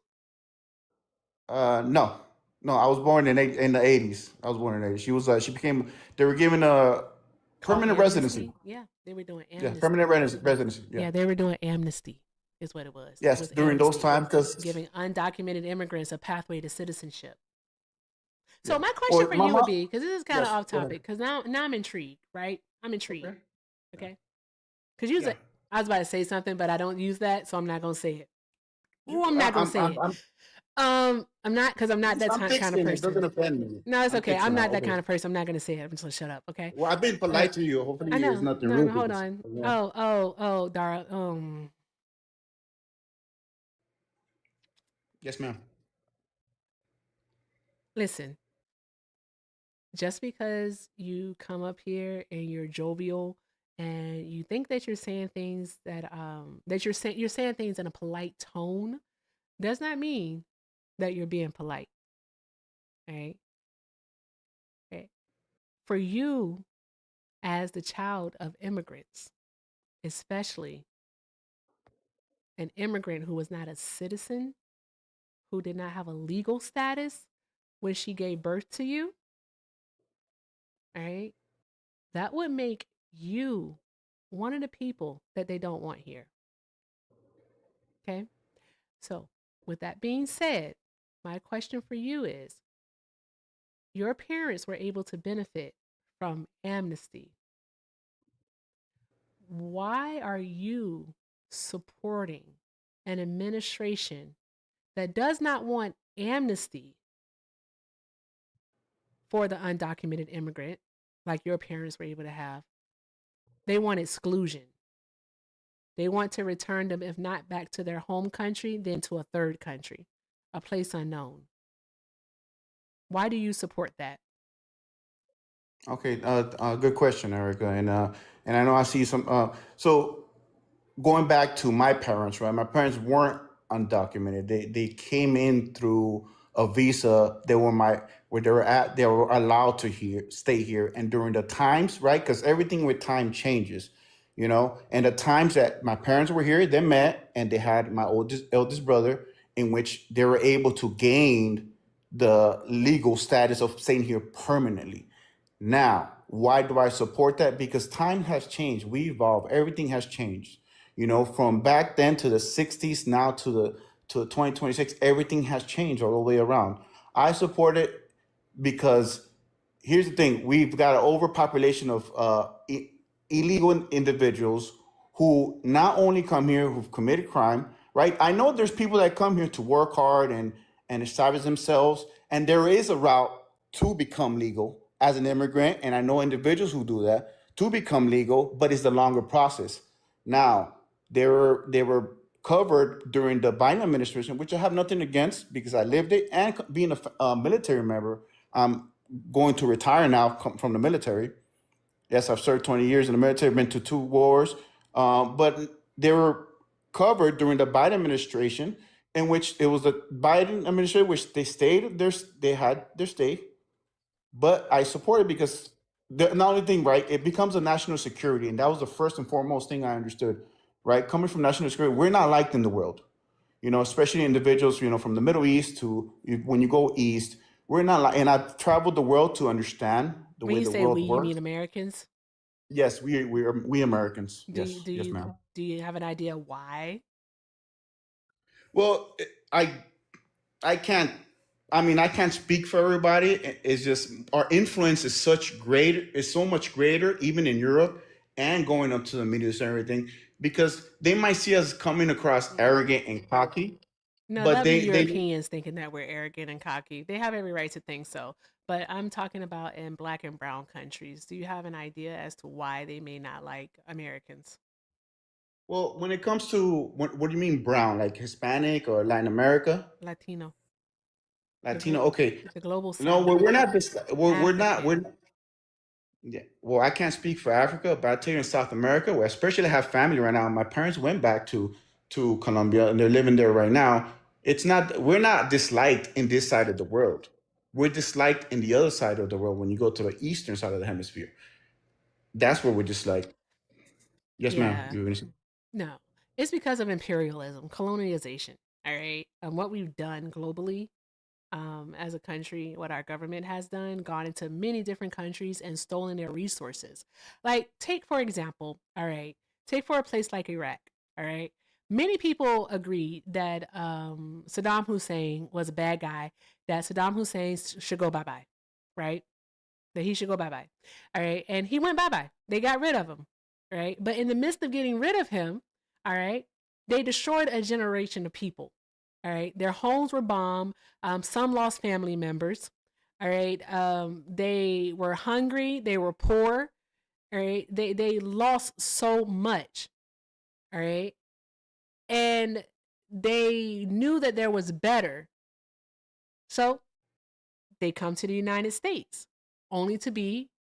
No, I was born in the 80s. I was born in the 80s. She was they were given a permanent residency. Yeah, they were doing Yeah, amnesty. permanent residency. Yeah, they were doing amnesty, is what it was. Yes, It was during those amnesty, times, because giving undocumented immigrants a pathway to citizenship. So yeah. my question Well, for my you would mom. be, because this is kind of Yes, off go ahead. topic, because now I'm intrigued, right? I'm intrigued. Okay. Okay. Because usually Yeah. I was about to say something, but I don't use that, so I'm not gonna say it. You- I'm not gonna I'm, say I'm, it. I'm, I'm not because I'm not that I'm kind of fixing it. It person. doesn't offend me. No, it's I'm okay. fixing I'm it. not that Okay. kind of person. I'm not gonna say it. I'm just gonna shut up. Okay. Well, I've been polite to you. Hopefully, I there's know. nothing No, rude. no, hold this. on. Yeah. Oh, Dara. Yes, ma'am. Listen. Just because you come up here and you're jovial and you think that you're saying things that you're saying things in a polite tone does not mean that you're being polite. Right? Okay. For you as the child of immigrants, especially an immigrant who was not a citizen, who did not have a legal status when she gave birth to you, all right, that would make you one of the people that they don't want here. Okay? So, with that being said, my question for you is, your parents were able to benefit from amnesty. Why are you supporting an administration that does not want amnesty for the undocumented immigrant like your parents were able to have? They want exclusion. They want to return them, if not back to their home country, then to a third country, a place unknown. Why do you support that? Okay, good question, Erica. And I know I see some. So going back to my parents, right? My parents weren't undocumented. They came in through a visa. They were where they were at. They were allowed to stay here. And during the times, right? Because everything with time changes, you know. And the times that my parents were here, they met, and they had my eldest brother, in which they were able to gain the legal status of staying here permanently. Now, why do I support that? Because time has changed. We evolve. Everything has changed. You know, from back then to the 60s, now to 2026, everything has changed all the way around. I support it because here's the thing: we've got an overpopulation of illegal individuals who not only come here who've committed crime, right? I know there's people that come here to work hard and establish themselves, and there is a route to become legal as an immigrant, and I know individuals who do that to become legal, but it's the longer process. Now, they were covered during the Biden administration, which I have nothing against because I lived it, and being a military member, I'm going to retire now from the military. Yes, I've served 20 years in the military, been to 2 wars, but they were covered during the Biden administration, in which it was the Biden administration, which they had their stay. But I support it because the only thing, right, it becomes a national security. And that was the first and foremost thing I understood, right? Coming from national security, we're not liked in the world, you know, especially individuals, you know, from the Middle East to when you go east, we're not like, and I've traveled the world to understand the When way you the say world we, you mean works. Americans? Yes, we Americans. Do Yes, you, do yes, you ma'am. do you have an idea why? Well, I can't. I mean, I can't speak for everybody. It's just our influence is so much greater, even in Europe and going up to the Middle East and everything, because they might see us coming across arrogant and cocky, No, but that'd be they Europeans thinking that we're arrogant and cocky. They have every right to think so. But I'm talking about in black and brown countries. Do you have an idea as to why they may not like Americans? well, when it comes to what do you mean brown, like Hispanic or Latin America, Latino, the Latino? Okay, the global no, South, we're not this. We're not. African. Yeah. Well, I can't speak for Africa, but I tell you in South America, where especially I have family right now. My parents went back to Colombia and they're living there right now. We're not disliked in this side of the world. We're disliked in the other side of the world when you go to the eastern side of the hemisphere. That's where we're disliked. Yes, ma'am. Yeah. You're gonna say. No, it's because of imperialism, colonialization. All right. And what we've done globally, as a country, what our government has done, gone into many different countries and stolen their resources. Like, take for example, all right, take for a place like Iraq, all right. Many people agreed that Saddam Hussein was a bad guy, that Saddam Hussein should go bye bye, right? That he should go bye bye, all right. And he went bye bye. They got rid of him, right? But in the midst of getting rid of him, all right, they destroyed a generation of people. All right, their homes were bombed. Some lost family members. All right, they were hungry. They were poor. All right, they lost so much. All right, and they knew that there was better, so they come to the United States, only to be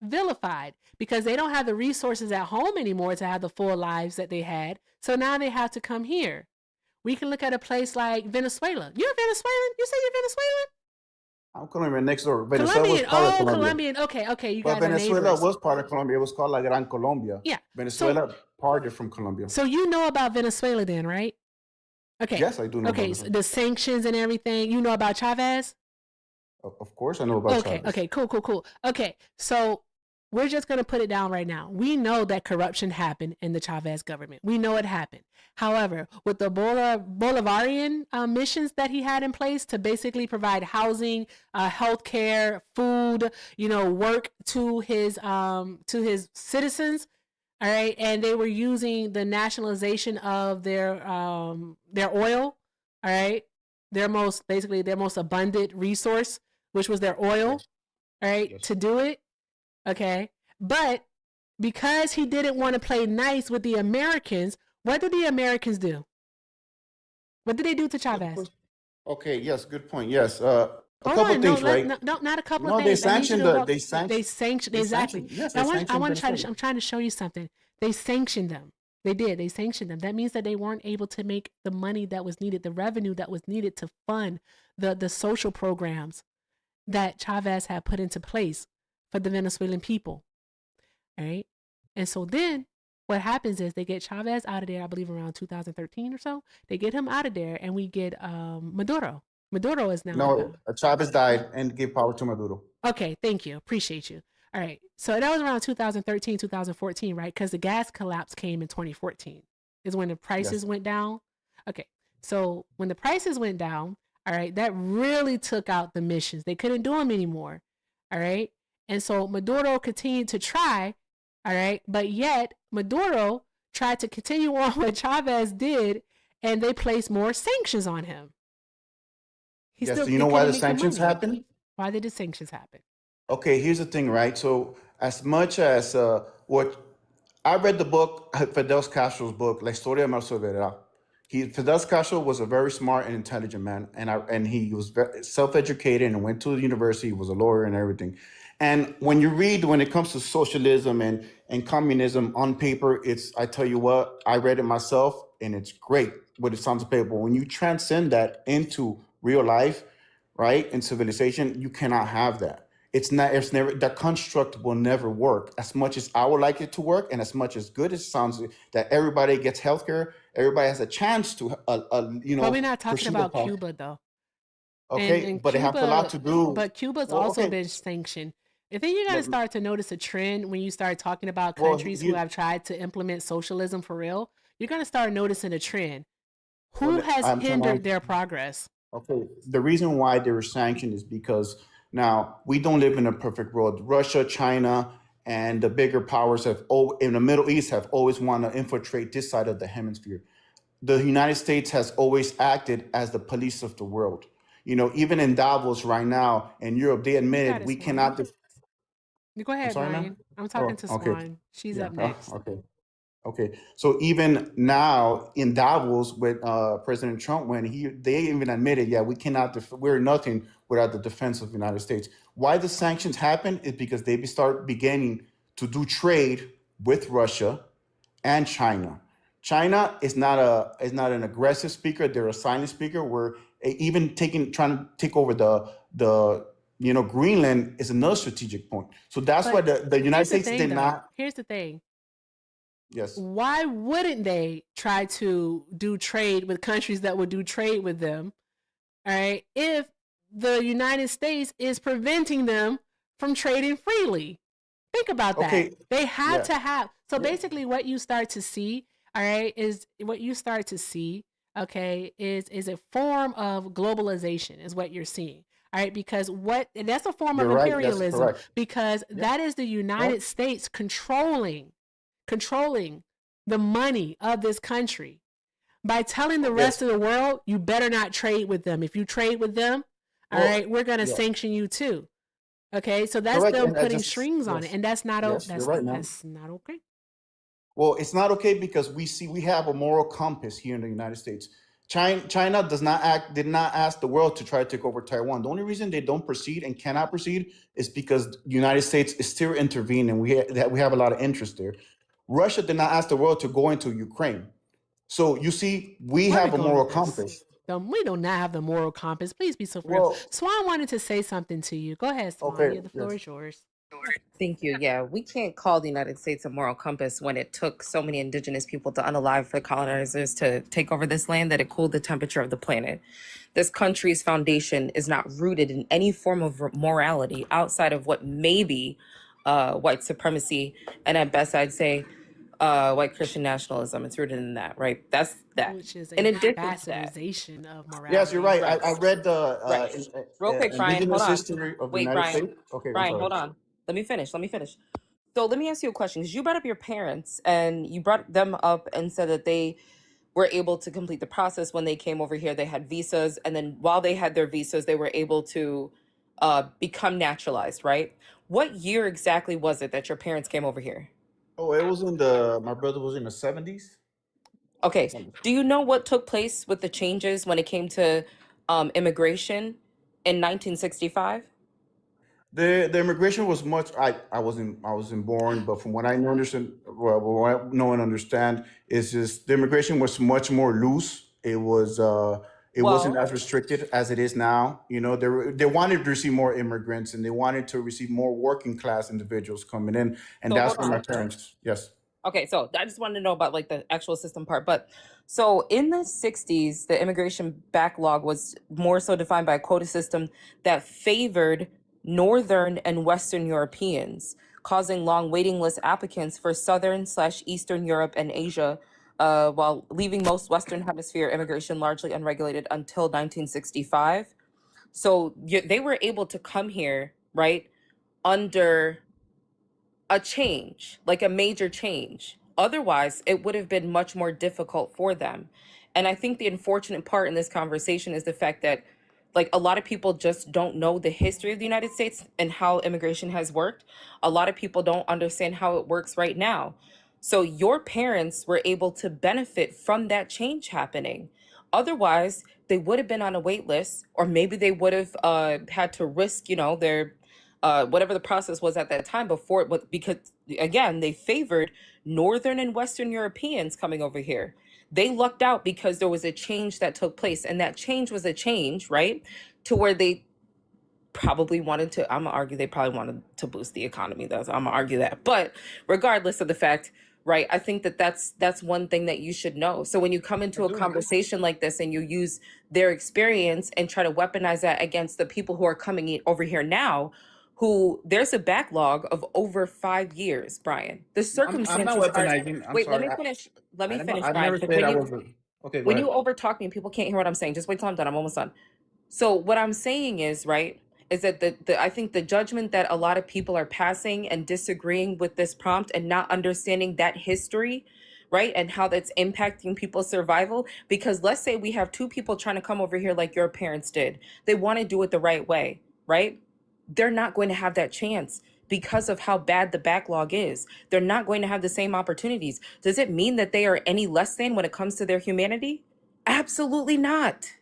vilified because they don't have the resources at home anymore to have the full lives that they had. So now they have to come here. We can look at a place like Venezuela. You're Venezuelan? You say you're Venezuelan? I'm Colombian next door. Venezuela was Colombian. part of Oh, Colombia, Colombian. Okay. You but guys are Venezuela neighbors. was part of Colombia. It was called La Gran Colombia. Yeah. Venezuela parted from Colombia. So you know about Venezuela then, right? Okay. Yes, I do know about Okay, Venezuela. the sanctions and everything. You know about Chavez? Of course, I know about Okay, Chavez. cool. Okay, so we're just going to put it down right now. We know that corruption happened in the Chavez government. We know it happened. However, with the Bolivarian missions that he had in place to basically provide housing, healthcare, food, work to his citizens, all right, and they were using the nationalization of their oil, all right, their most abundant resource, which was their oil, all right, to do it. Okay. But because he didn't want to play nice with the Americans, what did the Americans do? What did they do to Chavez? Okay, yes, good point. Yes. A couple of things, right? No, not a couple No, of they things. sanctioned they sanctioned exactly. yes, Now, they sanctioned I'm trying to show you something. They sanctioned them. They did. They sanctioned them. That means that they weren't able to make the money that was needed, the revenue that was needed to fund the social programs that Chavez had put into place for the Venezuelan people. All right. And so then what happens is they get Chavez out of there, I believe around 2013 or so. They get him out of there and we get Maduro. Maduro is now. No, Chavez died and gave power to Maduro. Okay, thank you. Appreciate you. All right. So that was around 2013, 2014, right? Because the gas collapse came in 2014 is when the prices went down. Okay. So when the prices went down, all right, that really took out the missions. They couldn't do them anymore. All right. And so Maduro continued to try. All right. But yet Maduro tried to continue on what Chavez did and they placed more sanctions on him. Yes, do you know why the sanctions happened? Why did the sanctions happen? Okay, here's the thing, right? So as much as what I read the book, Fidel Castro's book, La Historia de Marcelo Vera. Fidel Castro was a very smart and intelligent man, and he was self-educated and went to the university, was a lawyer and everything. And when you read, when it comes to socialism and communism on paper, I tell you what, I read it myself, and it's great what it sounds on paper. But when you transcend that into real life, right, in civilization, you cannot have that. It's never, that construct will never work as much as I would like it to work, and as much as good as it sounds that everybody gets healthcare, everybody has a chance to, But we're not talking about Cuba, though. Okay, but it has a lot to do. But Cuba's also been sanctioned. I think you're going to start to notice a trend when you start talking about countries who have tried to implement socialism for real. You're going to start noticing a trend. Who has hindered their progress? Okay, the reason why they were sanctioned is because now we don't live in a perfect world. Russia, China, and the bigger powers in the Middle East have always wanted to infiltrate this side of the hemisphere. The United States has always acted as the police of the world. Even in Davos right now in Europe, they admitted we cannot. Go ahead, Ryan. I'm talking to Swan. She's up next. Okay. So even now in Davos with President Trump, they even admitted, we cannot, we're nothing without the defense of the United States. Why the sanctions happen is because they start beginning to do trade with Russia and China. China is not an aggressive speaker. They're a silent speaker. We're even trying to take over the Greenland is another strategic point. So that's why the United States did not. Here's the thing. Yes. Why wouldn't they try to do trade with countries that would do trade with them? All right. If the United States is preventing them from trading freely. Think about that. Okay. They have to have. So basically what you start to see, all right, is a form of globalization is what you're seeing. All right, because that's a form of imperialism, right. because that is the United States controlling the money of this country by telling the rest of the world, you better not trade with them. If you trade with them, all right, we're going to sanction you too. Okay, so that's them putting strings on it, and that's not that's not okay. Well, it's not okay because we have a moral compass here in the United States. China did not ask the world to try to take over Taiwan. The only reason they don't proceed and cannot proceed is because the United States is still intervening. We have a lot of interest there. Russia did not ask the world to go into Ukraine. So you see, we have a moral compass. We do not have the moral compass. Please be so real. Swan wanted to say something to you. Go ahead, Swan. Okay, the floor is yours. Thank you. Yeah, we can't call the United States a moral compass when it took so many indigenous people to unalive for colonizers to take over this land that it cooled the temperature of the planet. This country's foundation is not rooted in any form of morality outside of what maybe white supremacy, and at best I'd say white Christian nationalism. It's rooted in that, right? That's that. Which is In a addition to that, bastardization of morality. Yes, you're right. right, I read the right. Real quick, Brian, hold Indigenous on. History of the Wait, United Brian. States. Okay, I'm Brian, sorry. hold on. Let me finish. So let me ask you a question, because you brought up your parents and you brought them up and said that they were able to complete the process when they came over here. They had visas, and then while they had their visas, they were able to become naturalized, right? What year exactly was it that your parents came over here? Oh, it was my brother was in the 70s. Okay, do you know what took place with the changes when it came to immigration in 1965? The immigration was much. I wasn't born, but from what I know, understand, well, what I know and understand is just the immigration was much more loose. It wasn't Well, as restricted as it is now. You know, they wanted to receive more immigrants, and they wanted to receive more working class individuals coming in, and so that's hold where my on. parents. Yes. Okay, so I just wanted to know about like the actual system part. But so in the 60s, the immigration backlog was more so defined by a quota system that favored Northern and Western Europeans, causing long waiting list applicants for Southern/Eastern Europe and Asia, while leaving most Western Hemisphere immigration largely unregulated until 1965. So they were able to come here, right, under a change, like a major change. Otherwise, it would have been much more difficult for them. And I think the unfortunate part in this conversation is the fact that, like, a lot of people just don't know the history of the United States and how immigration has worked. A lot of people don't understand how it works right now. So your parents were able to benefit from that change happening. Otherwise, they would have been on a wait list, or maybe they would have had to risk, their whatever the process was at that time before it was, because again, they favored Northern and Western Europeans coming over here. They lucked out because there was a change that took place, and that change was a change, right? To where they probably wanted to, I'm gonna argue they probably wanted to boost the economy. I'm gonna argue that. But regardless of the fact, right, I think that's one thing that you should know. So when you come into a conversation like this and you use their experience and try to weaponize that against the people who are coming over here now, who there's a backlog of over 5 years, Brian. The I'm not circumstances are, weaponizing. I'm wait, let sorry. me finish. Let me finish, I've Brian. never 'Cause said I was. Okay, go when ahead. you overtalk me, people can't hear what I'm saying. Just wait till I'm done. I'm almost done. So what I'm saying is, right, is that I think the judgment that a lot of people are passing and disagreeing with this prompt and not understanding that history, right, and how that's impacting people's survival. Because let's say we have two people trying to come over here like your parents did. They want to do it the right way, right? They're not going to have that chance because of how bad the backlog is. They're not going to have the same opportunities. Does it mean that they are any less than when it comes to their humanity? Absolutely not.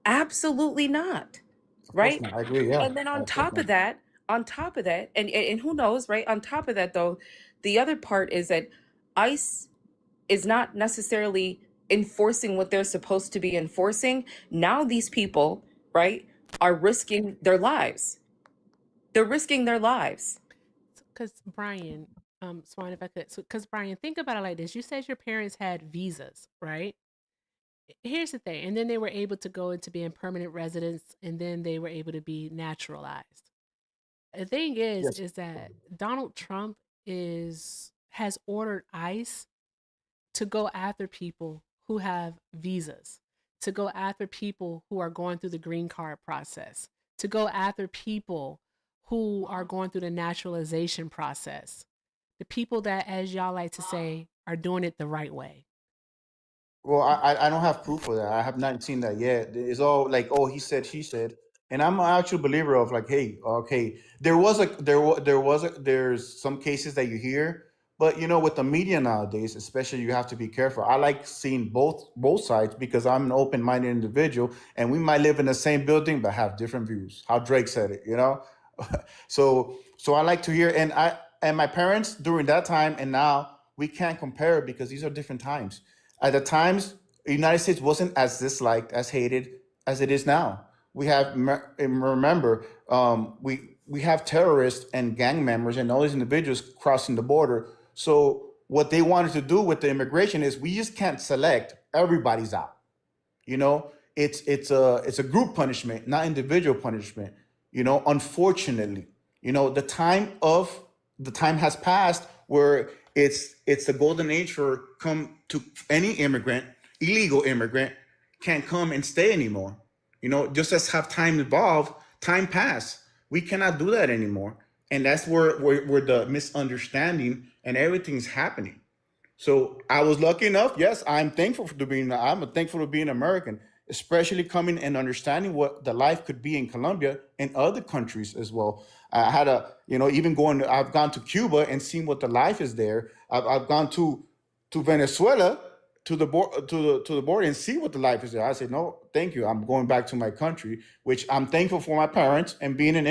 Absolutely not. Of course Right? not. I agree. Yeah. And then Of course not. on top of that, and who knows, right? On top of that though, the other part is that ICE is not necessarily enforcing what they're supposed to be enforcing. Now these people, right, are risking their lives. They're risking their lives. Because Brian, Swan, if I could, because Brian, think about it like this: you said your parents had visas, right? Here's the thing, and then they were able to go into being permanent residents, and then they were able to be naturalized. The thing Yes. is that Donald Trump has ordered ICE to go after people who have visas, to go after people who are going through the green card process, to go after people who are going through the naturalization process. The people that, as y'all like to say, are doing it the right way. Well, I don't have proof for that. I have not seen that yet. It's all like, oh, he said, she said, and I'm an actual believer of like, hey, okay, there's some cases that you hear, but you know, with the media nowadays, especially, you have to be careful. I like seeing both sides because I'm an open-minded individual, and we might live in the same building but have different views. How Drake said it, you know. So I like to hear, and my parents during that time and now we can't compare it because these are different times. At the times, the United States wasn't as disliked, as hated as it is now. We have remember, we have terrorists and gang members and all these individuals crossing the border. So what they wanted to do with the immigration is we just can't select. Everybody's out. You know, it's a group punishment, not individual punishment. You know, unfortunately, you know, the time of the time has passed where it's the golden age for come to any immigrant, illegal immigrant, can't come and stay anymore. Just as have time evolved, time passed. We cannot do that anymore, and that's where the misunderstanding and everything's happening. So I was lucky enough. Yes, I'm thankful I'm thankful to being American, especially coming and understanding what the life could be in Colombia and other countries as well. I had I've gone to Cuba and seen what the life is there. I've gone to Venezuela to the border and see what the life is there. I said, no, thank you. I'm going back to my country, which I'm thankful for my parents and being an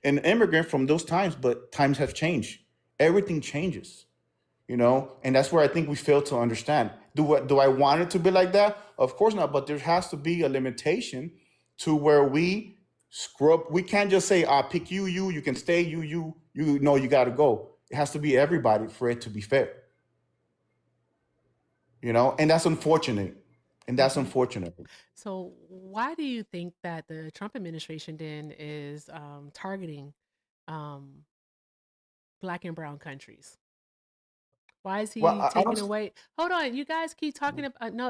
immigrant from those times. But times have changed. Everything changes. And that's where I think we fail to understand. Do I want it to be like that? Of course not, but there has to be a limitation to where we scrub. We can't just say, "I pick you can stay, you got to go." It has to be everybody for it to be fair. And that's unfortunate. So why do you think that the Trump administration then is targeting Black and brown countries? Why is Well, he I taking don't. away? Hold on, you guys keep talking about. No,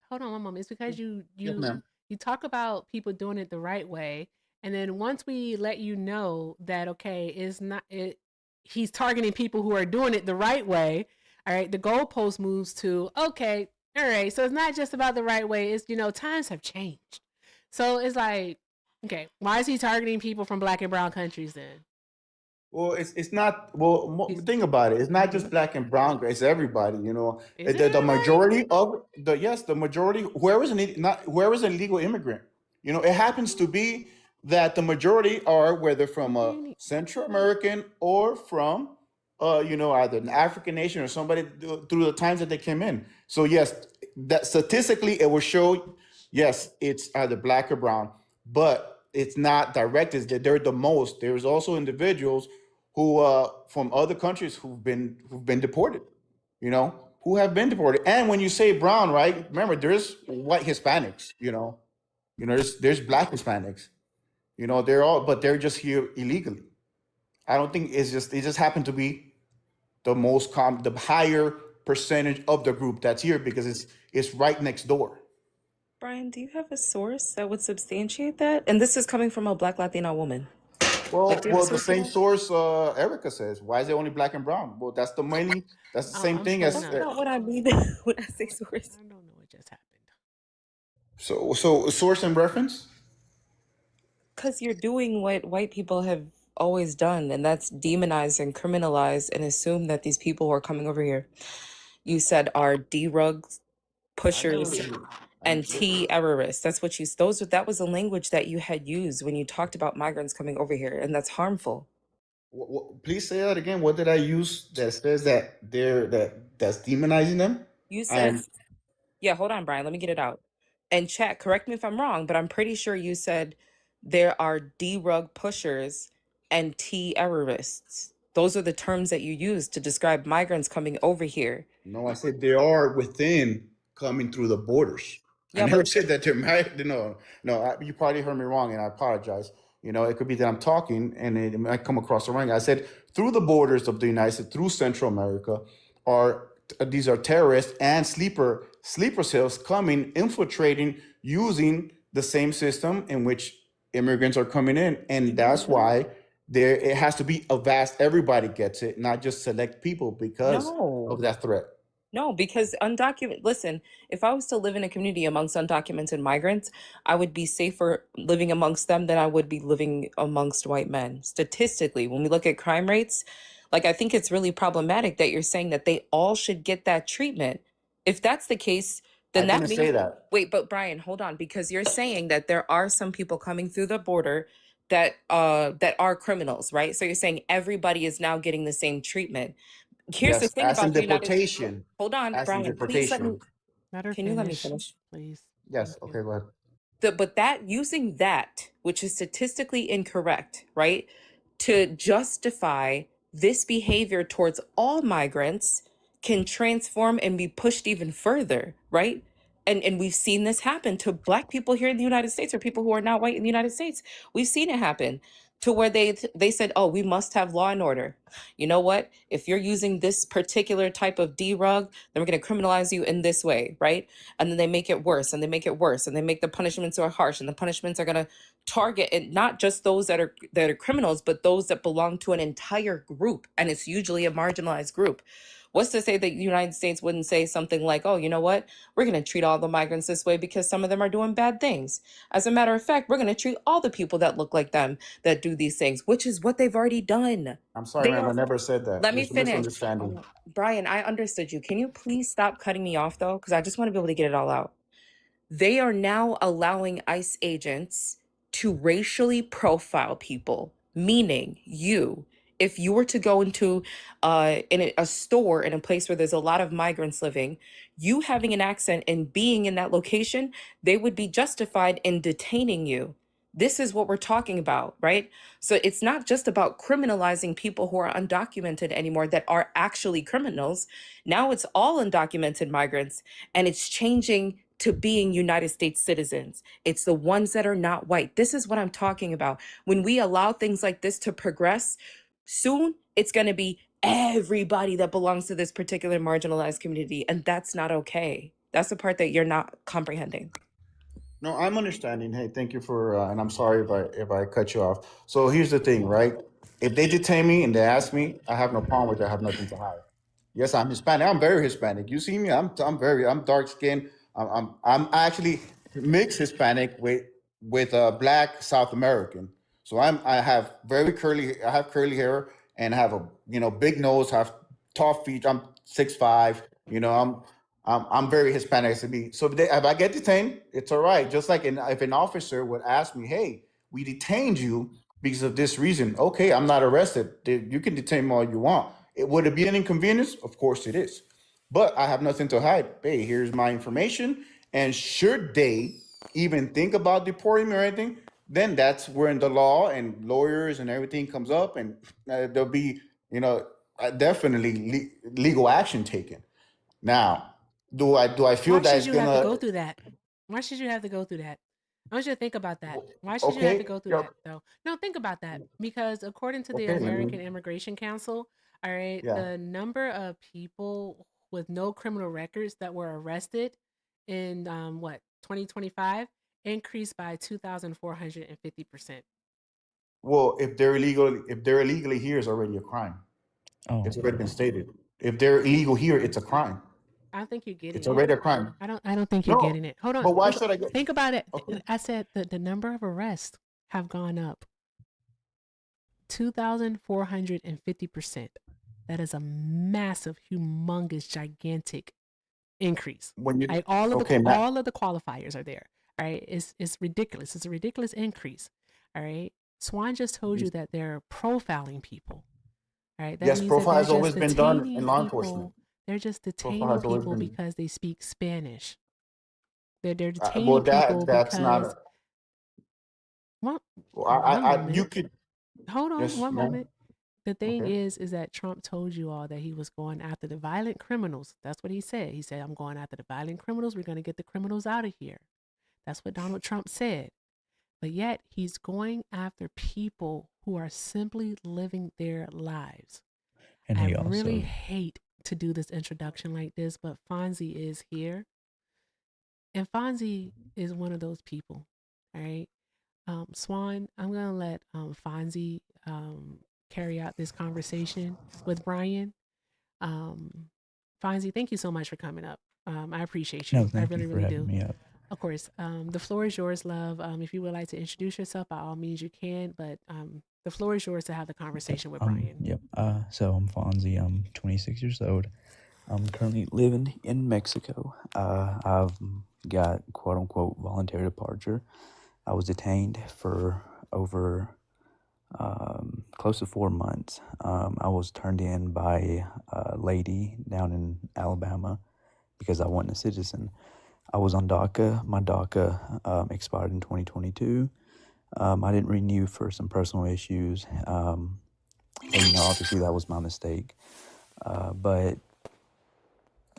hold on one moment. It's because Yes, ma'am. you talk about people doing it the right way, and then once we let you know that okay, it's not it, he's targeting people who are doing it the right way. All right, the goalpost moves to okay, all right. So it's not just about the right way. It's times have changed. So it's like okay, why is he targeting people from Black and brown countries then? Well, it's not. Well, think about it. It's not just black and brown. It's everybody. Is it The everybody? majority of the majority. Whoever's an illegal immigrant. It happens to be that the majority are whether from What do a you need? Central American or from either an African nation or somebody through the times that they came in. So yes, that statistically it will show. Yes, it's either black or brown, but it's not directed that they're the most. There's also individuals who from other countries who've been deported, who have been deported. And when you say brown, right? Remember, there's white Hispanics, there's black Hispanics, they're just here illegally. I don't think it just happened to be the higher percentage of the group that's here because it's right next door. Brian, do you have a source that would substantiate that? And this is coming from a Black Latina woman. Well, Like, do you have a the source for same that? source Erica says. Why is it only black and brown? Well, that's the same I'm thing pulling as up. That's not what I mean when I say source. I don't know what just happened. so source and reference. Because you're doing what white people have always done, and that's demonize and criminalize and assume that these people who are coming over here, you said are D-rug pushers and terrorists. That's what that was the language that you had used when you talked about migrants coming over here, and that's harmful. Please say that again. What did I use that says that's demonizing them? You said, yeah, hold on, Brian, let me get it out. And chat, correct me if I'm wrong, but I'm pretty sure you said there are D-rug pushers and terrorists. Those are the terms that you use to describe migrants coming over here. No, I said they are within coming through the borders. I Yeah, never but said that they're married. No, you probably heard me wrong, and I apologize. It could be that I'm talking and it might come across the wrong. I said through the borders of the United States, through Central America, these are terrorists and sleeper cells coming, infiltrating, using the same system in which immigrants are coming in, and that's why it has to be a vast. Everybody gets it, not just select people because no. of that threat. No, because listen, if I was to live in a community amongst undocumented migrants, I would be safer living amongst them than I would be living amongst white men. Statistically, when we look at crime rates, like I think it's really problematic that you're saying that they all should get that treatment. If that's the case, then I that didn't say means, that. wait, but Brian, hold on, because you're saying that there are some people coming through the border that are criminals, right? So you're saying everybody is now getting the same treatment. Here's the Yes, thing as in about the United States. deportation. Hold on, As in Brian, please let me. deportation. Let her Can you let me finish, finish? please? Yes. Thank you. Okay. Go ahead. But that using that, which is statistically incorrect, right, to justify this behavior towards all migrants can transform and be pushed even further, right? And we've seen this happen to Black people here in the United States or people who are not white in the United States. We've seen it happen. to where they said, oh, we must have law and order. You know what? If you're using this particular type of drug, then we're going to criminalize you in this way, right? And then they make it worse and they make it worse and they make the punishments so harsh, and the punishments are going to target and not just those that are criminals, but those that belong to an entire group, and it's usually a marginalized group. What's to say that the United States wouldn't say something like, oh, you know what? We're going to treat all the migrants this way because some of them are doing bad things. As a matter of fact, we're going to treat all the people that look like them that do these things, which is what they've already done. I'm sorry, ma'am. I never said that. Let me There's a finish. misunderstanding. Oh, Brian, I understood you. Can you please stop cutting me off, though? Because I just want to be able to get it all out. They are now allowing ICE agents to racially profile people, meaning if you were to go into in a store in a place where there's a lot of migrants living, you having an accent and being in that location, they would be justified in detaining you. This is what we're talking about, right? So it's not just about criminalizing people who are undocumented anymore that are actually criminals. Now it's all undocumented migrants, and it's changing to being United States citizens. It's the ones that are not white. This is what I'm talking about. When we allow things like this to progress, soon it's going to be everybody that belongs to this particular marginalized community, and that's not okay. That's the part that you're not comprehending. No, I'm understanding. Hey, thank you for, and I'm sorry if I cut you off. So here's the thing, right? If they detain me and they ask me, I have no problem with it. I have nothing to hide. Yes, I'm Hispanic. I'm very Hispanic. You see me? I'm dark skinned. I'm actually mixed Hispanic with Black South American. So I have curly hair and have a big nose, have tall feet. I'm 6'5". I'm very Hispanic to be. So if I get detained, it's all right. Just like if an officer would ask me, hey, we detained you because of this reason. Okay, I'm not arrested. You can detain me all you want. Would it be an inconvenience? Of course it is. But I have nothing to hide. Hey, here's my information. And should they even think about deporting me or anything, then that's when the law and lawyers and everything comes up, and there'll be, definitely legal action taken. Now, do I feel Why that should it's you have to go gonna? through that? Why should you have to go through that? I want you to think about that. Why should you have to Okay, go through yeah, that though? No, think about that. Because according to the okay, let me. American Immigration Council, all right, Yeah. the number of people with no criminal records that were arrested in 2025 increased by 2,450%. Well, if they're illegally here, is already a crime. It's Oh, already been stated. If they're illegal here, it's a crime. I don't think you're getting It's it. already a crime. I don't think you're No, getting it. Hold on. but why should I get? Think about it. Okay. I said the number of arrests have gone up 2,450%. That is a massive, humongous, gigantic increase. When you Like okay, Matt. all of the qualifiers are there. All right. It's ridiculous. It's a ridiculous increase. All right. Swan just told you that they're profiling people. All right. That Yes, means that profile they're has always just been done detaining in law people. enforcement. They're just Profile detaining has always people been. because they speak Spanish. They're Well, detaining people that's not. because one Well, one you moment. could. Hold on Yes, one ma'am. moment. The thing Okay. is that Trump told you all that he was going after the violent criminals. That's what he said. He said, I'm going after the violent criminals. We're going to get the criminals out of here. That's what Donald Trump said. But yet he's going after people who are simply living their lives. and I he really also hate to do this introduction like this, but Fonzie is here. And Fonzie is one of those people. All right. Swan, I'm going to let Fonzie carry out this conversation with Brian. Fonzie, thank you so much for coming up. I appreciate no, you. I thank really, you for really having do. me up. Of course. The floor is yours, love. If you would like to introduce yourself, by all means you can. But the floor is yours to have the conversation with Brian. Yep. So I'm Fonzie. I'm 26 years old. I'm currently living in Mexico. I've got quote unquote voluntary departure. I was detained for over close to 4 months. I was turned in by a lady down in Alabama because I wasn't a citizen. I was on DACA. My DACA expired in 2022. I didn't renew for some personal issues. And, obviously that was my mistake. But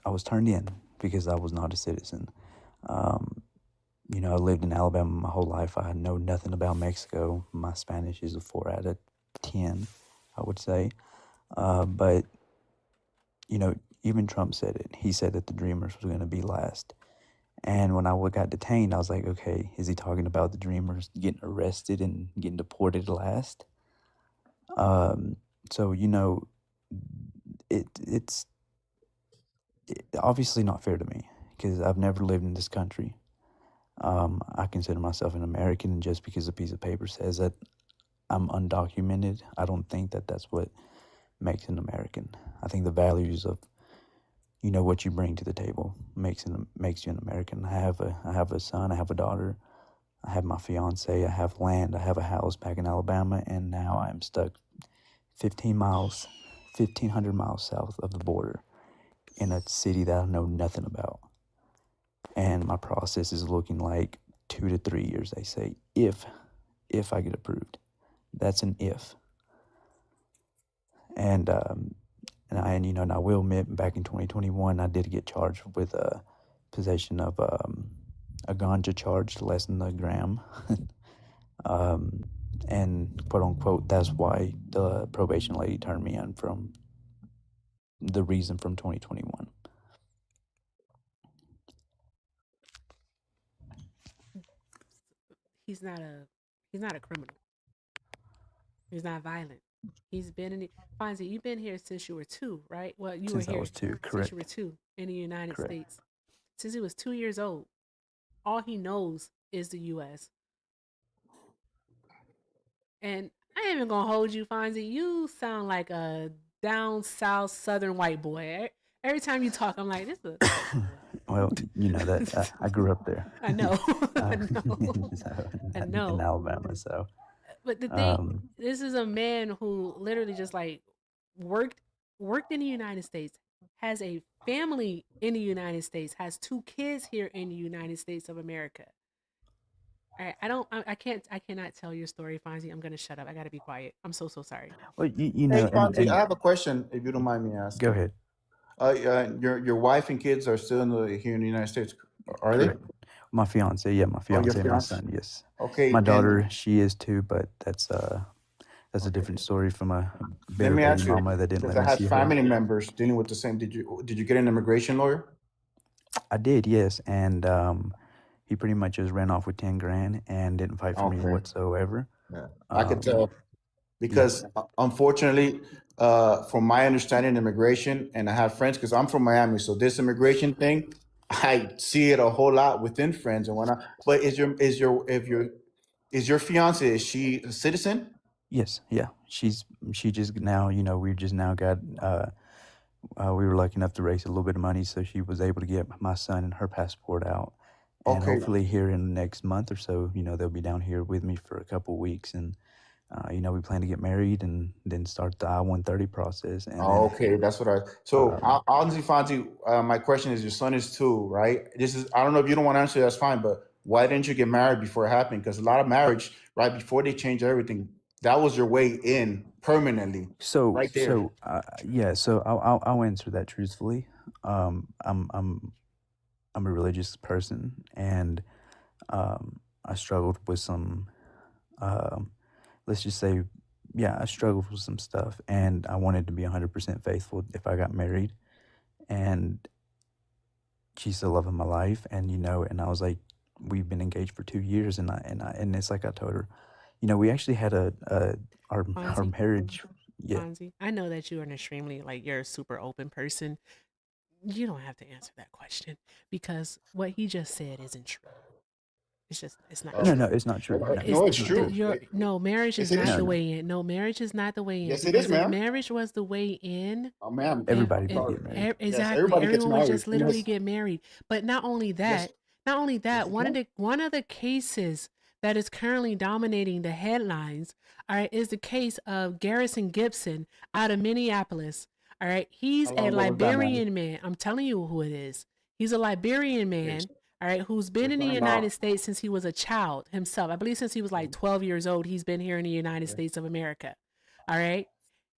I was turned in because I was not a citizen. You know, I lived in Alabama my whole life. I know nothing about Mexico. My Spanish is a 4 out of 10, I would say. But, you know, even Trump said it. He said that the Dreamers was going to be last. And when I got detained, I was like, okay, is he talking about the Dreamers getting arrested and getting deported last? So, you know, it's obviously not fair to me because I've never lived in this country. I consider myself an American, and just because a piece of paper says that I'm undocumented, I don't think that that's what makes an American. I think the values of, you know, what you bring to the table makes you an American. I have a son, I have a daughter, I have my fiance, I have land, I have a house back in Alabama, and now I'm stuck 1,500 miles south of the border in a city that I know nothing about. And my process is looking like 2 to 3 years, they say, if I get approved. That's an if. And you know, and I will admit, back in 2021, I did get charged with possession of a ganja charge, less than a gram. And quote unquote, that's why the probation lady turned me in from the reason from 2021. He's not a criminal. He's not violent. He's been in Fonzie, you've been here since you were 2, right? Well, you were Since I here was 2, since you were correct. 2 in the United Correct. States. Since he was 2 years old. All he knows is the US. And I ain't even gonna hold you, Fonzie. You sound like a down south southern white boy. Every time you talk, I'm like, this is a Well, you know that I grew up there. I know. I know. So, I in know. Alabama. So, But the thing, this is a man who literally just like worked in the United States, has a family in the United States, has 2 kids here in the United States of America. All right, I cannot tell your story, Fonzie. I'm gonna shut up. I gotta be quiet. I'm so sorry. well, you Hey, know, Fonzie, and I have a question, if you don't mind me go asking. ahead. Your wife and kids are still here in the United States, are they? Correct. My fiance, yeah, my Oh, your fiance and my fiance. son, yes. Okay, My and daughter, she is too, but that's a different story from a let bitter me baby ask you, mama that didn't because let I me had see her. family members dealing with the same. Did you get an immigration lawyer? I did, yes, and he pretty much just ran off with 10 grand and didn't fight for me Okay. whatsoever. Yeah, I could Um, tell because unfortunately, from my understanding, immigration, and I have friends because I'm from Miami, so this immigration thing, I see it a whole lot within friends and whatnot. But is your fiance, is she a citizen? Yes, yeah, she just now, you know, we just now got we were lucky enough to raise a little bit of money, so she was able to get my son and her passport out. And Okay. hopefully here in the next month or so, you know, they'll be down here with me for a couple of weeks. And, you know, we plan to get married and then start the I-130 process. And Oh, okay, that's what so honestly, Fonzie, my question is, your son is 2, right? I don't know if you don't want to answer, that's fine, but why didn't you get married before it happened? Because a lot of marriage, right before they change everything, that was your way in permanently, so, right there. so yeah, so I'll answer that truthfully. I'm a religious person, and I struggled with some, let's just say, yeah, I struggled with some stuff, and I wanted to be 100% faithful if I got married. And she's the love of my life, and you know, and I was like, we've been engaged for 2 years, and it's like I told her, you know, we actually had our Fonzie, marriage. Yeah, Fonzie, I know that you're an extremely you're a super open person. You don't have to answer that question because what he just said isn't true. It's not no, true. no, it's not true. No, No, it's it's not true. No, marriage Yes, is it is not No, the true. no, way in. No, marriage is not the way in. Yes, it is, Because if ma'am. marriage was the way in, Oh, ma'am. everybody if would get married. Yes, exactly, everybody gets everyone would married. just literally Yes, get married. But not only yes, that, you one of can. the cases that is currently dominating the headlines, all right, is the case of Garrison Gibson out of Minneapolis. All right, he's How a long ago was that, ma'am? Liberian man. I'm telling you who it is. He's a Liberian Yes. man, all right, who's been We're in the talking United about. States since he was a child himself. I believe since he was like 12 years old, he's been here in the United States of America. All right.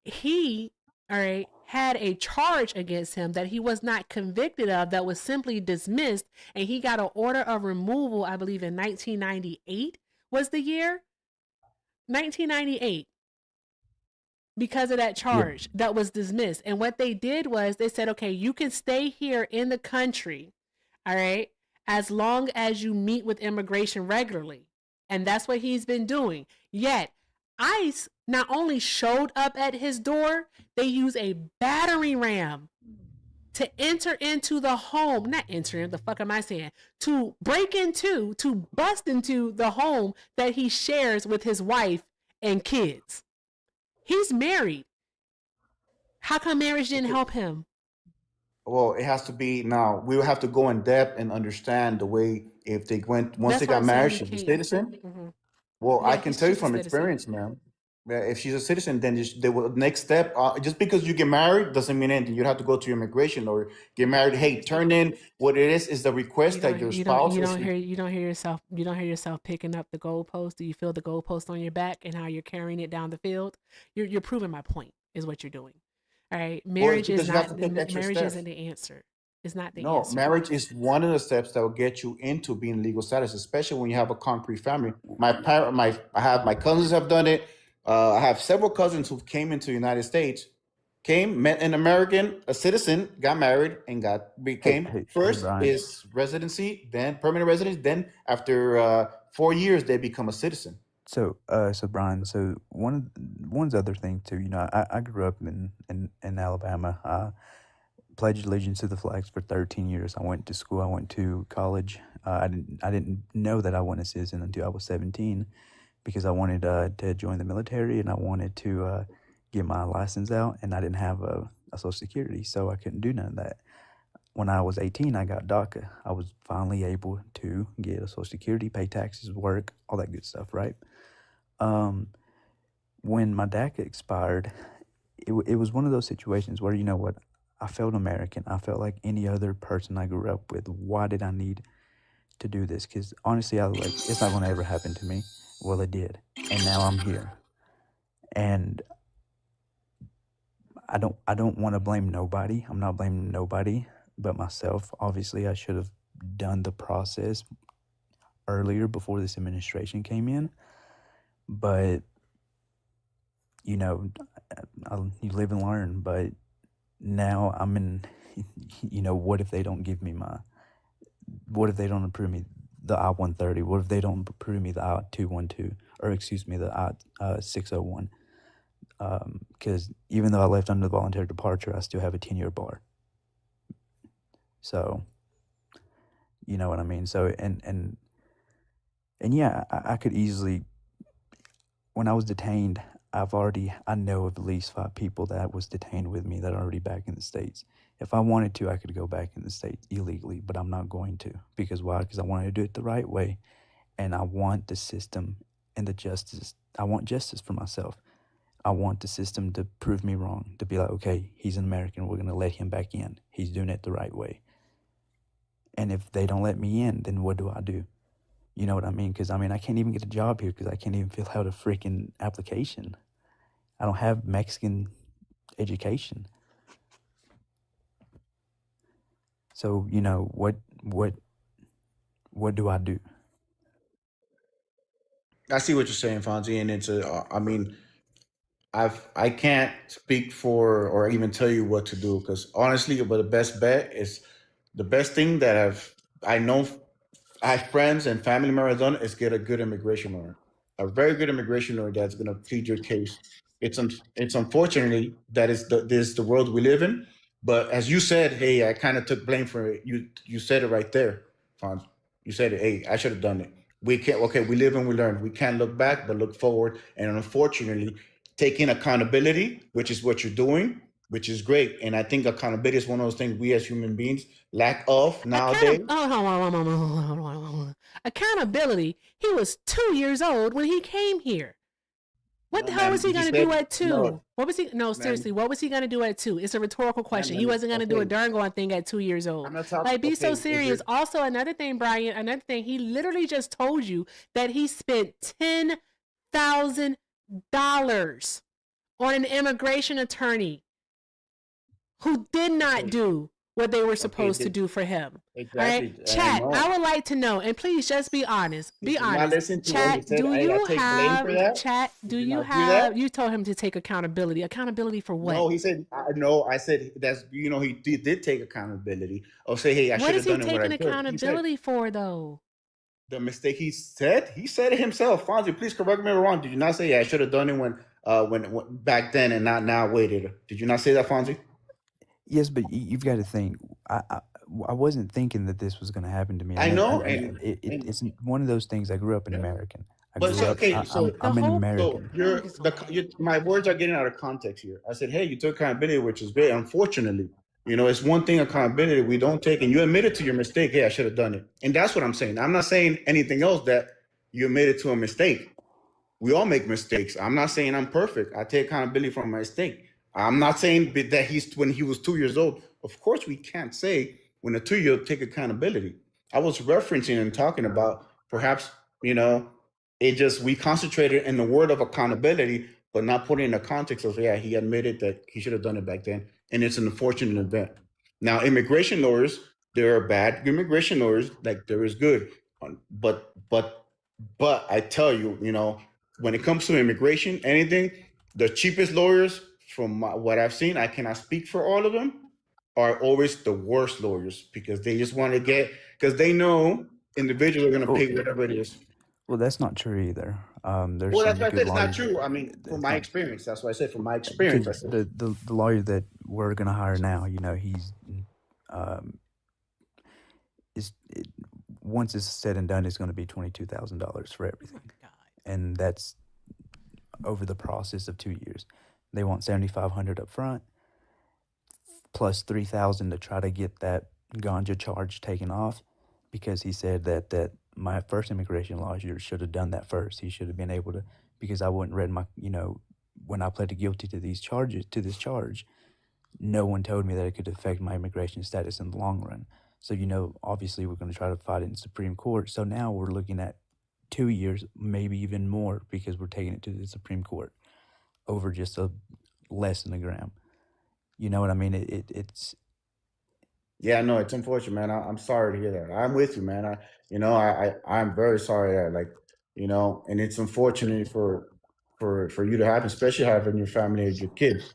He, all right, had a charge against him that he was not convicted of, that was simply dismissed, and he got an order of removal, I believe in 1998 was the year. 1998. Because of that charge that was dismissed. And what they did was they said, okay, you can stay here in the country, all right, as long as you meet with immigration regularly. And that's what he's been doing. Yet, ICE not only showed up at his door, they used a battering ram to enter into the home, not enter, the fuck am I saying? To break into, to bust into the home that he shares with his wife and kids. He's married. How come marriage didn't help him? Well, it has to be now. We will have to go in depth and understand the way if they went once That's they why got I'm saying married, you she's a can't. citizen. Mhm. Well, I Yeah, can tell you she's a from citizen. experience, man. If she's a citizen, then they will next step. Just because you get married doesn't mean anything. You have to go to immigration or get married. Hey, turn in what it is the request that your spouse is. You don't hear yourself picking up the goalpost. Do you feel the goalpost on your back and how you're carrying it down the field? You're proving my point is what you're doing. All right, Well, it's marriage is because you have not to take extra marriage steps. isn't the answer. It's not the No, answer. marriage is one of the steps that will get you into being legal status, especially when you have a concrete family. I have my cousins have done it. I have several cousins who came into the United States, met an American, a citizen, got married, and became Hey, first Brian. is residency, then permanent residence, then after 4 years they become a citizen. So, Brian, so one's other thing too. You know, I grew up in Alabama. I pledged allegiance to the flags for 13 years. I went to school. I went to college. I didn't know that I wasn't a citizen until I was 17, because I wanted to join the military and I wanted to get my license out, and I didn't have a Social Security, so I couldn't do none of that. When I was 18, I got DACA. I was finally able to get a Social Security, pay taxes, work, all that good stuff, right? When my DACA expired, it was one of those situations where, you know what, I felt American. I felt like any other person I grew up with. Why did I need to do this? Because honestly, I was like, it's not going to ever happen to me. Well, it did, and now I'm here. And I don't want to blame nobody. I'm not blaming nobody but myself. Obviously, I should have done the process earlier before this administration came in. But, you know, you live and learn. But now I'm in, you know, what if they don't give me what if they don't approve me the I-130? What if they don't approve me the I-212, or excuse me, the I-601? Because even though I left under voluntary departure, I still have a 10-year bar. So, you know what I mean? So, and yeah, I could easily, when I was detained, I know of at least 5 people that was detained with me that are already back in the States. If I wanted to, I could go back in the States illegally, but I'm not going to. Because why? Because I want to do it the right way, and I want the system and the justice. I want justice for myself. I want the system to prove me wrong, to be like, okay, he's an American, we're going to let him back in. He's doing it the right way. And if they don't let me in, then what do I do? You know what I mean? Because, I mean, I can't even get a job here because I can't even fill out a freaking application. I don't have Mexican education. So, you know, what do I do? I see what you're saying, Fonzie, and I mean, I can't speak for or even tell you what to do because honestly, but the best bet is the best thing that I know I have friends and family members done is get a good immigration lawyer, a very good immigration lawyer that's going to plead your case. It's unfortunately that is the world we live in. But as you said, hey, I kind of took blame for it. You said it right there, Fonz. You said it. Hey, I should have done it. We can't. Okay, we live and we learn. We can't look back, but look forward. And unfortunately, taking accountability, which is what you're doing, which is great. And I think accountability is one of those things we as human beings lack of nowadays. Accountability. He was 2 years old when he came here. What the hell was he going to do at 2? No, what was he? No, seriously, what was he going to do at 2? It's a rhetorical question. He wasn't going to do a darn going thing at 2 years old. I'm not talking. Like, be so Okay, serious. Also, another thing, Brian, another thing, he literally just told you that he spent $10,000 on an immigration attorney. who did not Okay. do what they were Okay. supposed to do for him. All right, Exactly. I chat. know. I would like to know, and please just be honest. Did Be you not honest. listen to what he Chat. said? Do I you take blame for that. chat? Do Did you you not do that? have? You told him to take accountability. Accountability for what? No, he said, no, I said that's, he did take accountability or say, hey, I What should is have he done it what I taking could. He said accountability for, though? the mistake he said it himself. Fonzie, please correct me if I'm wrong. Did you not say, yeah, I should have done it when back then and not now waited? Did you not say that, Fonzie? Yes, but you've got to think. I wasn't thinking that this was going to happen to me. I know, It's one of those things. I grew up an American. But so, okay, I'm an so American. my words are getting out of context here. I said, hey, you took accountability, which is great. Unfortunately, it's one thing accountability we don't take, and you admitted to your mistake. Hey, I should have done it, and that's what I'm saying. I'm not saying anything else. That you admitted to a mistake. We all make mistakes. I'm not saying I'm perfect. I take accountability for my mistake. I'm not saying that when he was 2 years old. Of course, we can't say when a 2-year-old take accountability. I was referencing and talking about perhaps, we concentrated in the word of accountability, but not putting in the context of, yeah, he admitted that he should have done it back then. And it's an unfortunate event. Now, immigration lawyers, there are bad immigration lawyers, like there is good. But I tell you, when it comes to immigration, anything, the cheapest lawyers from what I've seen, I cannot speak for all of them, are always the worst lawyers because they just want to because they know individuals are going to pay whatever it is. Well, that's not true either. There's Well, some that's why I good said it's not lawyers. true. I mean, from my experience, that's why I said from my experience. I said The lawyer that we're going to hire now, he's once it's said and done, it's going to be $22,000 for everything, and that's over the process of 2 years. They want $7,500 up front, plus $3,000 to try to get that ganja charge taken off, because he said that my first immigration lawyer should have done that first. He should have been able to, because I wouldn't read my, when I pleaded guilty to this charge, no one told me that it could affect my immigration status in the long run. So, obviously we're going to try to fight it in Supreme Court. So now we're looking at 2 years, maybe even more, because we're taking it to the Supreme Court over just less than a gram. You know what I mean? It's. Yeah, no, it's unfortunate, man. I'm sorry to hear that. I'm with you, man. I'm very sorry that, and it's unfortunate for you to happen, especially having your family as your kids.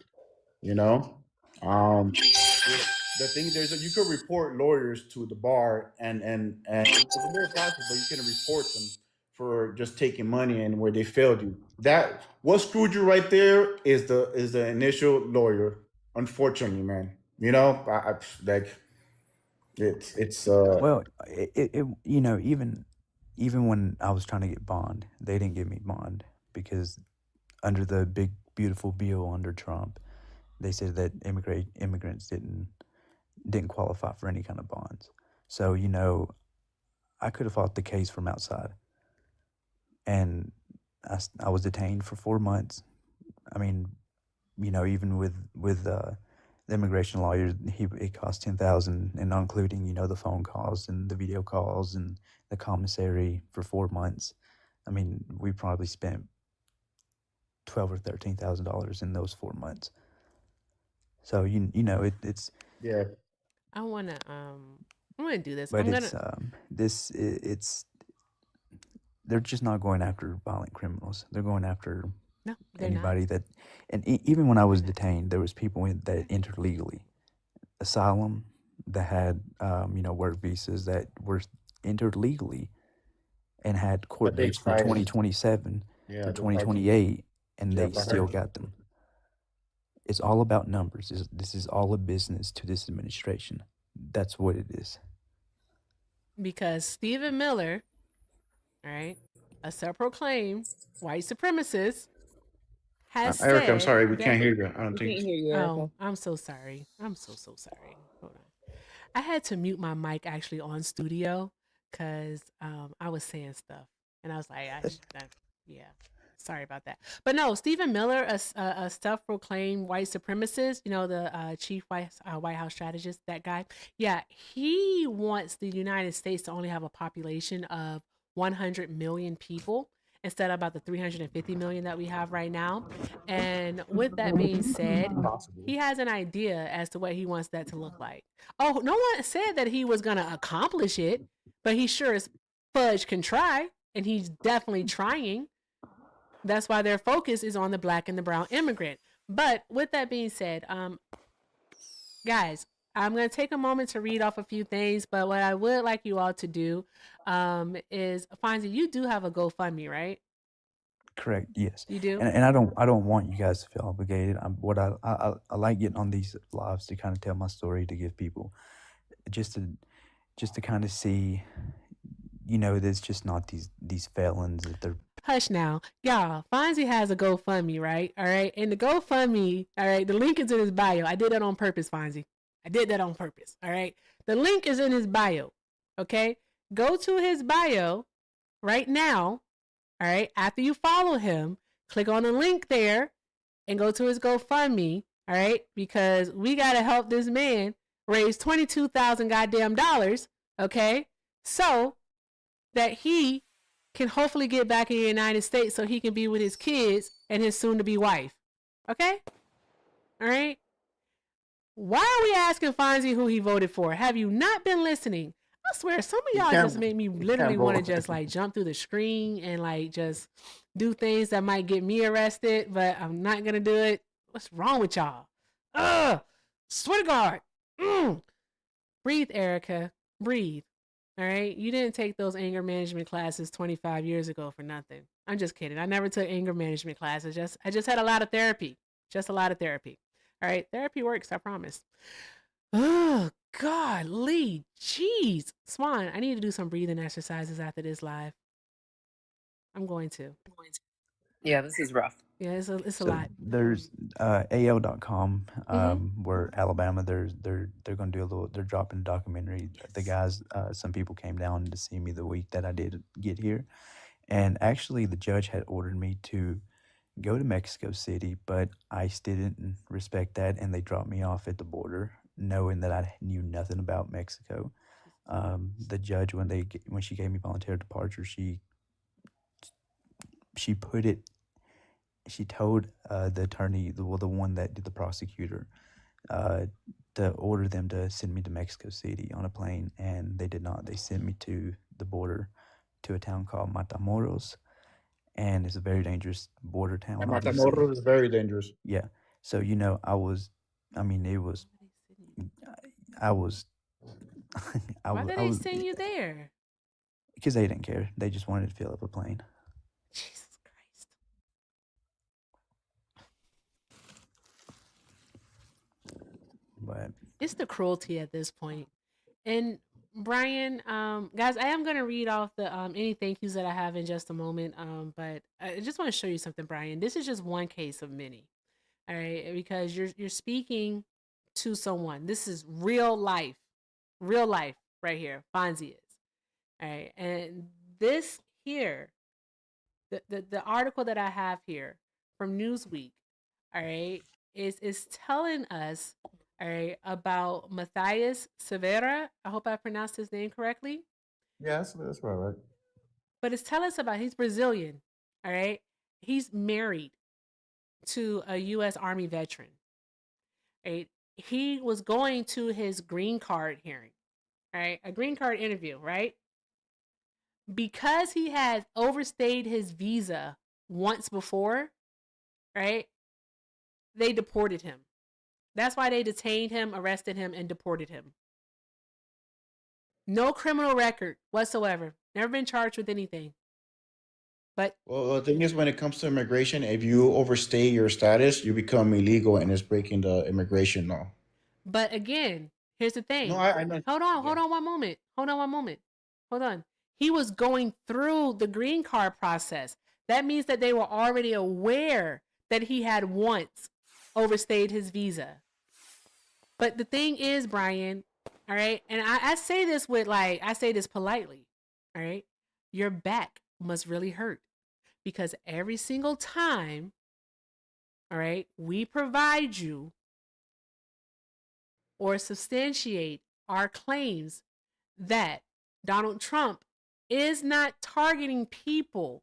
The thing you could report lawyers to the bar, and it's very possible, but you can report them for just taking money and where they failed you. That what screwed you right there is the initial lawyer. Unfortunately, man. It's Well, even when I was trying to get bond, they didn't give me bond because under the big beautiful bill under Trump, they said that immigrants didn't qualify for any kind of bonds. So I could have fought the case from outside, and I was detained for 4 months. I mean, even with the immigration lawyer, it cost $10,000, and not including the phone calls and the video calls and the commissary for 4 months. I mean, we probably spent $12,000 or $13,000 in those 4 months. So it's yeah. I wanna do this. But I'm it's gonna they're just not going after violent criminals. They're going after No, they're anybody that, and even when I was detained, there was people that entered legally, asylum that had work visas that were entered legally, and had court dates from 2027 to 2028, and they still got them. It's all about numbers. This is all a business to this administration. That's what it is. Because Stephen Miller, all right, a self-proclaimed white supremacist, has Erica, said I'm sorry, we that- can't hear you. I don't We think. can't hear you, Erica. Oh, I'm so sorry. I'm so sorry. Hold on. I had to mute my mic actually on studio because I was saying stuff, and I was like, yeah. Sorry about that. But no, Stephen Miller, a self-proclaimed white supremacist, the chief White House strategist, that guy. Yeah, he wants the United States to only have a population of 100 million people. instead of about the 350 million that we have right now. And with that being said, he has an idea as to what he wants that to look like. Oh, no one said that he was going to accomplish it, but he sure as fudge can try, and he's definitely trying. That's why their focus is on the black and the brown immigrant. But with that being said, guys, I'm going to take a moment to read off a few things, but what I would like you all to do is, Fonzie, you do have a GoFundMe, right? Correct. Yes. You do? And I don't want you guys to feel obligated. I like getting on these lives to kind of tell my story, to give people just to kind of see, there's just not these felons that they're. Hush now. Y'all, Fonzie has a GoFundMe, right? All right. And the GoFundMe, all right, the link is in his bio. I did that on purpose, Fonzie. I did that on purpose. All right. The link is in his bio. Okay. Go to his bio right now. All right. After you follow him, click on the link there and go to his GoFundMe. All right. Because we got to help this man raise 22,000 goddamn dollars. Okay. So that he can hopefully get back in the United States so he can be with his kids and his soon-to-be wife. Okay? All right? Why are we asking Fonzie who he voted for? Have you not been listening? I swear, some of y'all just made me literally want to just like jump through the screen and like just do things that might get me arrested, but I'm not going to do it. What's wrong with y'all? Swear to God. Breathe, Erica. Breathe. All right. You didn't take those anger management classes 25 years ago for nothing. I'm just kidding. I never took anger management classes. I just had a lot of therapy. Just a lot of therapy. All right. Therapy works. I promise. Oh, God, Lee. Jeez. Swan, I need to do some breathing exercises after this live. I'm going to. Yeah, this is rough. Yeah, it's a So lot. there's AL.com, where Alabama, they're going to do a little. They're dropping a documentary. The guys, some people came down to see me the week that I did get here, and actually the judge had ordered me to go to Mexico City, but ICE didn't respect that, and they dropped me off at the border, knowing that I knew nothing about Mexico. The judge, when she gave me voluntary departure, she put it. She told the attorney, the one that did the prosecutor, to order them to send me to Mexico City on a plane, and they did not. They sent me to the border, to a town called Matamoros, and it's a very dangerous border town. And Obviously. Matamoros is very dangerous. Yeah. So I was. I was. Why did they send you there? Because they didn't care. They just wanted to fill up a plane. Jesus Christ. But it's the cruelty at this point. And Brian, guys, I am going to read off the any thank yous that I have in just a moment. But I just want to show you something, Brian. This is just one case of many. All right, because you're speaking to someone. This is real life right here. Fonzie is. All right, and this here, the article that I have here from Newsweek, all right, is telling us, all right, about Matthias Severa. I hope I pronounced his name correctly. Yeah, that's right. But it's telling us about, he's Brazilian, all right? He's married to a U.S. Army veteran, right? He was going to his green card hearing, right? A green card interview, right? Because he had overstayed his visa once before, right? They deported him. That's why they detained him, arrested him, and deported him. No criminal record whatsoever. Never been charged with anything. But Well, the thing is, when it comes to immigration, if you overstay your status, you become illegal, and it's breaking the immigration law. But again, here's the thing. No, I know. Hold on one moment. Hold on. He was going through the green card process. That means that they were already aware that he had once overstayed his visa. But the thing is, Brian, all right, and I say this I say this politely, all right, your back must really hurt, because every single time, all right, we provide you or substantiate our claims that Donald Trump is not targeting people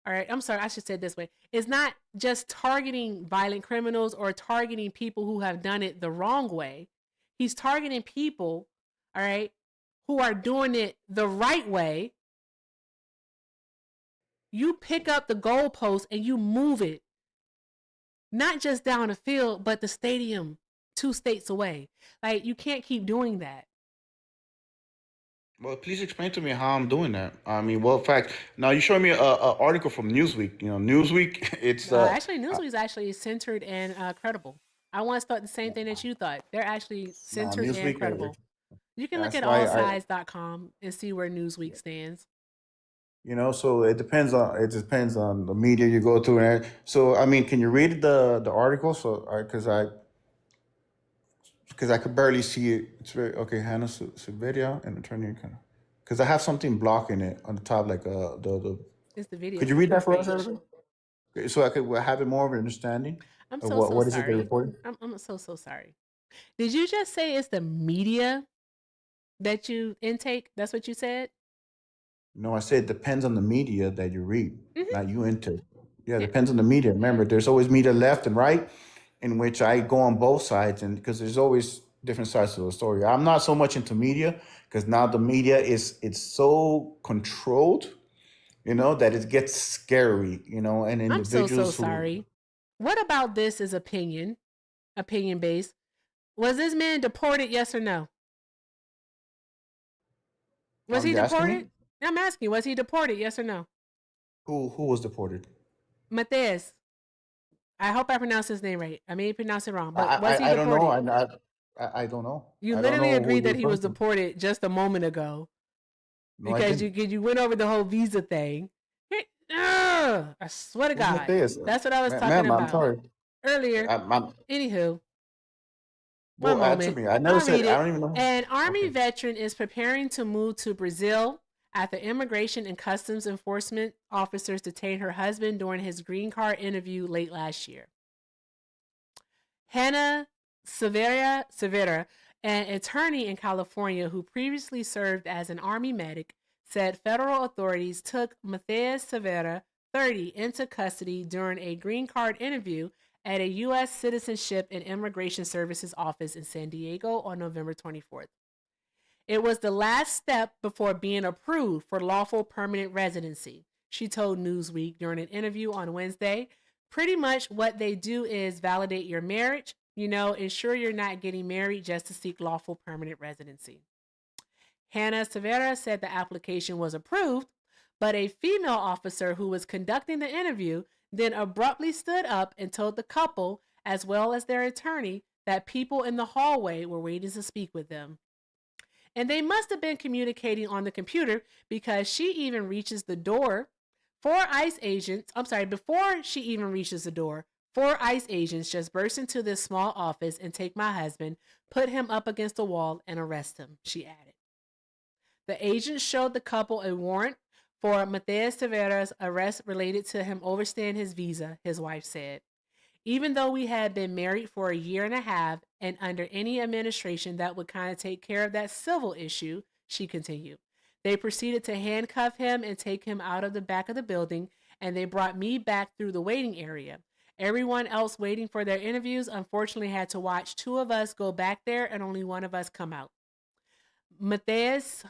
all right, I'm sorry, I should say it this way. It's not just targeting violent criminals or targeting people who have done it the wrong way. He's targeting people, all right, who are doing it the right way. You pick up the goalpost and you move it, not just down the field, but the stadium 2 states away. Like, you can't keep doing that. Well, please explain to me how I'm doing that. I mean, well, in fact, now you showed me a article from Newsweek. You know, Newsweek. It's Actually, Newsweek's actually centered and credible. I once thought the same thing that you thought. They're actually no centered and Newsweek. credible. You can look That's at why I, allsides.com and see where Newsweek stands. you know, so it depends on the media you go to, and so I mean, can you read the article? So, because I could barely see it. It's very okay. Hannah Siberia and attorney kind of because I have something blocking it on the top, like the. It's the video Could you read that for us, page. everybody? Okay, so I could have it more of an understanding I'm of so what is it they're sorry. reporting. I'm so sorry. Did you just say it's the media that you intake? That's what you said? No, I said it depends on the media that you read, not you intake. Yeah, it Yeah. depends on the media. Remember, there's always media left and right, in which I go on both sides, and because there's always different sides to the story. I'm not so much into media because now the media it's so controlled, you know, that it gets scary, you know, and I'm so individuals who sorry. What about this is opinion based? Was this man deported, yes or no? Was he you asking me deported? I'm asking, was he deported, yes or no? who was deported? Matthias. I hope I pronounced his name right. I may pronounce it wrong, I but was he I don't know. deported? I don't know. You I don't literally know who agreed you're that he was referring to. deported just a moment ago No, I because didn't. you went over the whole visa thing. I swear to Who's God, Matthias? that's what I was talking Ma'am, I'm about sorry. earlier. I'm Anywho, one well, to moment. me, I never I'll said. read I it. don't even know. An Army Okay. veteran is preparing to move to Brazil after Immigration and Customs Enforcement officers detained her husband during his green card interview late last year. Hannah Severa, an attorney in California who previously served as an Army medic, said federal authorities took Matthias Severa, 30, into custody during a green card interview at a U.S. Citizenship and Immigration Services office in San Diego on November 24th. It was the last step before being approved for lawful permanent residency, she told Newsweek during an interview on Wednesday. Pretty much what they do is validate your marriage, ensure you're not getting married just to seek lawful permanent residency. Hannah Severa said the application was approved, but a female officer who was conducting the interview then abruptly stood up and told the couple, as well as their attorney, that people in the hallway were waiting to speak with them. And they must have been communicating on the computer because she even reaches the door. Before she even reaches the door, 4 ICE agents just burst into this small office and take my husband, put him up against the wall, and arrest him, she added. The agents showed the couple a warrant for Matthias Severa's arrest related to him overstaying his visa, his wife said. Even though we had been married for a year and a half, and under any administration that would kind of take care of that civil issue, she continued. They proceeded to handcuff him and take him out of the back of the building, and they brought me back through the waiting area. Everyone else waiting for their interviews unfortunately had to watch 2 of us go back there and only 1 of us come out. Matthias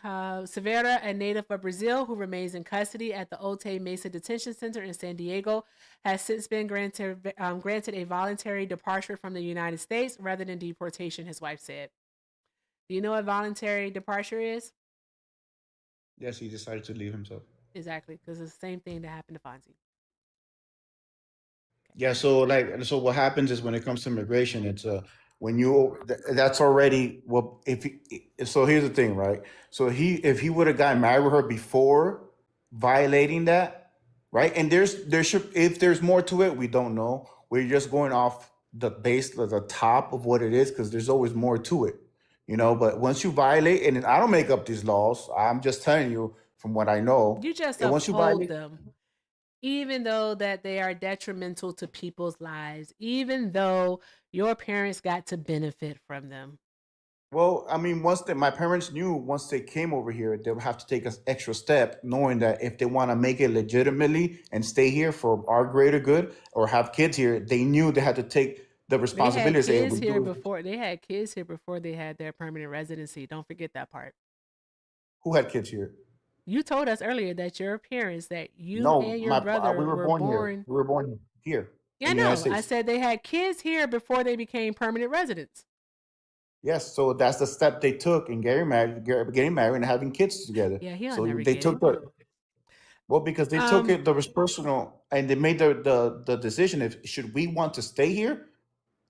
Severa, a native of Brazil who remains in custody at the Otay Mesa Detention Center in San Diego, has since been granted a voluntary departure from the United States rather than deportation, his wife said. Do you know what voluntary departure is? Yes, he decided to leave himself. Exactly, because it's the same thing that happened to Fonzie. Yeah, so what happens is when it comes to immigration, it's when you that's already well so here's the thing, right? So if he would have gotten married with her before violating that, right? And there should if there's more to it, we don't know. We're just going off the top of what it is because there's always more to it, you know. But once you violate, and I don't make up these laws, I'm just telling you from what I know. You just And once you uphold violate, them, even though that they are detrimental to people's lives, even though your parents got to benefit from them. Well, I mean, my parents knew once they came over here, they would have to take an extra step, knowing that if they want to make it legitimately and stay here for our greater good or have kids here, they knew they had to take the They had responsibility. Say, kids we here do. before they had kids here before they had their permanent residency. Don't forget that part. Who had kids here? You told us earlier that your parents, that you No, and your we brother were were born here. born. We were born here Yeah, in the United no. I States. said they had kids here before they became permanent residents. Yes, so that's the step they took in getting married and having kids together. Yeah, he'll So never they get took it. because they took it, was personal, and they made the decision. If should we want to stay here,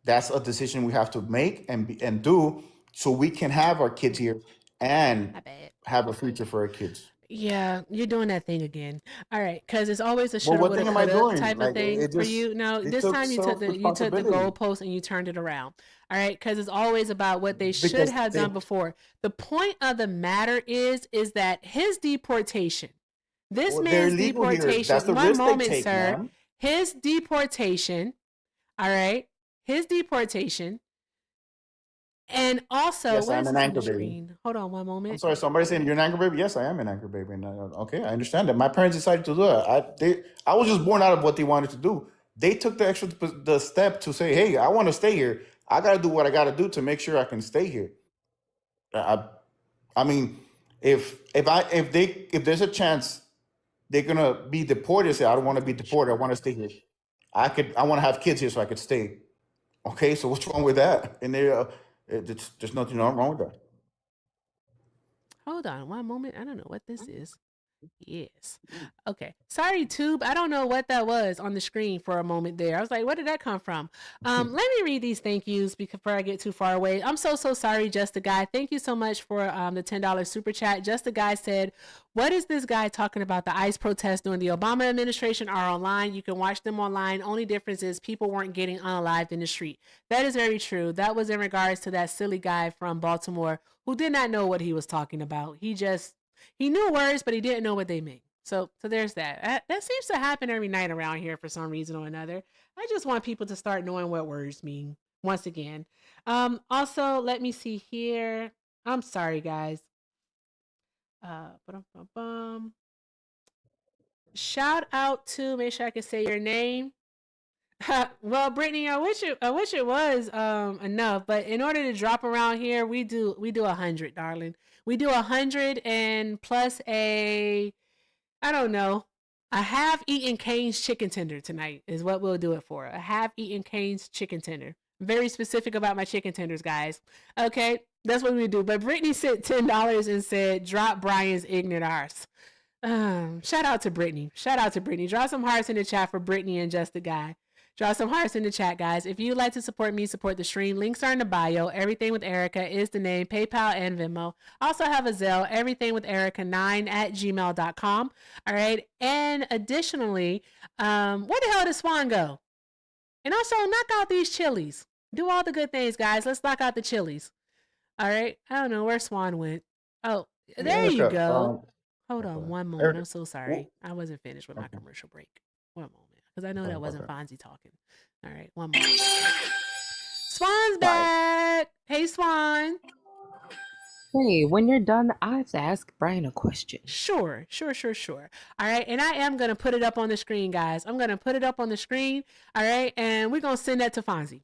that's a decision we have to make and do, so we can have our kids here and My bad. have a future for our kids. Yeah, you're doing that thing again. All right, because it's always a Well, shoulda, what woulda, thing am I coulda doing? type of Like thing it for just you. No, they this took time self you took the responsibility. goalpost and you turned it around. All right, because it's always about what they should Because have done before. The point of the matter is that his deportation, this they're man's illegal here. That's deportation. the One risk they moment, take, sir. ma'am. His deportation. All right, his deportation. And also, Yes, what I'm is an this on the anchor baby. screen? Hold on one I'm moment. sorry, somebody saying you're an anchor baby. Yes, I am an anchor baby. And okay, I understand that. My parents decided to do that. I was just born out of what they wanted to do. They took the step to say, hey, I want to stay here. I got to do what I got to do to make sure I can stay here. I mean, if there's a chance they're gonna be deported, say I don't want to be deported. I want to stay here. I want to have kids here so I could stay. Okay, so what's wrong with that? And there's nothing wrong with that. Hold on one moment. I don't know what this is. Yes. Okay. Sorry, Tube. I don't know what that was on the screen for a moment there. I was like, where did that come from? Let me read these thank yous before I get too far away. I'm so sorry, Just a Guy. Thank you so much for the $10 super chat. Just a Guy said, what is this guy talking about? The ICE protests during the Obama administration are online. You can watch them online. Only difference is people weren't getting unalived in the street. That is very true. That was in regards to that silly guy from Baltimore who did not know what he was talking about. He knew words, but he didn't know what they meant. So there's that. That seems to happen every night around here for some reason or another. I just want people to start knowing what words mean once again. Also, let me see here. I'm sorry, guys. Shout out to, make sure I can say your name. Well, Brittany, I wish it was enough, but in order to drop around here, we do 100, darling. We do 100 and plus I don't know, a half-eaten Cane's chicken tender tonight is what we'll do it for. A half-eaten Cane's chicken tender. Very specific about my chicken tenders, guys. Okay, that's what we do. But Brittany sent $10 and said, "Drop Brian's ignorant arse." Shout out to Brittany. Shout out to Brittany. Draw some hearts in the chat for Brittany and Just a Guy. Draw some hearts in the chat, guys. If you'd like to support me, support the stream, links are in the bio. Everything with Erica is the name, PayPal and Venmo. I also have a Zelle, everything with Erica9@gmail.com. All right. And additionally, where the hell did Swan go? And also, knock out these chilies. Do all the good things, guys. Let's knock out the chilies. All right. I don't know where Swan went. Oh, there you Erica, go. Hold on one moment. Erica, I'm so sorry. I wasn't finished with my commercial break. One moment. Because I know that wasn't Fonzie talking. All right, one moment. Swan's back. Hey, Swan. Hey, when you're done, I have to ask Brian a question. Sure. All right, and I am going to put it up on the screen, guys. I'm going to put it up on the screen, all right, and we're going to send that to Fonzie.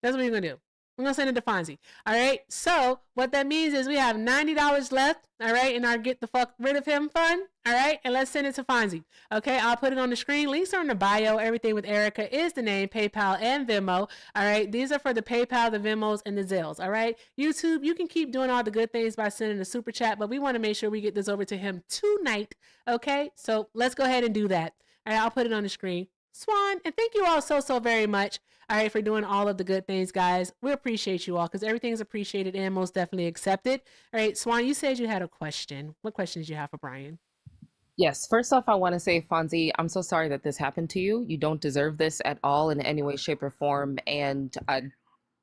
That's what we're going to do. We're going to send it to Fonzie. All right, so what that means is we have $90 left, all right, in our get the fuck rid of him fund, all right, and let's send it to Fonzie. Okay, I'll put it on the screen. Links are in the bio. Everything with Erica is the name, PayPal and Venmo, all right. These are for the PayPal, the Venmos, and the Zelles, all right. YouTube, you can keep doing all the good things by sending a super chat, but we want to make sure we get this over to him tonight, okay? So let's go ahead and do that. All right, I'll put it on the screen. Swan, and thank you all so very much, all right, for doing all of the good things, guys. We appreciate you all because everything's appreciated and most definitely accepted. All right, Swan, you said you had a question. What questions do you have for Brian? Yes, first off, I want to say, Fonzie, I'm so sorry that this happened to you. You don't deserve this at all in any way, shape, or form. And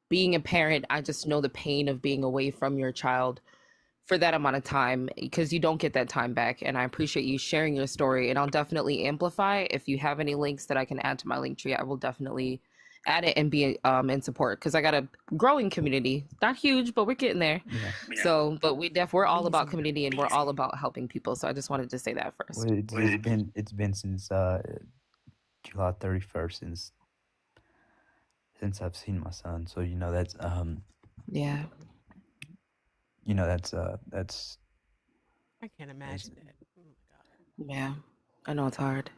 being a parent, I just know the pain of being away from your child for that amount of time because you don't get that time back. And I appreciate you sharing your story. And I'll definitely amplify. If you have any links that I can add to my link tree, I will definitely at it and be in support, because I got a growing community, not huge, but we're getting there. Yeah. So, but we're all about community and we're all about helping people. So I just wanted to say that Well, first. it's been since July 31st since I've seen my son. So that's Yeah. that's I can't imagine that. Oh my God. Yeah, I know it's hard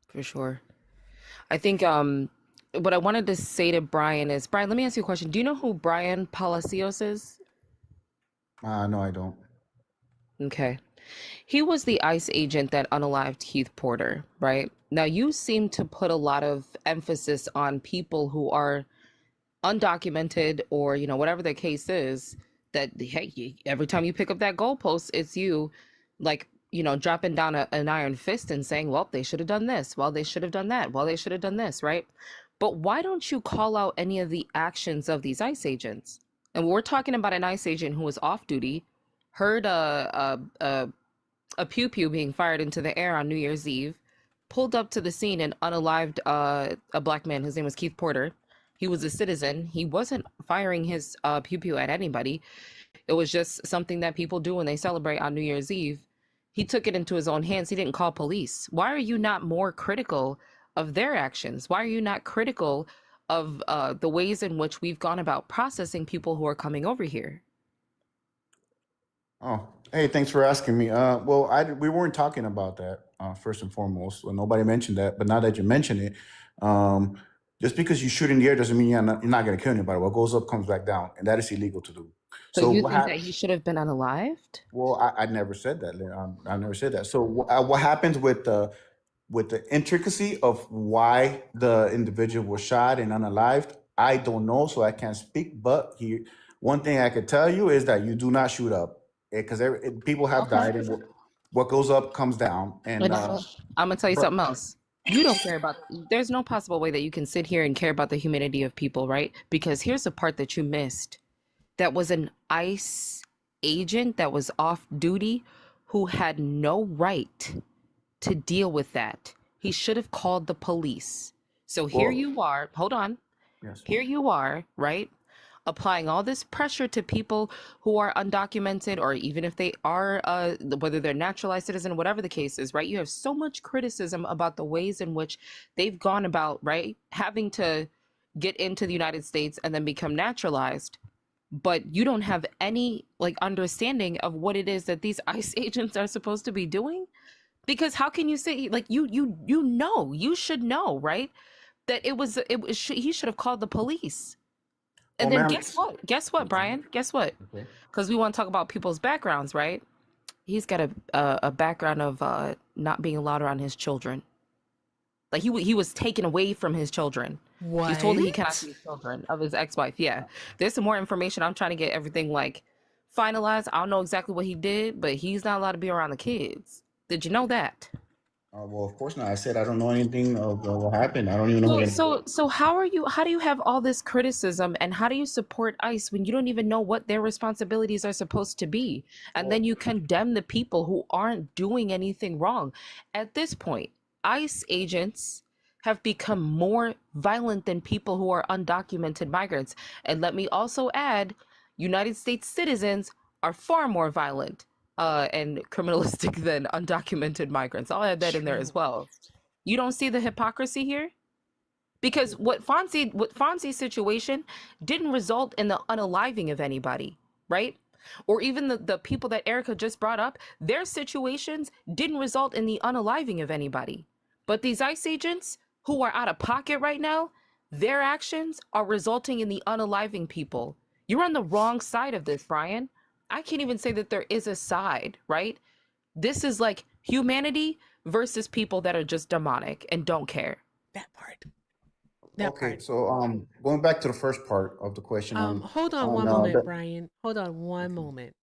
for sure. I think what I wanted to say to Brian is, Brian, let me ask you a question. Do you know who Brian Palacios is? No, I don't. Okay. He was the ICE agent that unalived Keith Porter, right? Now, you seem to put a lot of emphasis on people who are undocumented or, whatever the case is, that, hey, every time you pick up that goalpost, it's you, like, dropping down an iron fist and saying, well, they should have done this. Well, they should have done that. Well, they should have done this, right? But why don't you call out any of the actions of these ICE agents? And we're talking about an ICE agent who was off duty, heard a pew pew being fired into the air on New Year's Eve, pulled up to the scene and unalived a black man. His name was Keith Porter. He was a citizen. He wasn't firing his pew pew at anybody. It was just something that people do when they celebrate on New Year's Eve. He took it into his own hands. He didn't call police. Why are you not more critical of their actions? Why are you not critical of the ways in which we've gone about processing people who are coming over here? Oh, hey, thanks for asking me. Well, we weren't talking about that first and foremost. Well, nobody mentioned that, but now that you mention it, just because you shoot in the air doesn't mean you're not going to kill anybody. What goes up comes back down, and that is illegal to do. So you think that he should have been unalived? Well, I never said that. I never said that. So what happens with the intricacy of why the individual was shot and unalived, I don't know, so I can't speak. But one thing I could tell you is that you do not shoot up, because people have died, and what goes up comes down. And I'm gonna tell you something else. You don't care about. There's no possible way that you can sit here and care about the humanity of people, right? Because here's the part that you missed. That was an ICE agent that was off duty who had no right to deal with that. He should have called the police. So here you are, hold on. Yes. Here you are, right? Applying all this pressure to people who are undocumented, or even if they are, whether they're naturalized citizen, whatever the case is, right? You have so much criticism about the ways in which they've gone about, right? Having to get into the United States and then become naturalized. But you don't have any understanding of what it is that these ICE agents are supposed to be doing. Because how can you say, you should know, right? That he should have called the police. And then guess what, Brian? Guess what? Because we want to talk about people's backgrounds, right? He's got a background of not being allowed around his children. Like he was taken away from his children. What? He's told that he cannot see his children of his ex-wife. Yeah. There's some more information. I'm trying to get everything finalized. I don't know exactly what he did, but he's not allowed to be around the kids. Did you know that? Well, of course not. I said I don't know anything of what happened. I don't even know. So how do you have all this criticism, and how do you support ICE when you don't even know what their responsibilities are supposed to be? And then you condemn the people who aren't doing anything wrong. At this point, ICE agents have become more violent than people who are undocumented migrants. And let me also add, United States citizens are far more violent and criminalistic than undocumented migrants. I'll add that in there as well. You don't see the hypocrisy here? Because what Fonzie's situation didn't result in the unaliving of anybody, right? Or even the people that Erica just brought up, their situations didn't result in the unaliving of anybody. But these ICE agents who are out of pocket right now, their actions are resulting in the unaliving people. You're on the wrong side of this, Brian. I can't even say that there is a side, right? This is like humanity versus people that are just demonic and don't care. That part. So going back to the first part of the question. Hold on one moment, Brian. Hold on one moment.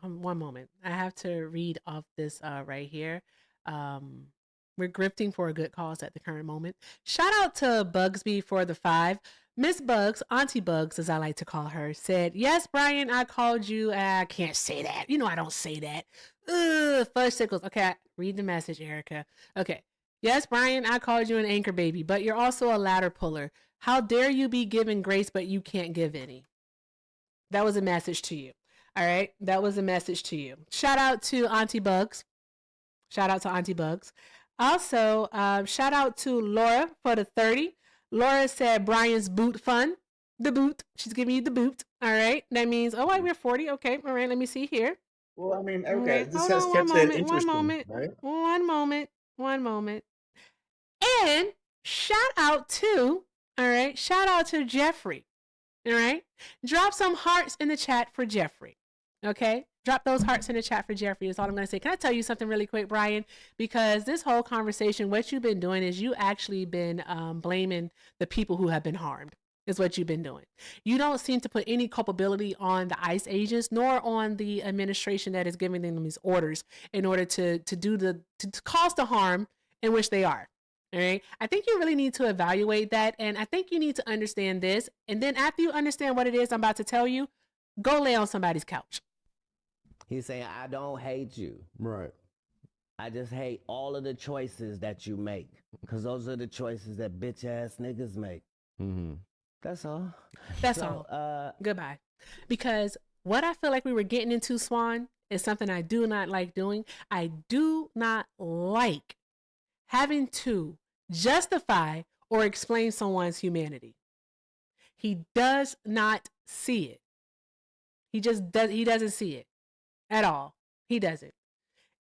One moment. I have to read off this right here. We're grifting for a good cause at the current moment. Shout out to Bugsby for the 5. Miss Bugs, Auntie Bugs, as I like to call her, said, yes, Brian, I called you. I can't say that. You know I don't say that. Fudge sickles. Okay, read the message, Erica. Okay. Yes, Brian, I called you an anchor baby, but you're also a ladder puller. How dare you be given grace, but you can't give any? That was a message to you. All right. That was a message to you. Shout out to Auntie Bugs. Shout out to Auntie Bugs. Also, shout out to Laura for the 30. Laura said Brian's boot fun. The boot. She's giving you the boot. All right. That means, oh, wait, we're 40. Okay. All right. Let me see here. Well, I mean, Okay. okay, this Hold has on one kept it moment. One interesting, moment. right? One moment. One moment. And shout out to, all right, shout out to Jeffrey. All right. Drop some hearts in the chat for Jeffrey. Okay. Drop those hearts in the chat for Jeffrey is all I'm going to say. Can I tell you something really quick, Brian? Because this whole conversation, what you've been doing is you actually been blaming the people who have been harmed is what you've been doing. You don't seem to put any culpability on the ICE agents nor on the administration that is giving them these orders in order to cause the harm in which they are. All right. I think you really need to evaluate that. And I think you need to understand this. And then after you understand what it is I'm about to tell you, go lay on somebody's couch. He's saying, I don't hate you. Right. I just hate all of the choices that you make. Because those are the choices that bitch ass niggas make. Mm-hmm. That's all. That's all. Goodbye. Because what I feel like we were getting into, Swan, is something I do not like doing. I do not like having to justify or explain someone's humanity. He does not see it. He doesn't see it at all. He doesn't.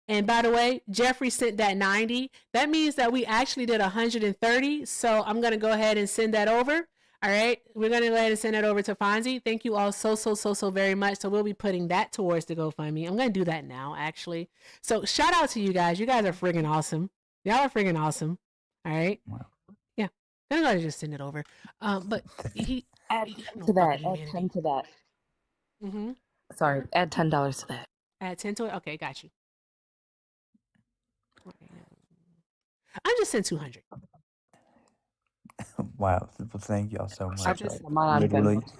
And by the way, Jeffrey sent that 90. That means that we actually did 130. So I'm going to go ahead and send that over. All right. We're going to go ahead and send that over to Fonzie. Thank you all so very much. So we'll be putting that towards the GoFundMe. I'm going to do that now, actually. So shout out to you guys. You guys are friggin' awesome. Y'all are friggin' awesome. All right. Wow. Yeah. I'm going to just send it over. But he Add he got 10 no to that. fucking Add humanity. 10 to that. Mm-hmm. Sorry, add $10 to that. Add 10 to it? Okay, got you. I'm just sent 200. Wow. Well, thank y'all so much. I just sent mine on Literally, Venmo.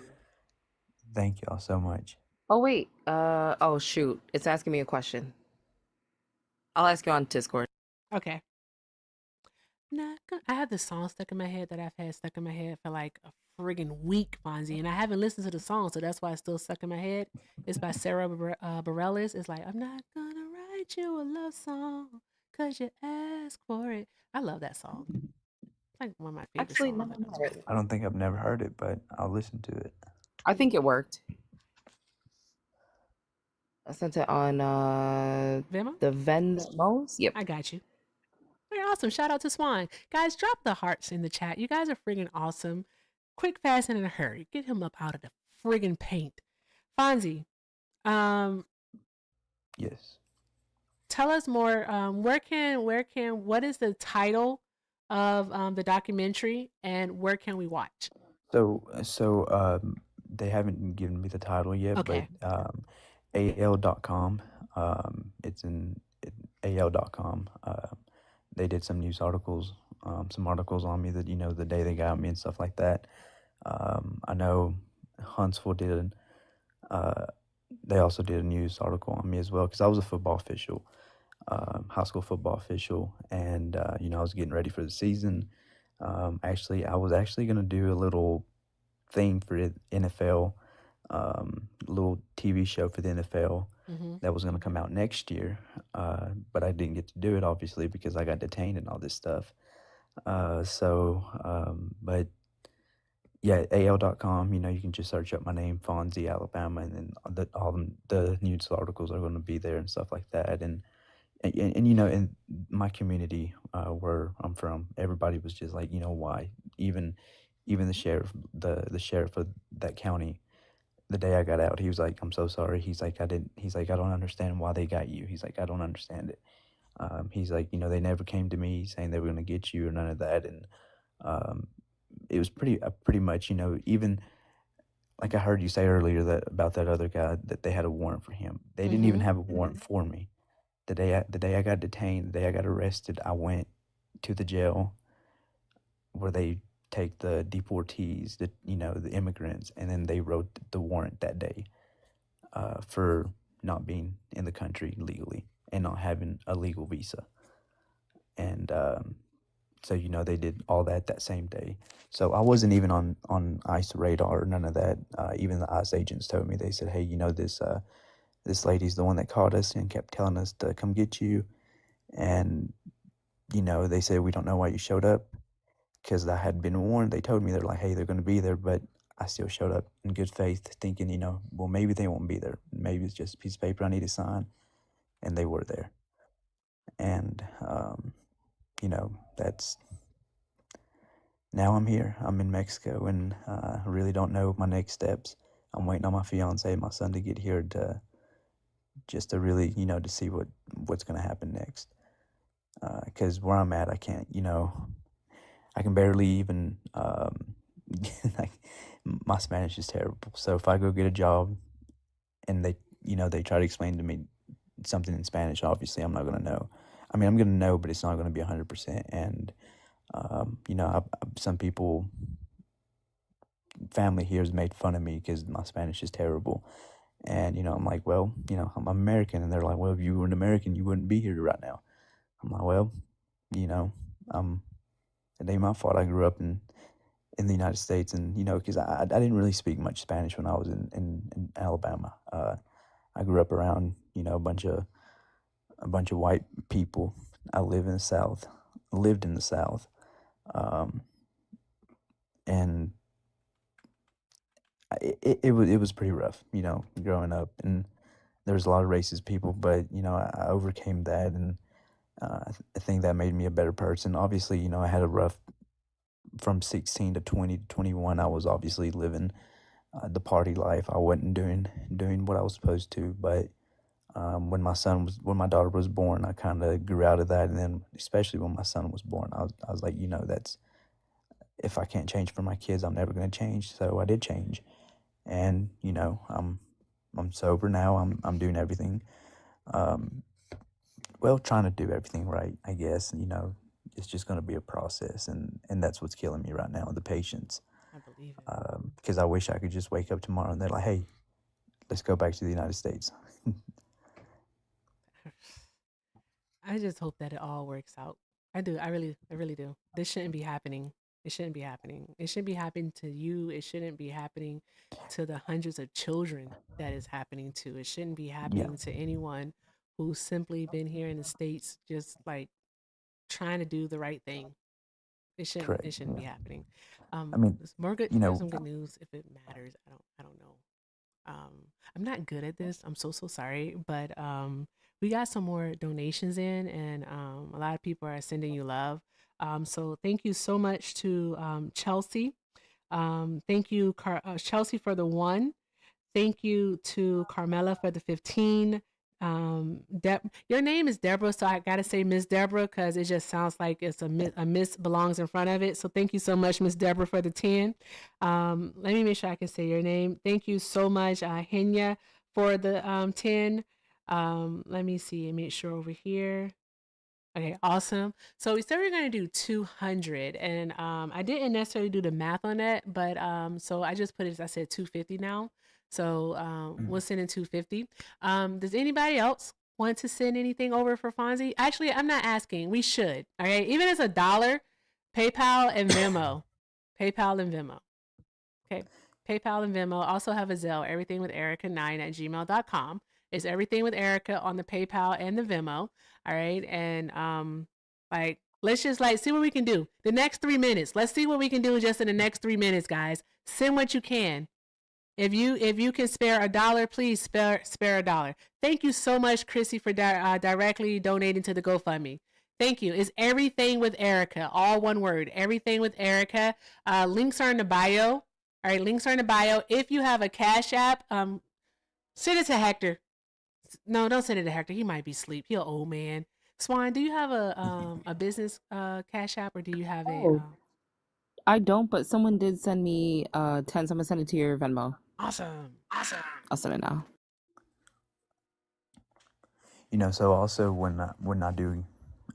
thank y'all so much. Oh wait. Oh shoot. It's asking me a question. I'll ask you on Discord. Okay. I have this song stuck in my head that I've had stuck in my head for like a friggin' week, Fonzie, and I haven't listened to the song, so that's why it's still stuck in my head. It's by Sarah Bareilles. It's like, I'm not gonna write you a love song because you asked for it. I love that song. It's like one of my favorite Actually, songs. no, I know it's no. pretty. I don't think I've never heard it, but I'll listen to it. I think it worked. I sent it on Venmo? the Venmos. Yep. I got you. Very awesome. Shout out to Swan. Guys, drop the hearts in the chat. You guys are friggin' awesome. Quick, fast, and in a hurry. Get him up out of the friggin' paint. Fonzie, Yes. tell us more. What is the title of the documentary and where can we watch? So they haven't given me the title yet, Okay. but al.com. It's in al.com. They did some news articles, some articles on me that, the day they got me and stuff like that. I know Huntsville did. They also did a news article on me as well because I was a football official, high school football official, and I was getting ready for the season. I was actually going to do a little thing for the NFL, little TV show for the NFL that was going to come out next year, but I didn't get to do it obviously because I got detained and all this stuff. But yeah, al.com. You can just search up my name, Fonzie, Alabama, and then all the news articles are going to be there and stuff like that. And in my community where I'm from, everybody was just like, why? Even the sheriff, the sheriff of that county, the day I got out, he was like, I'm so sorry. He's like, I don't understand why they got you. He's like, I don't understand it. He's like, they never came to me saying they were going to get you or none of that. And it was pretty much, even like I heard you say earlier that about that other guy that they had a warrant for him. They didn't even have a warrant for me. The day I got detained, the day I got arrested, I went to the jail where they take the deportees, the immigrants, and then they wrote the warrant that day for not being in the country legally and not having a legal visa. And so they did all that same day. So I wasn't even on ICE radar or none of that. Even the ICE agents told me, they said, hey, this lady's the one that called us and kept telling us to come get you. And, they said, we don't know why you showed up, because I had been warned. They told me, they're like, hey, they're going to be there, but I still showed up in good faith, thinking, well, maybe they won't be there. Maybe it's just a piece of paper I need to sign. And they were there. And, that's, now I'm here. I'm in Mexico, and I really don't know my next steps. I'm waiting on my fiance and my son to get here to really, to see what's going to happen next. Because where I'm at, I can't, I can barely even, like, my Spanish is terrible. So if I go get a job and they try to explain to me something in Spanish, obviously I'm not going to know. I mean, I'm going to know, but it's not going to be 100%. And, some people, family here has made fun of me because my Spanish is terrible. And, I'm like, well, I'm American. And they're like, well, if you were an American, you wouldn't be here right now. I'm like, well, it ain't my fault. I grew up in the United States, and, because I didn't really speak much Spanish when I was in Alabama. I grew up around, a bunch of white people. I lived in the South, and it was pretty rough, growing up, and there was a lot of racist people, but I overcame that, and I think that made me a better person. Obviously, I had a rough from 16 to 20 to 21. I was obviously living the party life. I wasn't doing what I was supposed to, but when my daughter was born, I kind of grew out of that, and then especially when my son was born, I was like, that's, if I can't change for my kids, I'm never going to change. So I did change, and I'm sober now. I'm doing everything, well, trying to do everything right, I guess. It's just going to be a process, and that's what's killing me right now, the patience. I believe it. Because I wish I could just wake up tomorrow and they're like, hey, let's go back to the United States. I just hope that it all works out. I do. I really do. This shouldn't be happening. It shouldn't be happening. It shouldn't be happening to you. It shouldn't be happening to the hundreds of children that is happening to. It shouldn't be Yeah, happening to anyone who's simply been here in the States just like trying to do the right thing. correct. It shouldn't be Yeah. happening. I mean, There's more good. There's some good news if it matters. I don't know. I'm not good at this. I'm so sorry, but we got some more donations in, and a lot of people are sending you love. So thank you so much to Chelsea. Thank you, Chelsea, for the 1. Thank you to Carmela for the 15. Your name is Deborah, so I gotta say Miss Deborah because it just sounds like it's a miss belongs in front of it. So thank you so much, Miss Deborah, for the 10. Let me make sure I can say your name. Thank you so much, Henya, for the 10. Let me see and make sure over here. Okay, awesome. So we said we are gonna do 200, and I didn't necessarily do the math on that, but so I just put it. I said 250 now. So we'll send in 250. Does anybody else want to send anything over for Fonzie? Actually, I'm not asking. We should. All right, even as $1, PayPal and Venmo, PayPal and Venmo. Okay. PayPal and Venmo. Also have a Zelle, everything with Erica9@gmail.com. It's everything with Erica on the PayPal and the Venmo. All right. And like let's just like see what we can do. The next 3 minutes. Let's see what we can do just in the next 3 minutes, guys. Send what you can. If you can spare $1, please spare $1. Thank you so much, Chrissy, for directly donating to the GoFundMe. Thank you. It's everything with Erica, all one word. Everything with Erica. Links are in the bio. All right, links are in the bio. If you have a Cash App, send it to Hector. No, don't send it to Hector. He might be asleep. He's an old man. Swan, do you have a business Cash App, or do you have a? Oh, I don't, but someone did send me 10, so I'm gonna send it to your Venmo. Awesome. I'll send it now. So also when I do,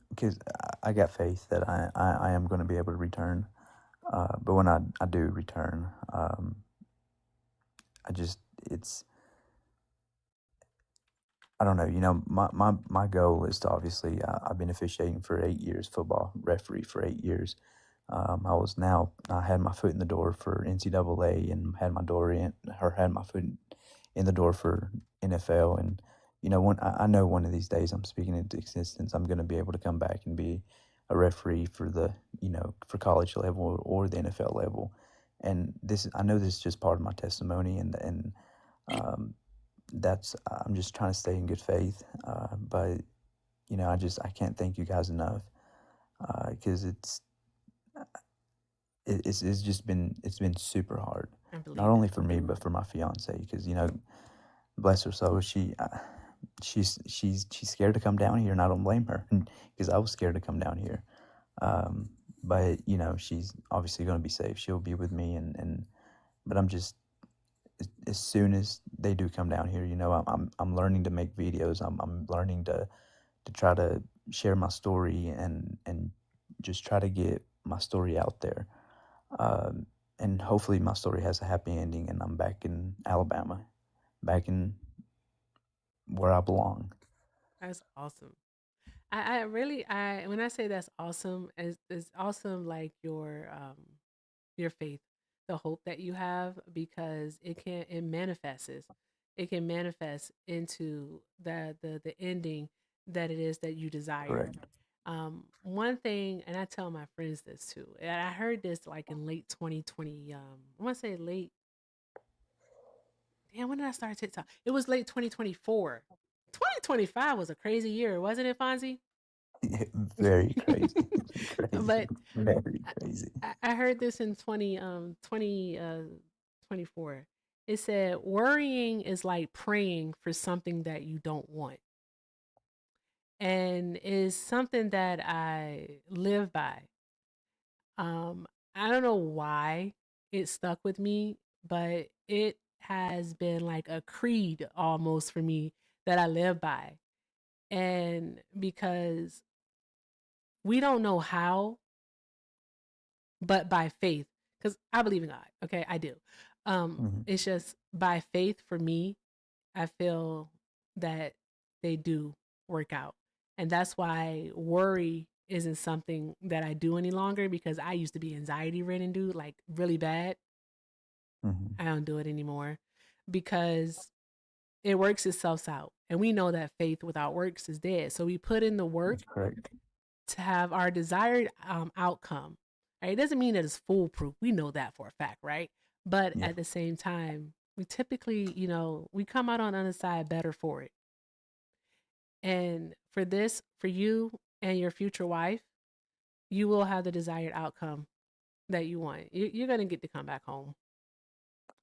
because I got faith that I am going to be able to return, but when I do return, I just I don't know. My goal is to obviously. I've been officiating for 8 years, football referee for 8 years. I had my foot in the door for NCAA and had my foot in the door for NFL. And I know one of these days, I'm speaking into existence, I'm going to be able to come back and be a referee for for college level or the NFL level. And I know this is just part of my testimony, and um, I'm just trying to stay in good faith. But I can't thank you guys enough, because it's been super hard, not only for me but for my fiance, because bless her soul, she's scared to come down here, and I don't blame her, because I was scared to come down here. But she's obviously going to be safe. She'll be with me, but I'm just, as soon as they do come down here, I'm learning to make videos. I'm learning to try to share my story, and just try to get my story out there. And hopefully my story has a happy ending, and I'm back in Alabama, back in where I belong. That's awesome. I really, when I say that's awesome, it's awesome, like your faith, the hope that you have, because it manifests. It can manifest into the ending that it is that you desire. Correct. One thing, and I tell my friends this too, and I heard this like in late 2020. I want to say late. Damn, when did I start TikTok? It was late 2024. 2025 was a crazy year, wasn't it, Fonzie? Very crazy. But Very crazy. I heard this in 24. It said worrying is like praying for something that you don't want, and is something that I live by. Um, I don't know why it stuck with me, but it has been like a creed almost for me that I live by. And because we don't know how, but by faith, because I believe in God. Okay, I do. It's just by faith for me. I feel that they do work out, and that's why worry isn't something that I do any longer, because I used to be anxiety ridden, dude, like really bad. I don't do it anymore because it works itself out, and we know that faith without works is dead. So we put in the work Correct. to have our desired outcome. Right? It doesn't mean that it's foolproof. We know that for a fact, right? But Yeah. at the same time, we typically, we come out on the other side better for it. And for this, for you and your future wife, you will have the desired outcome that you want. You're going to get to come back home.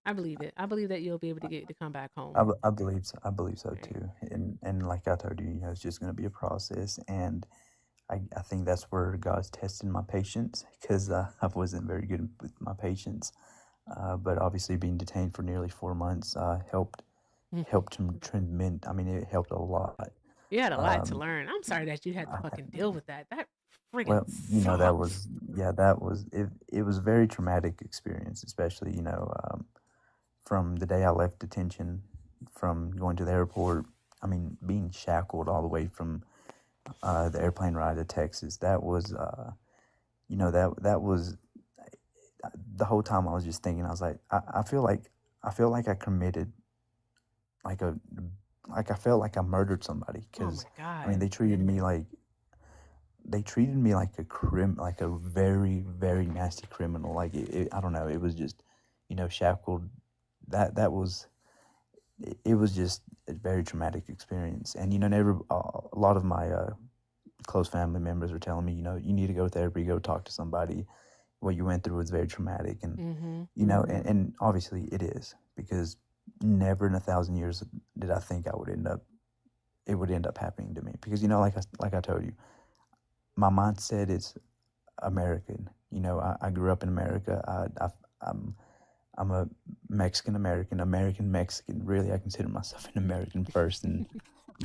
I believe it. I believe that you'll be able to get to come back home. I believe so. I believe so too. And like I told you, it's just going to be a process, and I think that's where God's testing my patience, because I wasn't very good with my patience. But obviously, being detained for nearly 4 months helped him tremendous. I mean, it helped a lot. You had a lot to learn. I'm sorry that you had to fucking deal with that. That friggin' Well, sucks. that was it. It was a very traumatic experience, especially from the day I left detention, from going to the airport. I mean, being shackled all the way from the airplane ride to Texas. That was, that was the whole time I was just thinking. I was like, I feel like I committed like I felt like I murdered somebody, Oh my because I God. mean they treated me like like a very, very nasty criminal. Like I don't know. It was just shackled. That was it was just a very traumatic experience. And a lot of my close family members were telling me, you need to go to therapy, go talk to somebody. What you went through was very traumatic, and Mm-hmm. and obviously it is, because never in 1,000 years did I think it would end up happening to me, because like I told you, my mindset is American. I grew up in America. I'm a Mexican American, American Mexican. Really, I consider myself an American first, and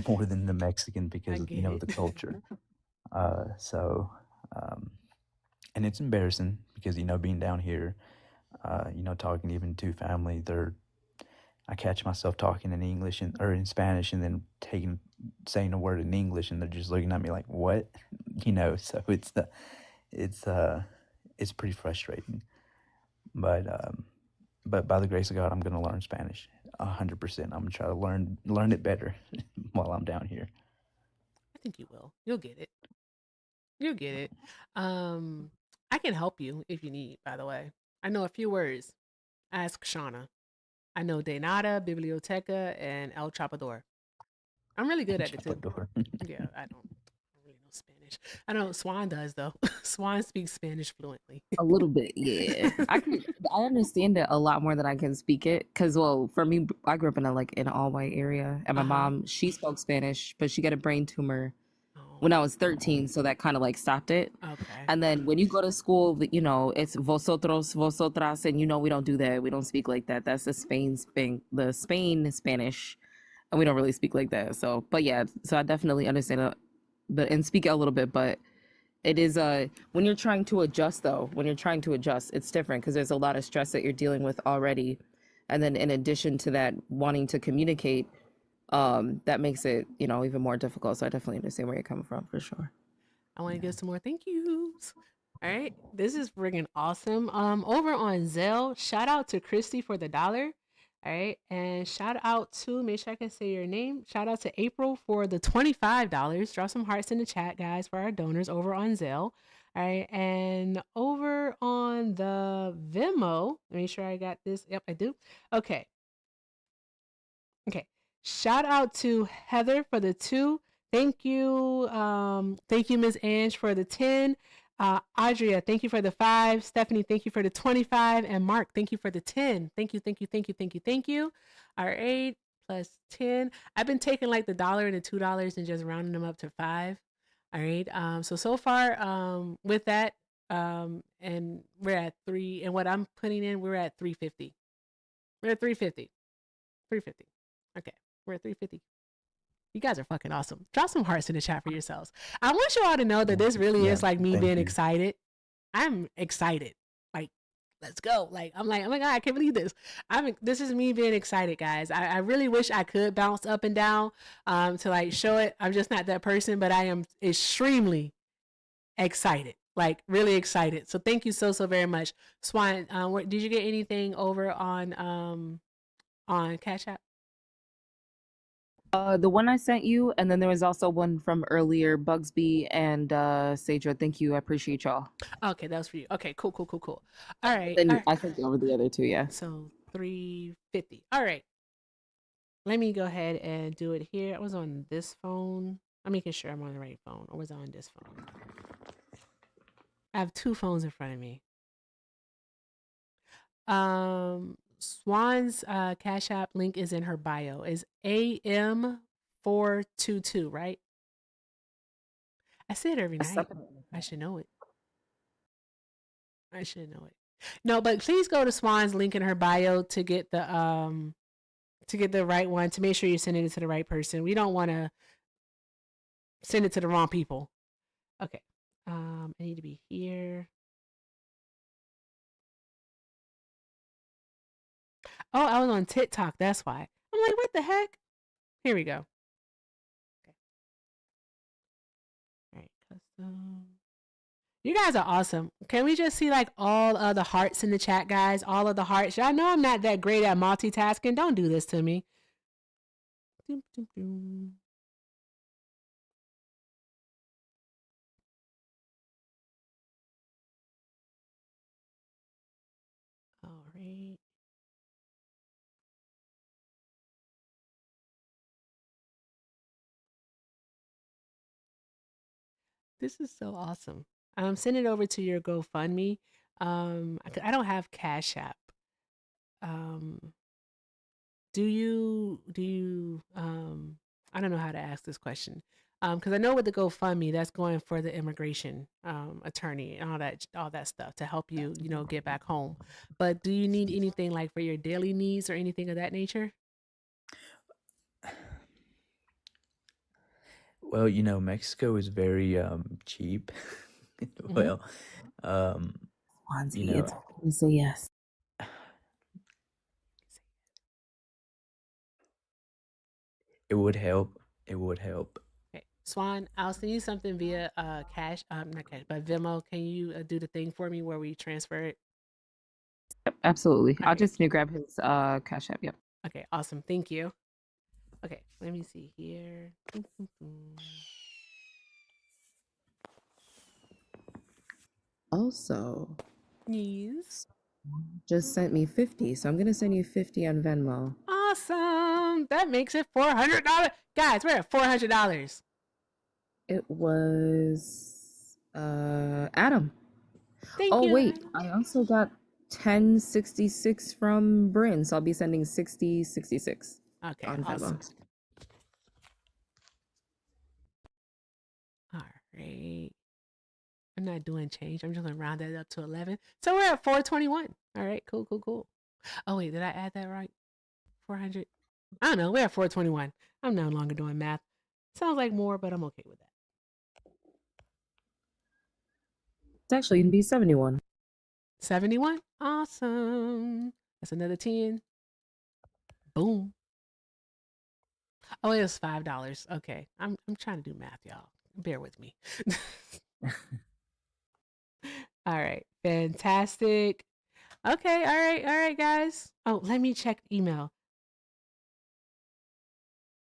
more than the Mexican, because I get the it. culture. So, and it's embarrassing, because being down here, talking even to family, I catch myself talking in English or in Spanish and then saying a word in English and they're just looking at me like, what? So it's pretty frustrating. But by the grace of God, I'm going to learn Spanish 100%. I'm going to try to learn it better while I'm down here. I think you will. You'll get it. You'll get it. I can help you if you need, by the way. I know a few words. Ask Shauna. I know De Nada, Biblioteca, and El Chapador. I'm really good at it too. Yeah, I don't really know Spanish. I know Swan does though. Swan speaks Spanish fluently. A little bit, yeah. I understand it a lot more than I can speak it. Cause well, for me, I grew up in an all white area, and my mom, she spoke Spanish, but she got a brain tumor when I was 13, so that kind of stopped it. Okay. And then when you go to school, it's vosotros, vosotras, and we don't do that. We don't speak like that. That's the Spain Spanish, and we don't really speak like that. So, but yeah, so I definitely understand it, and speak it a little bit, but it is when you're trying to adjust it's different because there's a lot of stress that you're dealing with already, and then in addition to that, wanting to communicate, that makes it even more difficult. So I definitely understand where you're coming from for sure. I want to give some more thank yous. All right, this is friggin' awesome. Over on Zelle, shout out to Christy for the $1. All right, and shout out to, make sure I can say your name. Shout out to April for the $25. Drop some hearts in the chat, guys, for our donors over on Zelle. All right, and over on the Venmo, make sure I got this. Yep, I do. Okay. Okay. Shout out to Heather for the 2. Thank you. Thank you, Ms. Ange, for the 10. Adria, thank you for the 5. Stephanie, thank you for the 25. And Mark, thank you for the 10. Thank you, thank you, thank you, thank you, thank you. All right, plus 10. I've been taking the $1 and the $2 and just rounding them up to 5. All right. So far, with that, and we're at 3. And what I'm putting in, we're at 350. We're at 350. 350. Okay, we're at 350. You guys are fucking awesome. Drop some hearts in the chat for yourselves. I want you all to know that this really is me being excited. I'm excited. Let's go. I'm like, oh my God, I can't believe this. This is me being excited, guys. I really wish I could bounce up and down to show it. I'm just not that person, but I am extremely excited. Really excited. So thank you so very much. Swan, did you get anything over on Cash App? The one I sent you, and then there was also one from earlier, Bugsby and Sadra. Thank you. I appreciate y'all. Okay, that was for you. Okay, cool. All right. Then I sent over the other 2, yeah. So 350. All right. Let me go ahead and do it here. I was on this phone. I'm making sure I'm on the right phone. Or was I on this phone? I have 2 phones in front of me. Swan's Cash App link is in her bio. Is AM422, right? I say it every night. I should know it. No, but please go to Swan's link in her bio to get the right one, to make sure you're sending it to the right person. We don't want to send it to the wrong people. Okay. I need to be here. Oh, I was on TikTok. That's why. I'm like, what the heck? Here we go. Okay. All right, custom. You guys are awesome. Can we just see all of the hearts in the chat, guys? All of the hearts. Y'all know I'm not that great at multitasking. Don't do this to me. All right. This is so awesome. Send it over to your GoFundMe. I don't have Cash App. Do you I don't know how to ask this question. Because I know with the GoFundMe, that's going for the immigration attorney and all that stuff to help you, get back home. But do you need anything for your daily needs or anything of that nature? Well, Mexico is very cheap. Well, Swansea, it's okay to say yes. It would help. It would help. Okay, Swan, I'll send you something via cash, not cash, but Venmo. Can you do the thing for me where we transfer it? Yep, absolutely. All I'll right. just need to grab his cash app. Yep. Okay, awesome. Thank you. Okay, let me see here. Also, Yes. just sent me 50, so I'm gonna send you 50 on Venmo. Awesome. That makes it $400. Guys, we're at $400. It was Adam. Thank Oh you. wait, I also got 1066 from Bryn, so I'll be sending 6066 Okay, on awesome. Venmo. All right. I'm not doing change. I'm just gonna round that up to 11. So we're at 421. All right, cool, cool, cool. Oh wait, did I add that right? 400. I don't know. We're at 421. I'm no longer doing math. Sounds like more, but I'm okay with that. It's actually gonna be 71. 71. Awesome. That's another 10. Boom. Oh, it was $5. Okay. I'm trying to do math, y'all. Bear with me. All right. Fantastic. Okay. All right. All right, guys. Oh, let me check email.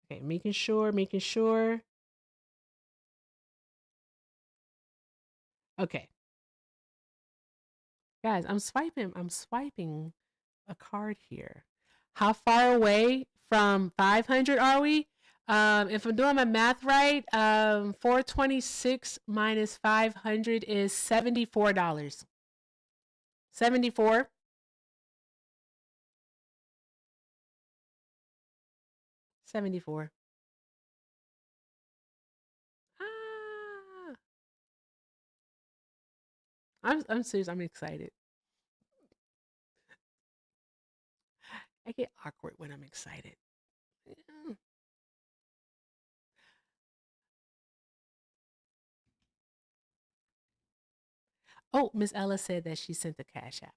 Okay. Making sure. Okay. Guys, I'm swiping a card here. How far away from 500 are we? If I'm doing my math right, 426 minus 500 is $74. 74. $74. Ah, I'm serious. I'm excited. I get awkward when I'm excited. Yeah. Oh, Miss Ella said that she sent the cash app.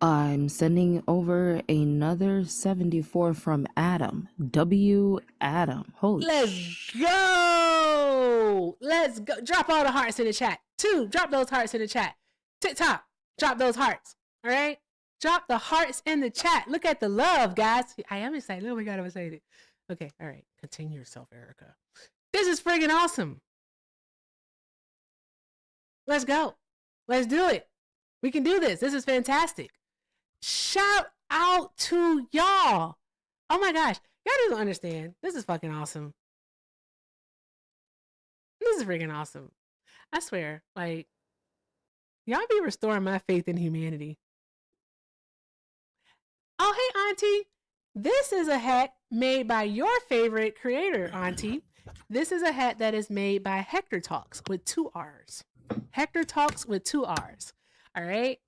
I'm sending over another 74 from Adam. W. Adam. Holy Let's go. Let's go. Drop all the hearts in the chat. 2, drop those hearts in the chat. TikTok, drop those hearts. All right? Drop the hearts in the chat. Look at the love, guys. I am excited. Oh my God, I'm excited. Okay, all right. Continue yourself, Erica. This is friggin' awesome. Let's go. Let's do it. We can do this. This is fantastic. Shout out to y'all. Oh my gosh. Y'all don't understand. This is fucking awesome. This is freaking awesome. I swear, like, y'all be restoring my faith in humanity. Oh, hey, Auntie. This is a hat made by your favorite creator, Auntie. This is a hat that is made by Hector Talks with 2 R's. Hector Talks with 2 R's. All right?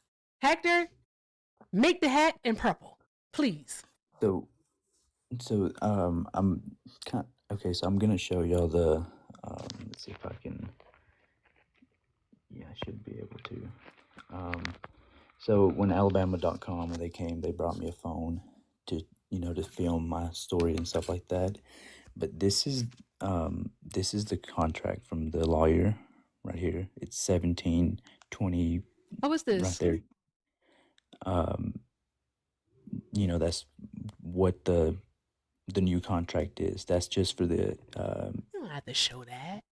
Hector, make the hat in purple, please. I'm kind okay. So I'm gonna show y'all the. Let's see if I can. Yeah, I should be able to. So when Alabama.com, when they came, they brought me a phone to to film my story and stuff like that. But this is the contract from the lawyer right here. It's 1720. Oh, what's Right this? there. That's what the new contract is. That's just for the You don't have to show that.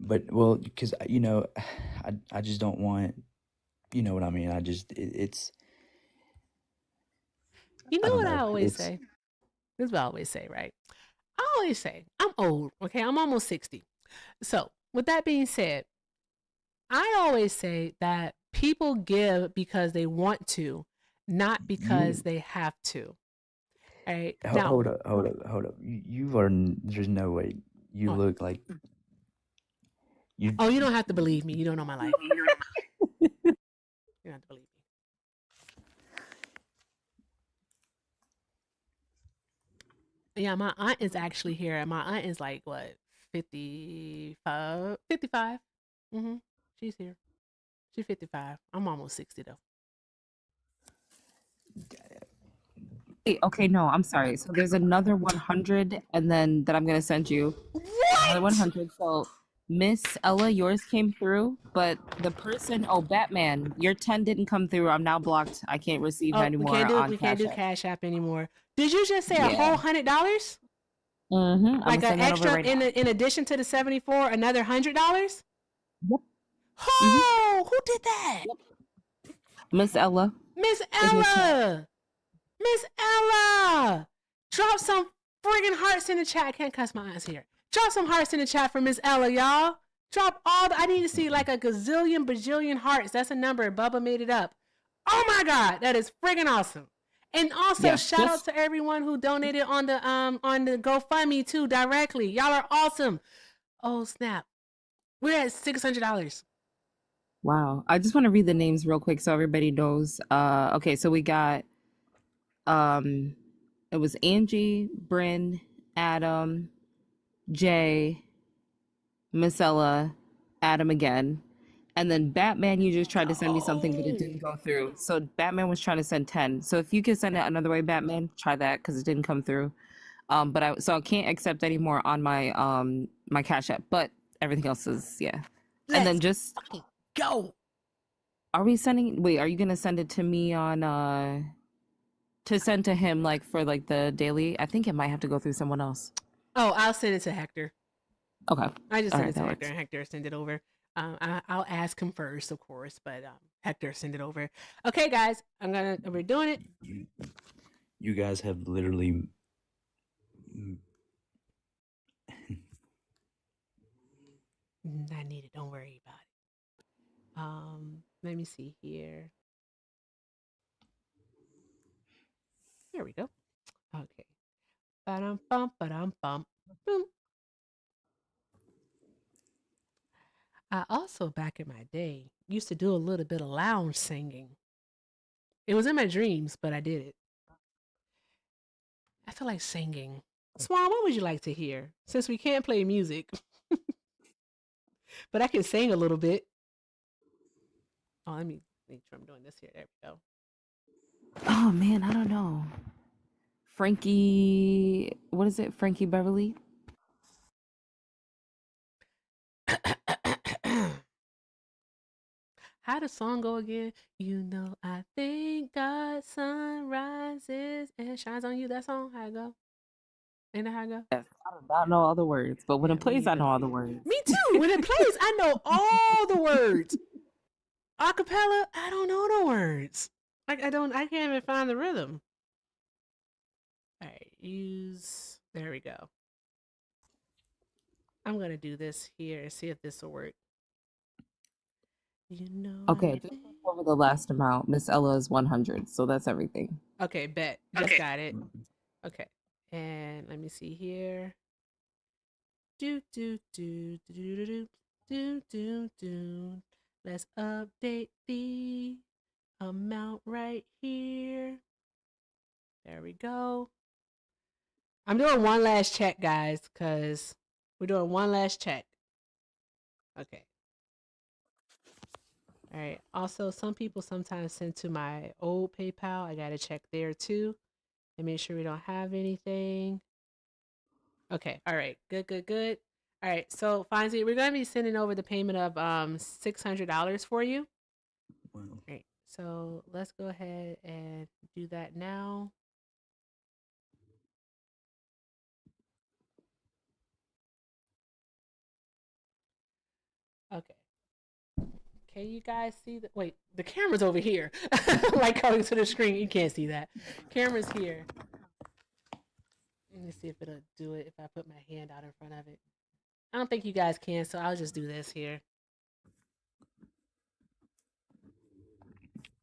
but well, because I just don't want, you know what I mean. It's You I know don't what I know. always It's say? This is what I always say, right? I always say, I'm old, okay? I'm almost 60. So, with that being said, I always say that people give because they want to, not because you. they have to. All right. Now, Hold up. You are. There's no way. You what? look like you. Oh, you don't have to believe me. You don't know my life. You don't have to believe me. Yeah, my aunt is actually here. And my aunt is like, what, 55? 55. Mm-hmm. She's here. She's 55. I'm almost 60, though. Wait, okay, no, I'm sorry. So there's another 100, and then that I'm gonna send you. Another What? 100. So Miss Ella, yours came through, but the person, oh, Batman, your 10 didn't come through. I'm now blocked. I can't receive Oh, anymore on we can't Cash do App. Cash App anymore. Did you just say a Yeah. whole $100? Mm-hmm. I'm Like gonna an send that over extra right now. in addition to the 74, another $100? Yep. Oh, who did that? Miss Ella. Miss in the chat. Ella. Miss Ella. Drop some friggin' hearts in the chat. I can't cuss my ass here. Drop some hearts in the chat for Miss Ella, y'all. Drop all I need to see like a gazillion bajillion hearts. That's a number. Bubba made it up. Oh my god, that is friggin' awesome. And also Yeah, shout out to everyone who donated on the GoFundMe too directly. Y'all are awesome. Oh snap. We're at $600. Wow. I just want to read the names real quick so everybody knows. Okay, so we got it was Angie, Bryn, Adam, Jay, Miss Ella, Adam again. And then Batman, you just tried to send me something, but it didn't go through. So Batman was trying to send 10. So if you could send it another way, Batman, try that because it didn't come through. But I can't accept any more on my my Cash App, but everything else is yeah. And then just go. Are we sending wait, are you gonna send it to me on to send to him like for like the daily? I think it might have to go through someone else. Oh, I'll send it to Hector. Okay. I just All send right, it to that Hector, works. and Hector send it over. I'll ask him first, of course, but Hector send it over. Okay, guys, we're doing it. You guys have literally. I need it. Don't worry about it. Let me see here. Here we go. Okay. Ba-dum bum, ba-dum bum. Boom. I also, back in my day, used to do a little bit of lounge singing. It was in my dreams, but I did it. I feel like singing. Swan, what would you like to hear? Since we can't play music, but I can sing a little bit. Oh, let me make sure I'm doing this here. There we go. Oh man, I don't know. Frankie, what is it? Frankie Beverly? How does song go again? You know, I think God's sun rises and shines on you. That song, how it go? Ain't that how it go? Yes, I do not know all the words, but when Yeah, it plays, I know all the words. Me too. When it plays, I know all the words. Acapella, I don't know the words. I can't even find the rhythm. All right, there we go. I'm gonna do this here and see if this will work. You know. Okay, just over the last amount. Miss Ella is 100, so that's everything. Okay, bet. Just got it. Okay, and let me see here. Do do do do do do do do do. Let's update the amount right here. There we go. I'm doing one last check, guys, because we're doing one last check. Okay. All right. Also, some people sometimes send to my old PayPal. I got to check there too and make sure we don't have anything. Okay. All right. Good, good, good. All right. So, Fonzie, we're going to be sending over the payment of $600 for you. Wow. All right. So, let's go ahead and do that now. Okay. Can you guys see the wait, the camera's over here. Like coming to the screen. You can't see that. Camera's here. Let me see if it'll do it if I put my hand out in front of it. I don't think you guys can, so I'll just do this here.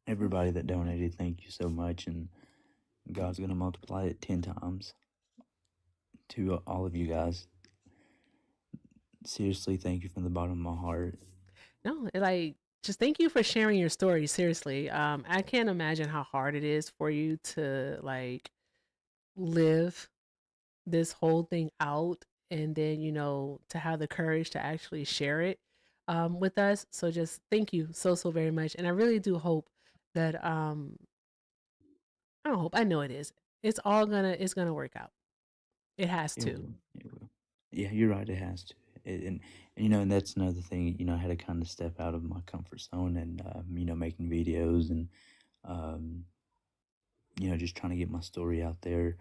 Everybody that donated, thank you so much, and God's gonna multiply it 10 times to all of you guys. Seriously, thank you from the bottom of my heart. No, like just thank you for sharing your story. Seriously, I can't imagine how hard it is for you to like live this whole thing out, and then to have the courage to actually share it with us. So just thank you so very much, and I really do hope that I don't hope I know it is. it's gonna work out. It has It to. will. It will. Yeah, you're right. It has to. And that's another thing. I had to kind of step out of my comfort zone and making videos and um, just trying to get my story out there.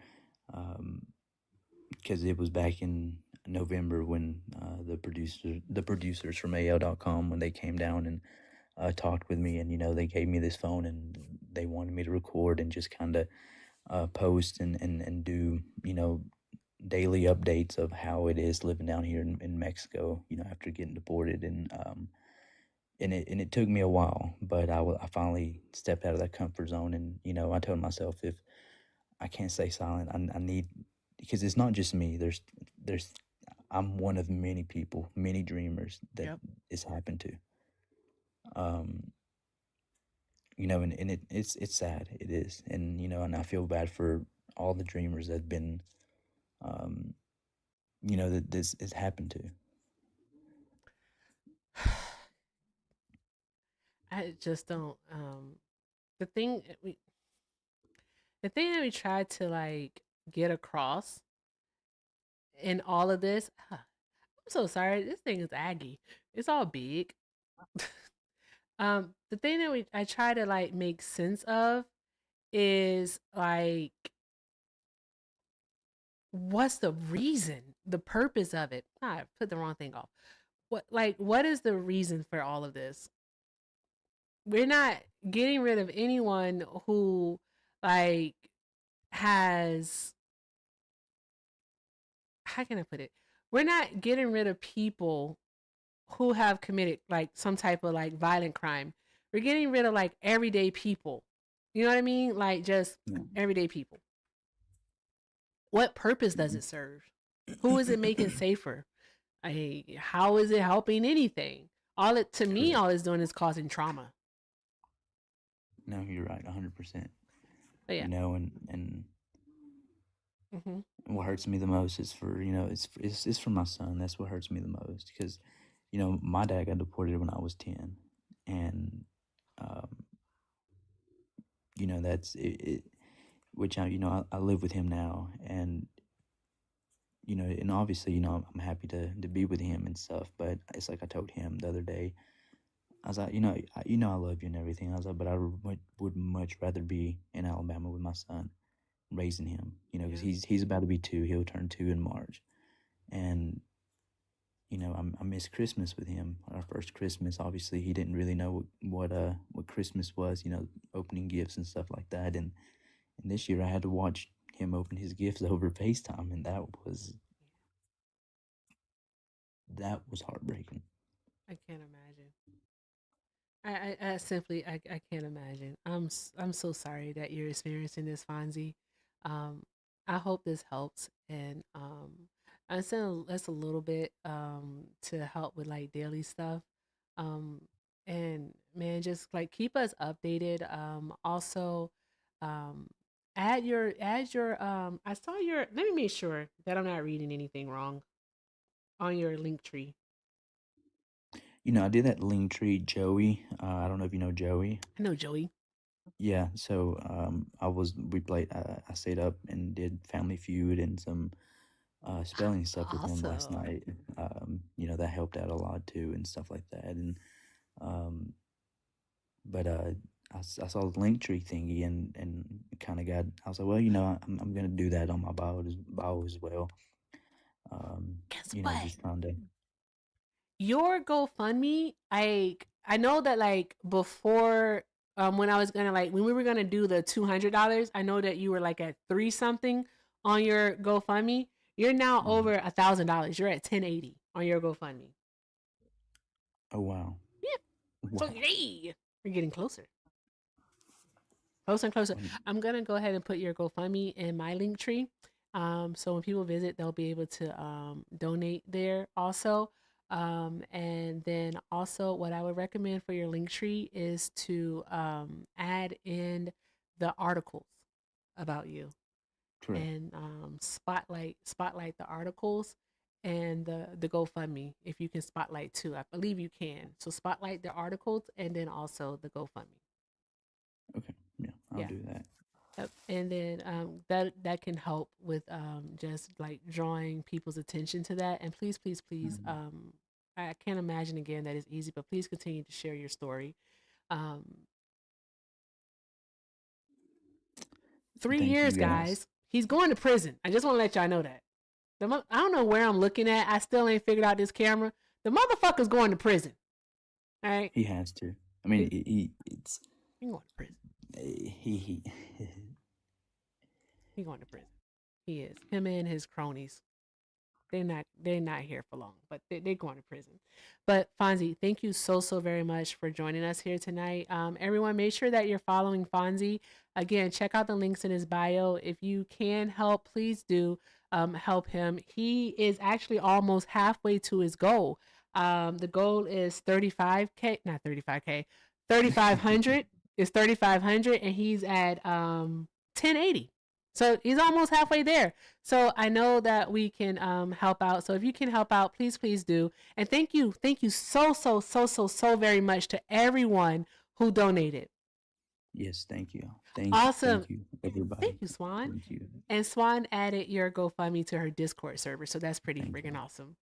Because it was back in November when the producers from AL.com, when they came down and talked with me, and they gave me this phone and they wanted me to record and just kind of post and do daily updates of how it is living down here in Mexico, after getting deported. And it took me a while, but I finally stepped out of that comfort zone. And I told myself, if I can't stay silent, I need, because it's not just me. There's I'm one of many people, many dreamers that Yep. it's happened to. Um, it's sad. It is. And I feel bad for all the dreamers that have been, um, that this has happened to. I just don't. The thing we the thing that we try to like get across in all of this. I'm so sorry. This thing is aggy. It's all big. The thing that I try to like make sense of is like what's the reason, the purpose of it. I put the wrong thing off. What is the reason for all of this? We're not getting rid of anyone who like has, how can I put it? We're not getting rid of people who have committed like some type of like violent crime. We're getting rid of like everyday people. You know what I mean? Like just everyday people. What purpose does it serve? Who is it making safer? How is it helping anything? All it to me, all it's doing is causing trauma. No, you're right, 100%. But yeah. And Mm-hmm. what hurts me the most is for it's for my son. That's what hurts me the most, because my dad got deported when I was 10, and um, that's it, which I live with him now, and and obviously I'm happy to be with him and stuff, but it's like I told him the other day. I was like, I love you and everything. I was like, but I would much rather be in Alabama with my son, raising him, because he's about to be 2. He'll turn 2 in March, and I miss Christmas with him. Our first Christmas, obviously, he didn't really know what Christmas was, opening gifts and stuff like that. And this year, I had to watch him open his gifts over FaceTime, and that was heartbreaking. I can't imagine. I simply I can't imagine. I'm so sorry that you're experiencing this, Fonzie. Um, I hope this helps, and I send us a little bit to help with like daily stuff. Um, and man, just like keep us updated. Also, um, add your I saw your. Let me make sure that I'm not reading anything wrong on your link tree. I did that Linktree Joey. I don't know if you know Joey. I know Joey. Yeah, so I stayed up and did Family Feud and some spelling stuff with him last Awesome. night. That helped out a lot too and stuff like that. And um, but I saw the Linktree thingy and kind of got. I was like, well, I'm gonna do that on my bio as well. Guess what? Just trying to. Your GoFundMe, I know that like before when I was gonna like when we were gonna do the $200, I know that you were like at 3 something on your GoFundMe. You're now over $1,000. You're at 1080 on your GoFundMe. Oh wow! Yeah. Wow. So yay, we're getting closer. Closer and closer. I'm gonna go ahead and put your GoFundMe in my link tree. So when people visit, they'll be able to donate there also. And then also, what I would recommend for your link tree is to add in the articles about you. Correct. And spotlight the articles and the GoFundMe if you can spotlight too. I believe you can. So spotlight the articles and then also the GoFundMe. Okay. Yeah, I'll do that. Yep. And then that can help with just like drawing people's attention to that. And please, please, please, I can't imagine again that is easy, but please continue to share your story. Um, three Thank you years, guys. guys. He's going to prison. I just want to let y'all know that. I don't know where I'm looking at. I still ain't figured out this camera. The motherfucker's going to prison. All right. He has to. I mean, it's He going to prison. he He going to prison. He is. Him and his cronies. They're not here for long, but they're going to prison. But Fonzie, thank you so very much for joining us here tonight. Everyone, make sure that you're following Fonzie. Again, check out the links in his bio. If you can help, please do help him. He is actually almost halfway to his goal. The goal is 35K, not 35K, 3,500 is 3,500, and he's at 1080. So he's almost halfway there. So I know that we can help out. So if you can help out, please, please do. And thank you so very much to everyone who donated. Yes, thank you. Awesome. Thank you, everybody. Thank you, Swan. Thank you. And Swan added your GoFundMe to her Discord server, so that's pretty friggin' awesome.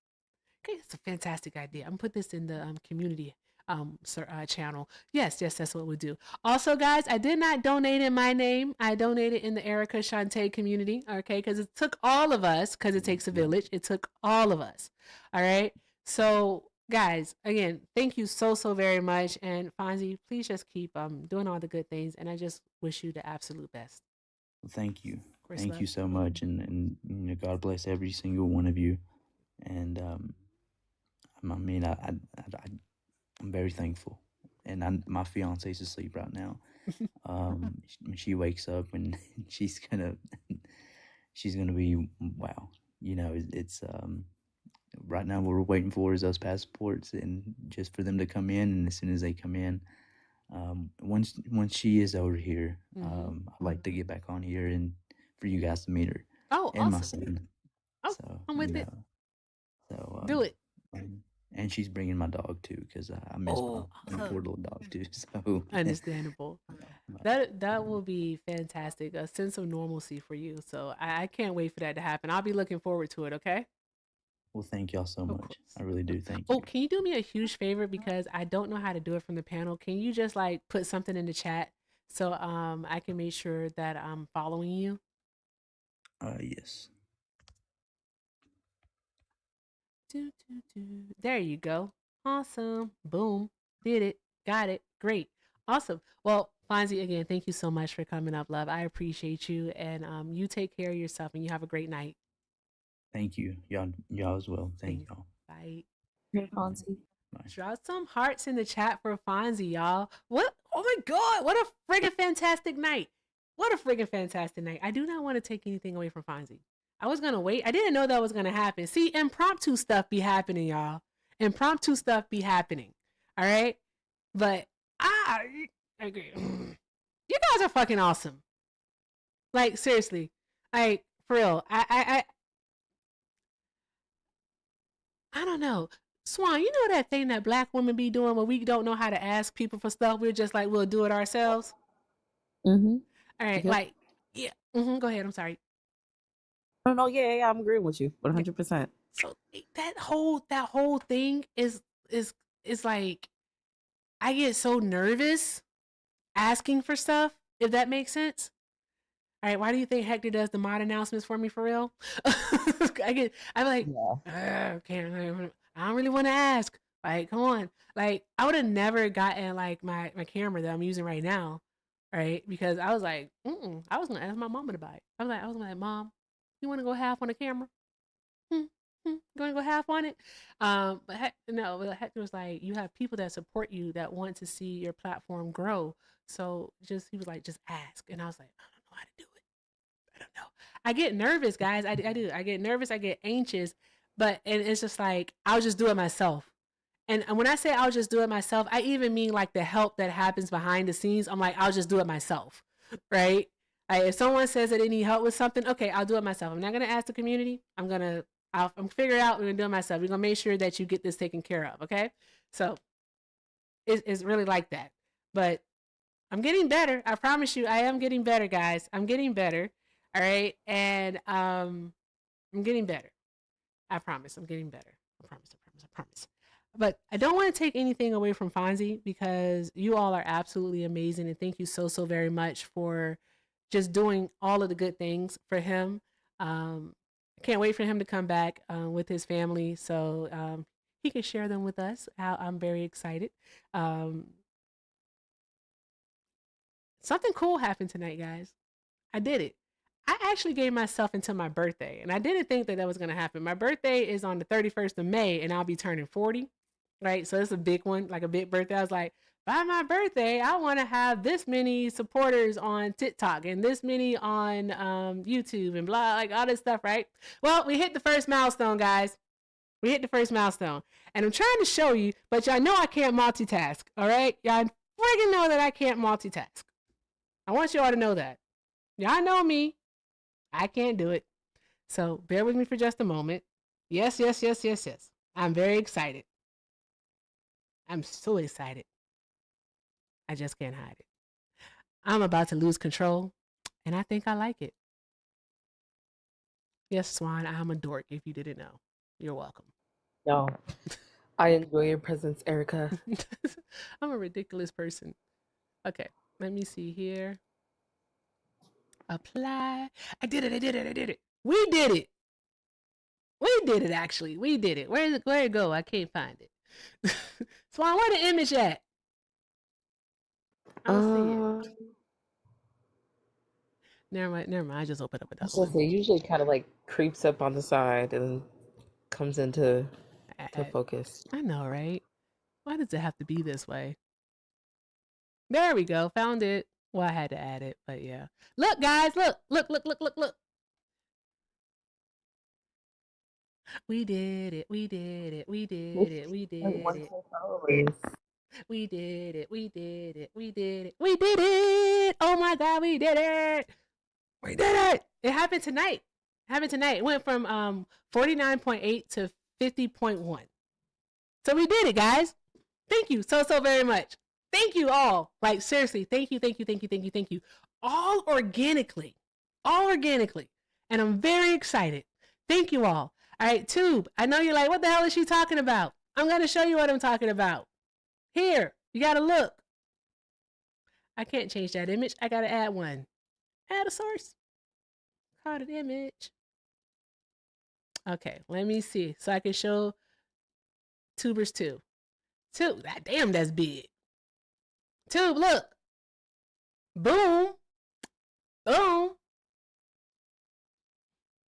Okay, it's a fantastic idea. I'm gonna put this in the community channel. Yes, that's what we do. Also, guys, I did not donate in my name. I donated in the Erica Shantae community, okay, because it took all of us, because it takes a village. It took all of us. All right. So, guys, again, thank you so very much. And Fonzie, please just keep doing all the good things. And I just wish you the absolute best. Thank you. Course, Thank love. you so much, and you know, God bless every single one of you. And I mean, I'm very thankful. And my fiance's asleep right now. She wakes up and she's gonna be, wow. You know, it's right now what we're waiting for is those passports, and just for them to come in. And as soon as they come in, once she is over here, I'd like to get back on here and for you guys to meet her. Oh, and awesome. my son. Oh, So I'm with it. So do it. And she's bringing my dog too, because I miss my poor little dog too. So Understandable. That will be fantastic. A sense of normalcy for you. So I can't wait for that to happen. I'll be looking forward to it. Okay. Well, thank y'all so much. I really do. Thank you. Oh, can you do me a huge favor, because I don't know how to do it from the panel? Can you just like put something in the chat so I can make sure that I'm following you? Yes. There you go. Awesome. Boom. Did it. Got it. Great. Awesome. Well, Fonzie, again, thank you so much for coming up, love. I appreciate you. And you take care of yourself, and you have a great night. Thank you. Y'all as well. Thank y'all. Bye. Fonzie. Drop some hearts in the chat for Fonzie, y'all. What? Oh my God. What a friggin' fantastic night. What a friggin' fantastic night. I do not want to take anything away from Fonzie. I was going to wait. I didn't know that was going to happen. See, impromptu stuff be happening, y'all. Impromptu stuff be happening. All right? But I agree. You guys are fucking awesome. Like, seriously. Like, for real. I don't know. Swan, you know that thing that Black women be doing when we don't know how to ask people for stuff? We're just like, we'll do it ourselves. All right. Yep. Like, yeah. Go ahead. I'm sorry. No, yeah, I'm agreeing with you 100%. So that whole thing is like, I get so nervous asking for stuff, if that makes sense. All right, why do you think Hector does the mod announcements for me, for real? I'm like, okay, I don't really want to ask. Like, come on. Like, I would have never gotten like my camera that I'm using right now, right? Because I was like, I was gonna ask my mama to buy it. I was like, Mom, you want to go half on the camera? Going to go half on it? But Hector was like, you have people that support you that want to see your platform grow. So he was like, just ask. And I was like, I don't know how to do it. I don't know. I get nervous, guys. I do. I get nervous. I get anxious. And it's just like, I'll just do it myself. And when I say I'll just do it myself, I even mean like the help that happens behind the scenes. I'm like, I'll just do it myself, right? Like, if someone says that they need help with something, okay, I'll do it myself. I'm not going to ask the community. I'm figure it out. We're going to do it myself. We're going to make sure that you get this taken care of, okay? So it's really like that. But I'm getting better. I promise you, I am getting better, guys. I'm getting better. All right. And I'm getting better. I promise. I'm getting better. I promise. I promise. I promise. But I don't want to take anything away from Fonzie because you all are absolutely amazing. And thank you so very much for just doing all of the good things for him. I can't wait for him to come back with his family so he can share them with us. I'm very excited. Something cool happened tonight, guys. I did it. I actually gave myself until my birthday, and I didn't think that was going to happen. My birthday is on the 31st of May, and I'll be turning 40, right? So it's a big one, like a big birthday. I was like, by my birthday, I want to have this many supporters on TikTok and this many on YouTube and blah, like all this stuff, right? Well, we hit the first milestone, guys. We hit the first milestone. And I'm trying to show you, but y'all know I can't multitask, all right? Y'all friggin' know that I can't multitask. I want you all to know that. Y'all know me. I can't do it. So bear with me for just a moment. Yes. I'm very excited. I'm so excited. I just can't hide it. I'm about to lose control, and I think I like it. Yes, Swan, I'm a dork if you didn't know. You're welcome. No. I enjoy your presence, Erica. I'm a ridiculous person. Okay, let me see here. Apply. I did it. We did it. We did it, actually. We did it. Where'd it go? I can't find it. Swan, where the image at? I don't see it. Never mind. I just opened up another one. It usually kind of like creeps up on the side and comes into focus. I know, right? Why does it have to be this way? There we go. Found it. Well, I had to add it, but yeah. Look, guys. Look. We did it. We did it. We did it. We did it. We did it. We did it. We did it. We did it. Oh my God, we did it. We did it. It happened tonight. It went from 49.8 to 50.1. So we did it, guys. Thank you so very much. Thank you all. Like, seriously, thank you. All organically. And I'm very excited. Thank you all. All right, Tube, I know you're like, what the hell is she talking about? I'm going to show you what I'm talking about. Here, you got to look. I can't change that image. I got to add one. Add a source. Crowded image. Okay, let me see. So I can show Tubers too. Tube, damn, that's big. Tube, look. Boom. Boom.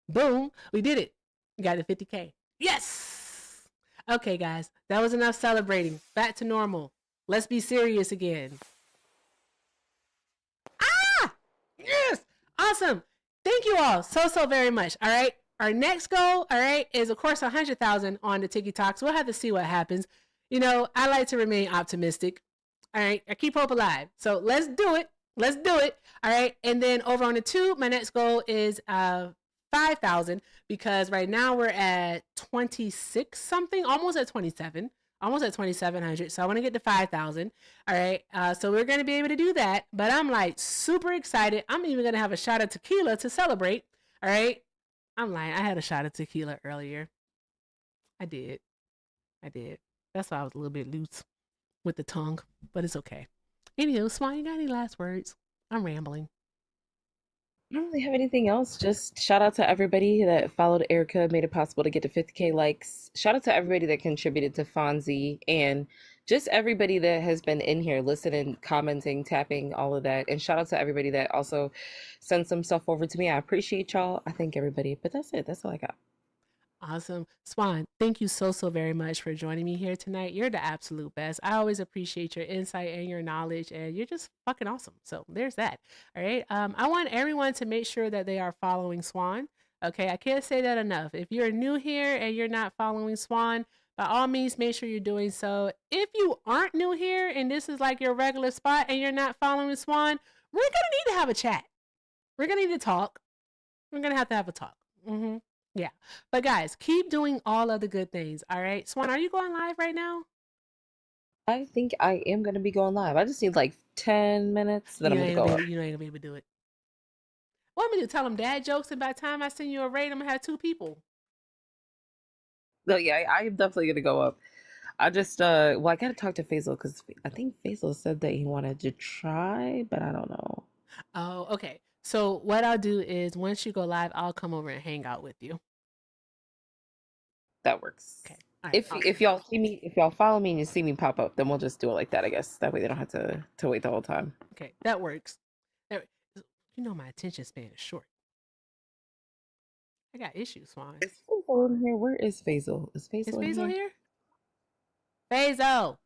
Boom. We did it. We got the 50K. Yes. Okay, guys. That was enough celebrating. Back to normal. Let's be serious again. Ah! Yes. Awesome. Thank you all so very much. All right. Our next goal, all right, is of course 100,000 on the TikToks. We'll have to see what happens. You know, I like to remain optimistic. All right. I keep hope alive. So let's do it. All right. And then over on the tube, my next goal is 5,000 because right now we're at 26 something, almost at 27, almost at 2,700. So I want to get to 5,000. All right. So we're going to be able to do that. But I'm like super excited. I'm even going to have a shot of tequila to celebrate. All right. I'm lying. I had a shot of tequila earlier. I did. That's why I was a little bit loose with the tongue, but it's okay. Anywho, Swan, you got any last words? I'm rambling. I don't really have anything else. Just shout out to everybody that followed Erica, made it possible to get to 50K likes. Shout out to everybody that contributed to Fonzie and just everybody that has been in here listening, commenting, tapping, all of that. And shout out to everybody that also sent some stuff over to me. I appreciate y'all. I thank everybody. But that's it. That's all I got. Awesome. Swan, thank you so very much for joining me here tonight. You're the absolute best. I always appreciate your insight and your knowledge, and you're just fucking awesome. So there's that. All right. I want everyone to make sure that they are following Swan. Okay. I can't say that enough. If you're new here and you're not following Swan, by all means, make sure you're doing so. If you aren't new here and this is like your regular spot and you're not following Swan, we're going to need to have a chat. We're going to need to talk. We're going to have a talk. Yeah. But guys, keep doing all of the good things. All right. Swan, are you going live right now? I think I am gonna be going live. I just need like 10 minutes, then I'm gonna go up. You ain't gonna be able to do it. What am I gonna tell them dad jokes, and by the time I send you a raid, I'm gonna have 2 people. No, yeah, I am definitely gonna go up. I just well, I gotta talk to Faisal because I think Faisal said that he wanted to try, but I don't know. Oh, okay. So what I'll do is once you go live, I'll come over and hang out with you. That works. Okay. All right, If y'all see me, if y'all follow me and you see me pop up, then we'll just do it like that, I guess. That way they don't have to wait the whole time. Okay, that works. You know my attention span is short. I got issues, Swan. Is Faisal in here? Where is Faisal? Is Faisal in here? Faisal!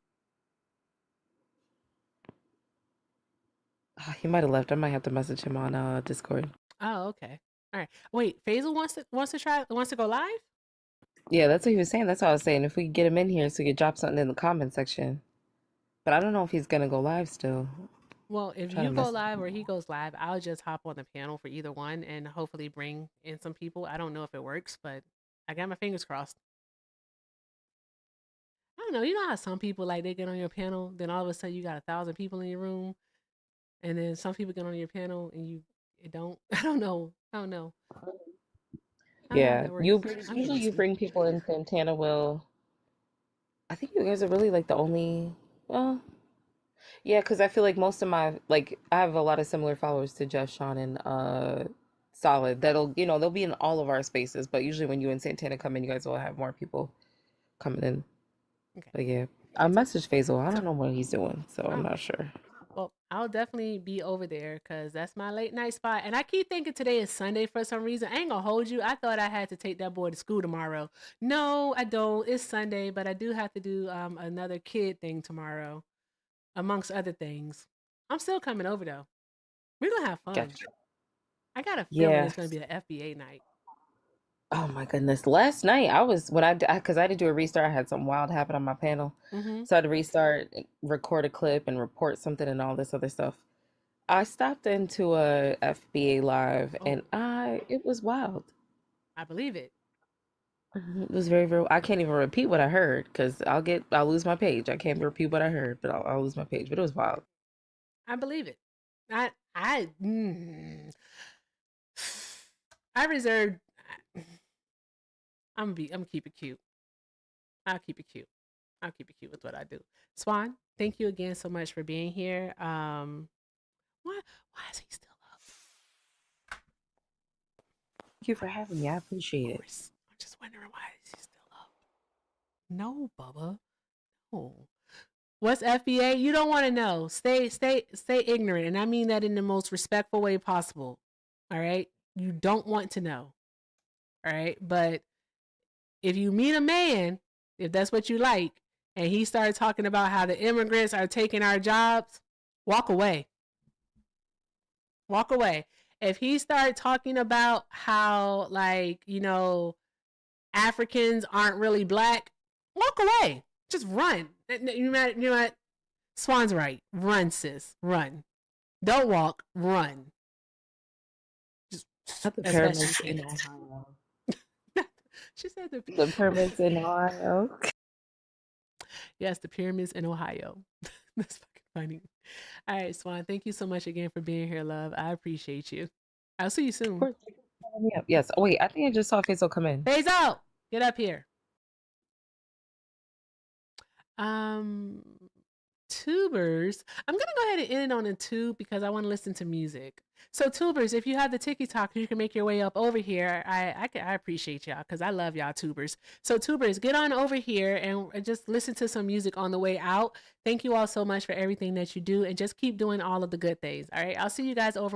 He might have left. I might have to message him on Discord. Oh, okay. All right. Wait, Faisal wants to go live? Yeah, that's what he was saying. That's what I was saying. If we could get him in here so we could drop something in the comment section. But I don't know if he's gonna go live still. Well, if you go live or he goes live, I'll just hop on the panel for either one and hopefully bring in some people. I don't know if it works, but I got my fingers crossed. I don't know. You know how some people like they get on your panel, then all of a sudden you got 1,000 people in your room, and then some people get on your panel and it don't. I don't know. Yeah, usually you bring people in. Santana will. I think you guys are really like the only. Well, yeah, because I feel like most of my I have a lot of similar followers to Jeff, Sean, and Solid. They'll be in all of our spaces. But usually when you and Santana come in, you guys will have more people coming in. Okay. But yeah, I messaged Faisal. I don't know what he's doing, so I'm not sure. Well, I'll definitely be over there because that's my late night spot. And I keep thinking today is Sunday for some reason. I ain't gonna hold you. I thought I had to take that boy to school tomorrow. No, I don't. It's Sunday, but I do have to do another kid thing tomorrow, amongst other things. I'm still coming over though. We're gonna have fun. Gotcha. I got a feeling Yeah. it's gonna be an FBA night. Oh my goodness. Last night because I had to do a restart, I had something wild happen on my panel. Mhm. So I had to restart, record a clip and report something and all this other stuff. I stopped into a FBA live and it was wild. I believe it. It was very, very, I can't even repeat what I heard because I'll lose my page. I can't repeat what I heard, but I'll lose my page. But it was wild. I believe it. I reserved. I'm keep it cute. I'll keep it cute. I'll keep it cute with what I do. Swan, thank you again so much for being here. Why is he still up? Thank you for having me. I appreciate it. I'm just wondering why is he still up? No, Bubba. No. What's FBA? You don't want to know. Stay ignorant, and I mean that in the most respectful way possible. All right? You don't want to know. All right? But if you meet a man, if that's what you like, and he started talking about how the immigrants are taking our jobs, walk away. Walk away. If he started talking about how, Africans aren't really black, walk away. Just run. You know what? Swan's right. Run, sis. Run. Don't walk. Run. Just Not the pyramids in Ohio. She said the pyramids in Ohio. Yes, the pyramids in Ohio. That's fucking funny. All right, Swan. Thank you so much again for being here, love. I appreciate you. I'll see you soon. Of course. Yes. Oh wait, I think I just saw Faisal come in. Faisal, get up here. Tubers. I'm gonna go ahead and end it on a tube because I want to listen to music. So tubers, if you have the TikTok, you can make your way up over here. I appreciate y'all because I love y'all tubers. So tubers, get on over here and just listen to some music on the way out. Thank you all so much for everything that you do and just keep doing all of the good things. All right, I'll see you guys over on